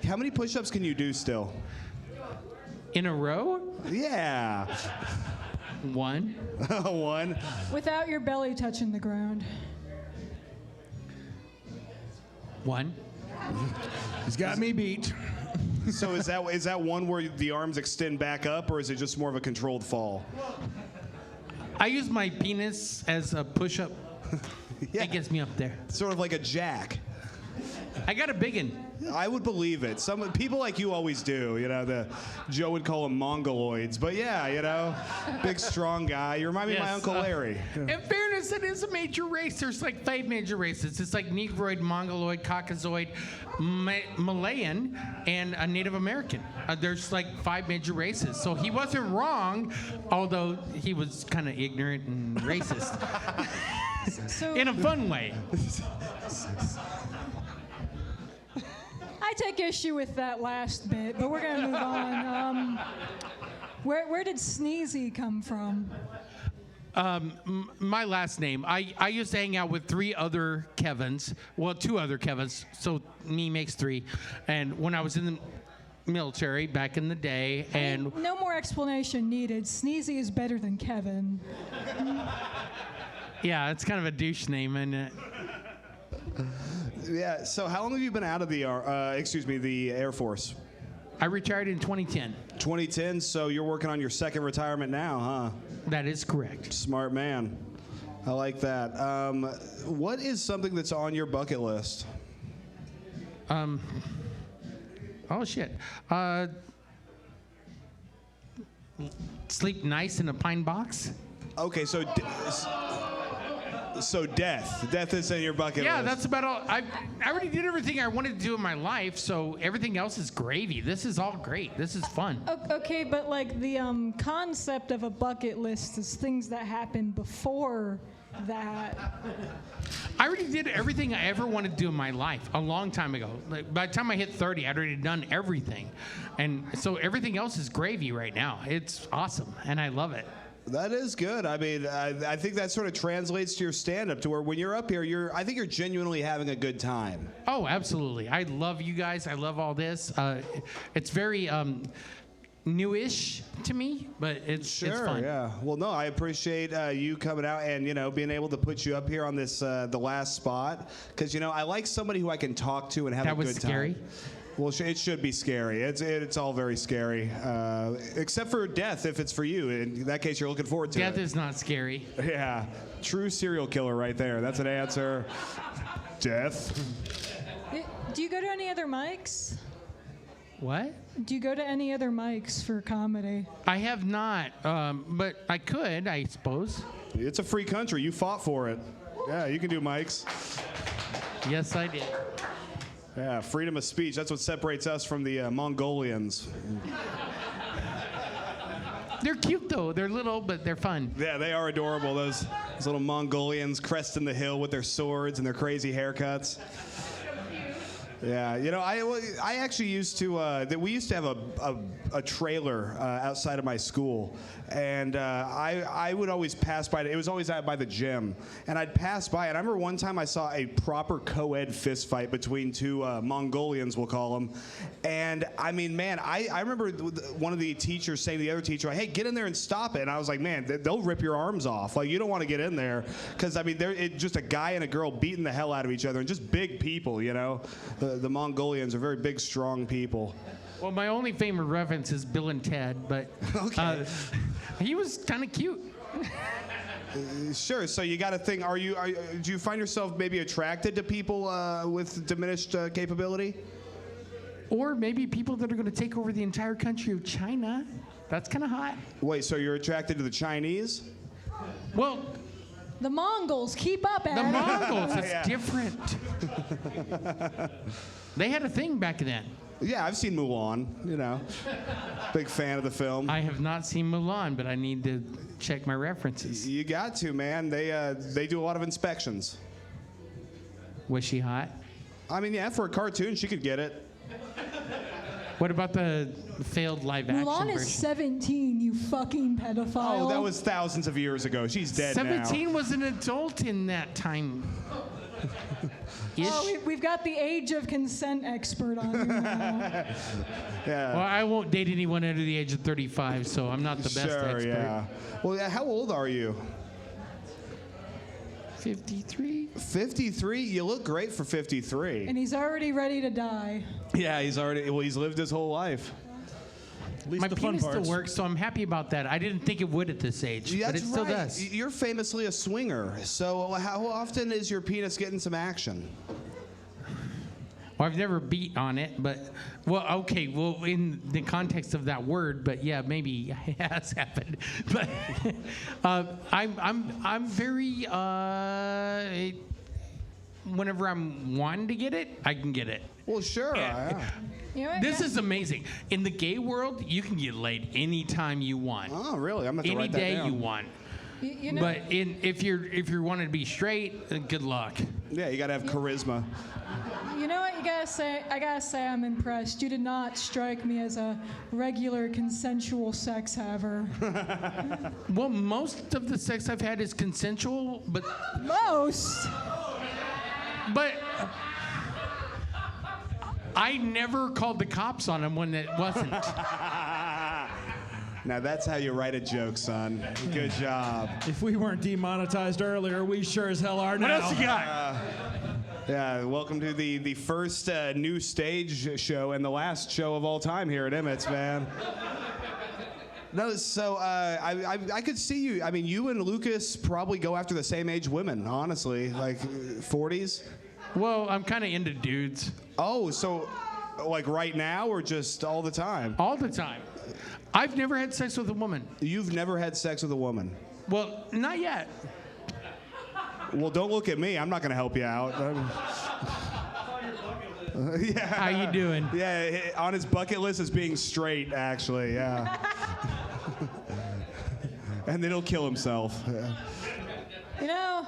Speaker 3: How many push-ups can you do still?
Speaker 12: In a row?
Speaker 3: Yeah.
Speaker 12: One.
Speaker 3: One.
Speaker 13: Without your belly touching the ground.
Speaker 12: One.
Speaker 6: He's got me beat.
Speaker 3: So is that one where the arms extend back up, or is it just more of a controlled fall?
Speaker 12: I use my penis as a push-up.
Speaker 3: Yeah.
Speaker 12: That gets me up there.
Speaker 3: Sort of like a jack.
Speaker 12: I got a biggin.
Speaker 3: I would believe it. Some people like you always do. You know, Joe would call them mongoloids, but yeah, you know, big strong guy. You remind me of my Uncle Larry.
Speaker 12: In fairness, it is a major race. There's like 5 major races. It's like Negroid, Mongoloid, Caucasoid, Malayan, and a Native American. There's like 5 major races. So he wasn't wrong, although he was kind of ignorant and racist.
Speaker 13: So,
Speaker 12: in a fun way.
Speaker 13: I take issue with that last bit, but we're gonna move on. Where did Sneezy come from?
Speaker 12: My last name. I used to hang out with 3 other Kevins. Well, 2 other Kevins. So me makes 3. And when I was in the military back in the day, and
Speaker 13: No more explanation needed. Sneezy is better than Kevin.
Speaker 12: yeah, it's kind of a douche name, isn't it?
Speaker 3: Yeah. So how long have you been out of the Air Force?
Speaker 12: I retired in 2010.
Speaker 3: 2010. So you're working on your second retirement now, huh?
Speaker 12: That is correct.
Speaker 3: Smart man. I like that. What is something that's on your bucket list?
Speaker 12: Oh shit. Sleep nice in a pine box.
Speaker 3: Okay, so death is in your bucket
Speaker 12: Yeah,
Speaker 3: list.
Speaker 12: that's about all. I already did everything I wanted to do in my life, so everything else is gravy. This is all great. This is fun.
Speaker 13: Okay, but like the concept of a bucket list is things that happened before that.
Speaker 12: I already did everything I ever wanted to do in my life a long time ago. Like, by the time I hit 30, I'd already done everything. And so everything else is gravy right now. It's awesome, and I love it.
Speaker 3: That is good. I mean, I think that sort of translates to your stand-up, to where when you're up here, I think you're genuinely having a good time.
Speaker 12: Oh, absolutely. I love you guys. I love all this. It's very newish to me, but it's fun.
Speaker 3: Yeah. Well, no, I appreciate you coming out and, you know, being able to put you up here on this the last spot, because, you know, I like somebody who I can talk to and have a good time.
Speaker 12: That was scary?
Speaker 3: Well, it should be scary. It's all very scary, except for death, if it's for you. In that case, you're looking forward to it.
Speaker 12: Death is not scary.
Speaker 3: Yeah. True serial killer right there. That's an answer. Death.
Speaker 13: Do you go to any other mics?
Speaker 12: What?
Speaker 13: Do you go to any other mics for comedy?
Speaker 12: I have not, but I could, I suppose.
Speaker 3: It's a free country. You fought for it. Yeah, you can do mics.
Speaker 12: Yes, I did.
Speaker 3: Yeah, freedom of speech. That's what separates us from the Mongolians.
Speaker 12: They're cute, though. They're little, but they're fun.
Speaker 3: Yeah, they are adorable. Those little Mongolians cresting the hill with their swords and their crazy haircuts. Yeah, you know, I actually used to, we used to have a trailer outside of my school, and I would always pass by it. It was always out by the gym, and I'd pass by it. I remember one time I saw a proper co-ed fist fight between two Mongolians, we'll call them, and I mean, man, I remember one of the teachers saying to the other teacher, hey, get in there and stop it, and I was like, man, they'll rip your arms off. Like, you don't want to get in there, because, I mean, they're just a guy and a girl beating the hell out of each other, and just big people, you know? The Mongolians are very big, strong people.
Speaker 12: Well, my only favorite reference is Bill and Ted, but he was kind of cute.
Speaker 3: Sure. So you got to think. Do you find yourself maybe attracted to people with diminished capability?
Speaker 12: Or maybe people that are going to take over the entire country of China. That's kind of hot.
Speaker 3: Wait. So you're attracted to the Chinese?
Speaker 12: Well,
Speaker 13: the Mongols. Keep up, Addy.
Speaker 12: The Mongols. It's different. They had a thing back then.
Speaker 3: Yeah, I've seen Mulan, you know. Big fan of the film.
Speaker 12: I have not seen Mulan, but I need to check my references.
Speaker 3: You got to, man. They do a lot of inspections.
Speaker 12: Was she hot?
Speaker 3: I mean, yeah, for a cartoon, she could get it.
Speaker 12: What about the failed live action
Speaker 13: Mulan
Speaker 12: version?
Speaker 13: is 17, you fucking pedophile.
Speaker 3: Oh, that was thousands of years ago. She's dead
Speaker 12: 17 was an adult in that time.
Speaker 13: Oh, we've got the age of consent expert on here now.
Speaker 3: Yeah.
Speaker 12: Well, I won't date anyone under the age of 35, so I'm not the best expert.
Speaker 3: Yeah. Well, yeah, how old are you?
Speaker 12: 53.
Speaker 3: 53? You look great for 53.
Speaker 13: And he's already ready to die.
Speaker 3: Yeah, he's lived his whole life.
Speaker 6: At least
Speaker 12: My
Speaker 6: the fun
Speaker 12: penis
Speaker 6: parts.
Speaker 12: still works, so I'm happy about that. I didn't think it would at this age,
Speaker 3: Yeah,
Speaker 12: but it
Speaker 3: that's
Speaker 12: still
Speaker 3: right.
Speaker 12: does.
Speaker 3: You're famously a swinger. So how often is your penis getting some action?
Speaker 12: Well, I've never beat on it, but in the context of that word, but yeah, maybe it has happened. But I'm very whenever I'm wanting to get it, I can get it.
Speaker 3: Well, sure.
Speaker 12: This is amazing. In the gay world, you can get laid anytime you want.
Speaker 3: Oh, really? I'm gonna have to
Speaker 12: Any
Speaker 3: write that
Speaker 12: day
Speaker 3: down.
Speaker 12: you want.
Speaker 13: You know,
Speaker 12: But if you're wanting to be straight, good luck.
Speaker 3: Yeah, you gotta have charisma.
Speaker 13: you know what? I gotta say I'm impressed. You did not strike me as a regular consensual sex haver.
Speaker 12: Well, most of the sex I've had is consensual, but
Speaker 13: Most?
Speaker 12: But I never called the cops on him when it wasn't.
Speaker 3: Now that's how you write a joke, son. Good job.
Speaker 6: If we weren't demonetized earlier, we sure as hell are now.
Speaker 12: What else you got?
Speaker 3: Yeah, welcome to the first new stage show and the last show of all time here at Emmett's, man. No, so I could see you. I mean, you and Lucas probably go after the same age women, honestly, like 40s.
Speaker 12: Well, I'm kind of into dudes.
Speaker 3: Oh, so like right now or just all the time?
Speaker 12: All the time. I've never had sex with a woman.
Speaker 3: You've never had sex with a woman?
Speaker 12: Well, not yet.
Speaker 3: Well, don't look at me. I'm not going to help you out. Yeah.
Speaker 12: How you doing?
Speaker 3: Yeah, on his bucket list is being straight, actually, yeah. And then he'll kill himself. Yeah.
Speaker 13: You know,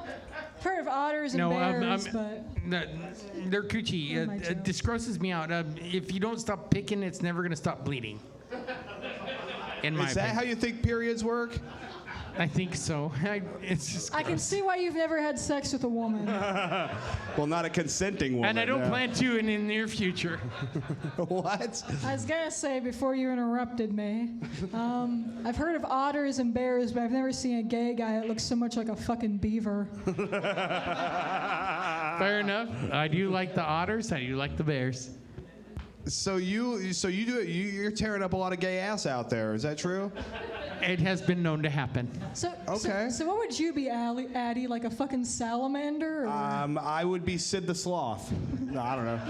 Speaker 13: I've heard of otters and bears, but
Speaker 12: their coochie this grosses me out. If you don't stop picking, it's never gonna stop bleeding. In my
Speaker 3: Is that
Speaker 12: opinion.
Speaker 3: how you think periods work?
Speaker 12: I think so. It's just.
Speaker 13: I can see why you've never had sex with a woman.
Speaker 3: Well, not a consenting woman.
Speaker 12: And I don't
Speaker 3: no.
Speaker 12: plan to in the near future.
Speaker 3: What?
Speaker 13: I was gonna say before you interrupted me, I've heard of otters and bears, but I've never seen a gay guy that looks so much like a fucking beaver.
Speaker 12: Fair enough. I do like the otters. I do like the bears.
Speaker 3: So you're tearing up a lot of gay ass out there. Is that true?
Speaker 12: It has been known to happen.
Speaker 13: So
Speaker 3: Okay.
Speaker 13: So what would you be, Addy? Like a fucking salamander? Or?
Speaker 3: I would be Sid the Sloth. No, I don't know.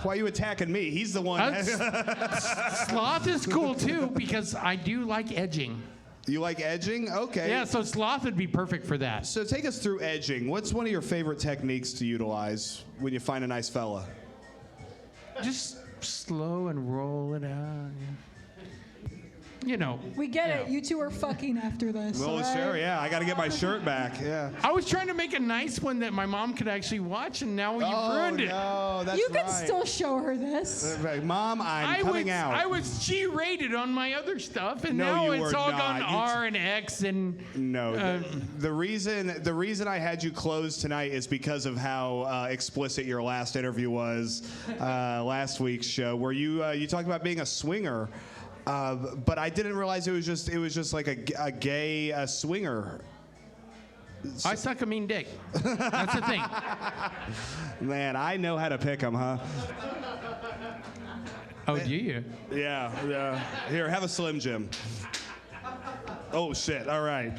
Speaker 3: Why are you attacking me? He's the one.
Speaker 14: Sloth is cool too because I do like edging.
Speaker 3: You like edging? Okay.
Speaker 14: Yeah, so sloth would be perfect for that.
Speaker 3: So take us through edging. What's one of your favorite techniques to utilize when you find a nice fella?
Speaker 14: Just slow and roll it out. You know.
Speaker 13: We get it. You two are fucking after this.
Speaker 3: Well,
Speaker 13: all right?
Speaker 3: sure, yeah. I got to get my shirt back. Yeah.
Speaker 14: I was trying to make a nice one that my mom could actually watch, and now you've ruined it.
Speaker 3: No, that's
Speaker 13: You
Speaker 3: right.
Speaker 13: can still show her this.
Speaker 3: Mom, I'm coming out.
Speaker 14: I was G-rated on my other stuff, and
Speaker 3: No,
Speaker 14: now
Speaker 3: you
Speaker 14: it's
Speaker 3: were
Speaker 14: all
Speaker 3: not.
Speaker 14: gone R and X and.
Speaker 3: No, the reason I had you close tonight is because of how explicit your last interview was, last week's show, where you talked about being a swinger. But I didn't realize it was just like a gay swinger.
Speaker 14: I suck a mean dick. That's the thing.
Speaker 3: Man, I know how to pick them, huh?
Speaker 14: Oh, do you?
Speaker 3: Yeah. Here, have a Slim Jim. Oh shit! All right.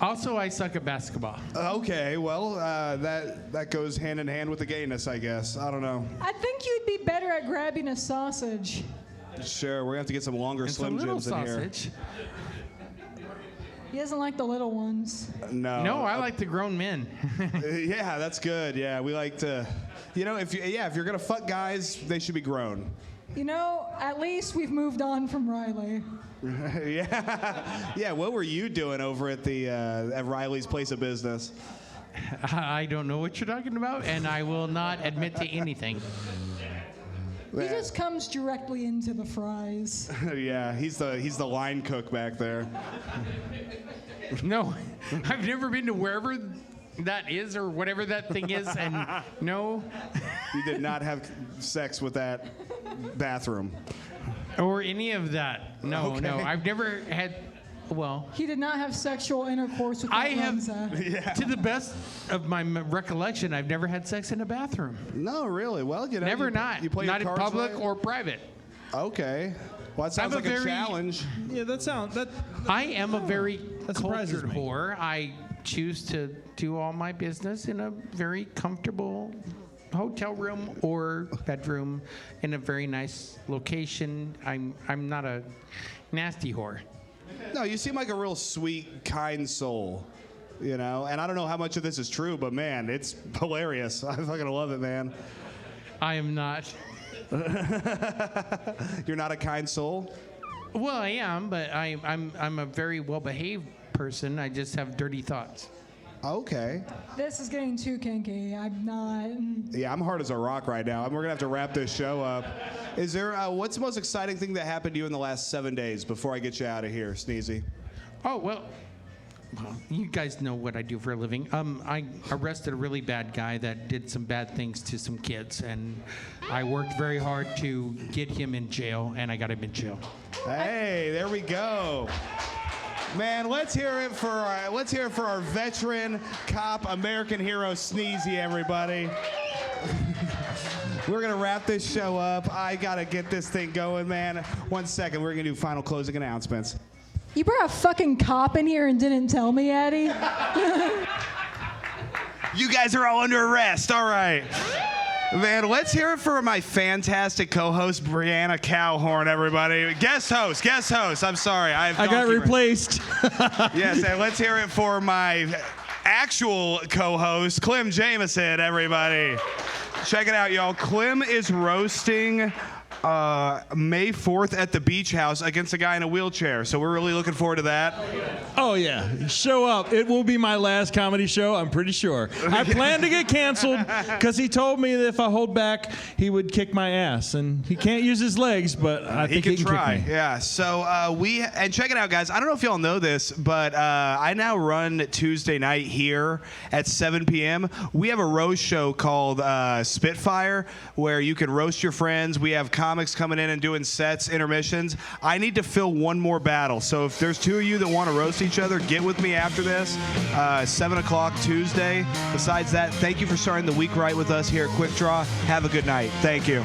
Speaker 14: Also, I suck at basketball.
Speaker 3: Okay, well, that goes hand in hand with the gayness, I guess. I don't know.
Speaker 13: I think you'd be better at grabbing a sausage.
Speaker 3: Sure, we're gonna have to get some longer Slim Jims in here.
Speaker 13: He doesn't like the little ones.
Speaker 3: No,
Speaker 14: I like the grown men.
Speaker 3: Yeah, that's good. Yeah, we like to. If you're gonna fuck guys, they should be grown.
Speaker 13: At least we've moved on from Riley.
Speaker 3: Yeah. What were you doing over at at Riley's place of business?
Speaker 14: I don't know what you're talking about, and I will not admit to anything.
Speaker 13: He just comes directly into the fries.
Speaker 3: Yeah, he's the line cook back there.
Speaker 14: No, I've never been to wherever that is or whatever that thing is, and no.
Speaker 3: You did not have sex with that bathroom.
Speaker 14: Or any of that. No,
Speaker 3: Okay.
Speaker 14: no. I've never had. Well,
Speaker 13: He did not have sexual intercourse with
Speaker 14: I
Speaker 13: that
Speaker 14: have,
Speaker 13: Lenza.
Speaker 14: to the best of my recollection, I've never had sex in a bathroom.
Speaker 3: No, really. Well,
Speaker 14: Never
Speaker 3: You play
Speaker 14: not in
Speaker 3: your cards
Speaker 14: public
Speaker 3: right?
Speaker 14: or private.
Speaker 3: Okay. Well, that sounds like a challenge.
Speaker 6: Yeah, that.
Speaker 14: I am a very
Speaker 6: That surprises
Speaker 14: cultured
Speaker 6: me.
Speaker 14: whore. I choose to do all my business in a very comfortable hotel room or bedroom in a very nice location. I'm not a nasty whore.
Speaker 3: No, you seem like a real sweet, kind soul. And I don't know how much of this is true, but man, it's hilarious. I fucking love it, man.
Speaker 14: I am not.
Speaker 3: You're not a kind soul?
Speaker 14: Well, I am, but I'm a very well-behaved person. I just have dirty thoughts.
Speaker 3: Okay.
Speaker 13: This is getting too kinky. I'm not.
Speaker 3: Yeah, I'm hard as a rock right now. We're gonna have to wrap this show up. Is there? What's the most exciting thing that happened to you in the last 7 days before I get you out of here, Sneezy?
Speaker 14: Oh, well, you guys know what I do for a living. I arrested a really bad guy that did some bad things to some kids, and I worked very hard to get him in jail, and I got him in jail.
Speaker 3: Hey, there we go. Man, let's hear it for our veteran cop, American hero, Sneezy, everybody. We're gonna wrap this show up. I gotta get this thing going, man. 1 second, we're gonna do final closing announcements.
Speaker 13: You brought a fucking cop in here and didn't tell me, Addy?
Speaker 3: You guys are all under arrest. All right. Man, let's hear it for my fantastic co-host, Breanna Kalhorn, everybody. Guest host. I'm sorry. I
Speaker 6: got replaced.
Speaker 3: Yes, and let's hear it for my actual co-host, Clem Jameson, everybody. Check it out, y'all. Clem is roasting May 4th at the Beach House against a guy in a wheelchair. So we're really looking forward to that.
Speaker 6: Oh, yeah. Show up. It will be my last comedy show, I'm pretty sure. I plan to get canceled because he told me that if I hold back, he would kick my ass. And he can't use his legs, but I think he can
Speaker 3: try.
Speaker 6: kick me.
Speaker 3: Yeah. So and check it out, guys. I don't know if y'all know this, but I now run Tuesday night here at 7 p.m. We have a roast show called Spitfire where you can roast your friends. We have comics coming in and doing sets, intermissions. I need to fill one more battle. So if there's two of you that want to roast each other, get with me after this. 7 o'clock Tuesday. Besides that, thank you for starting the week right with us here at Quik Draw. Have a good night. Thank you.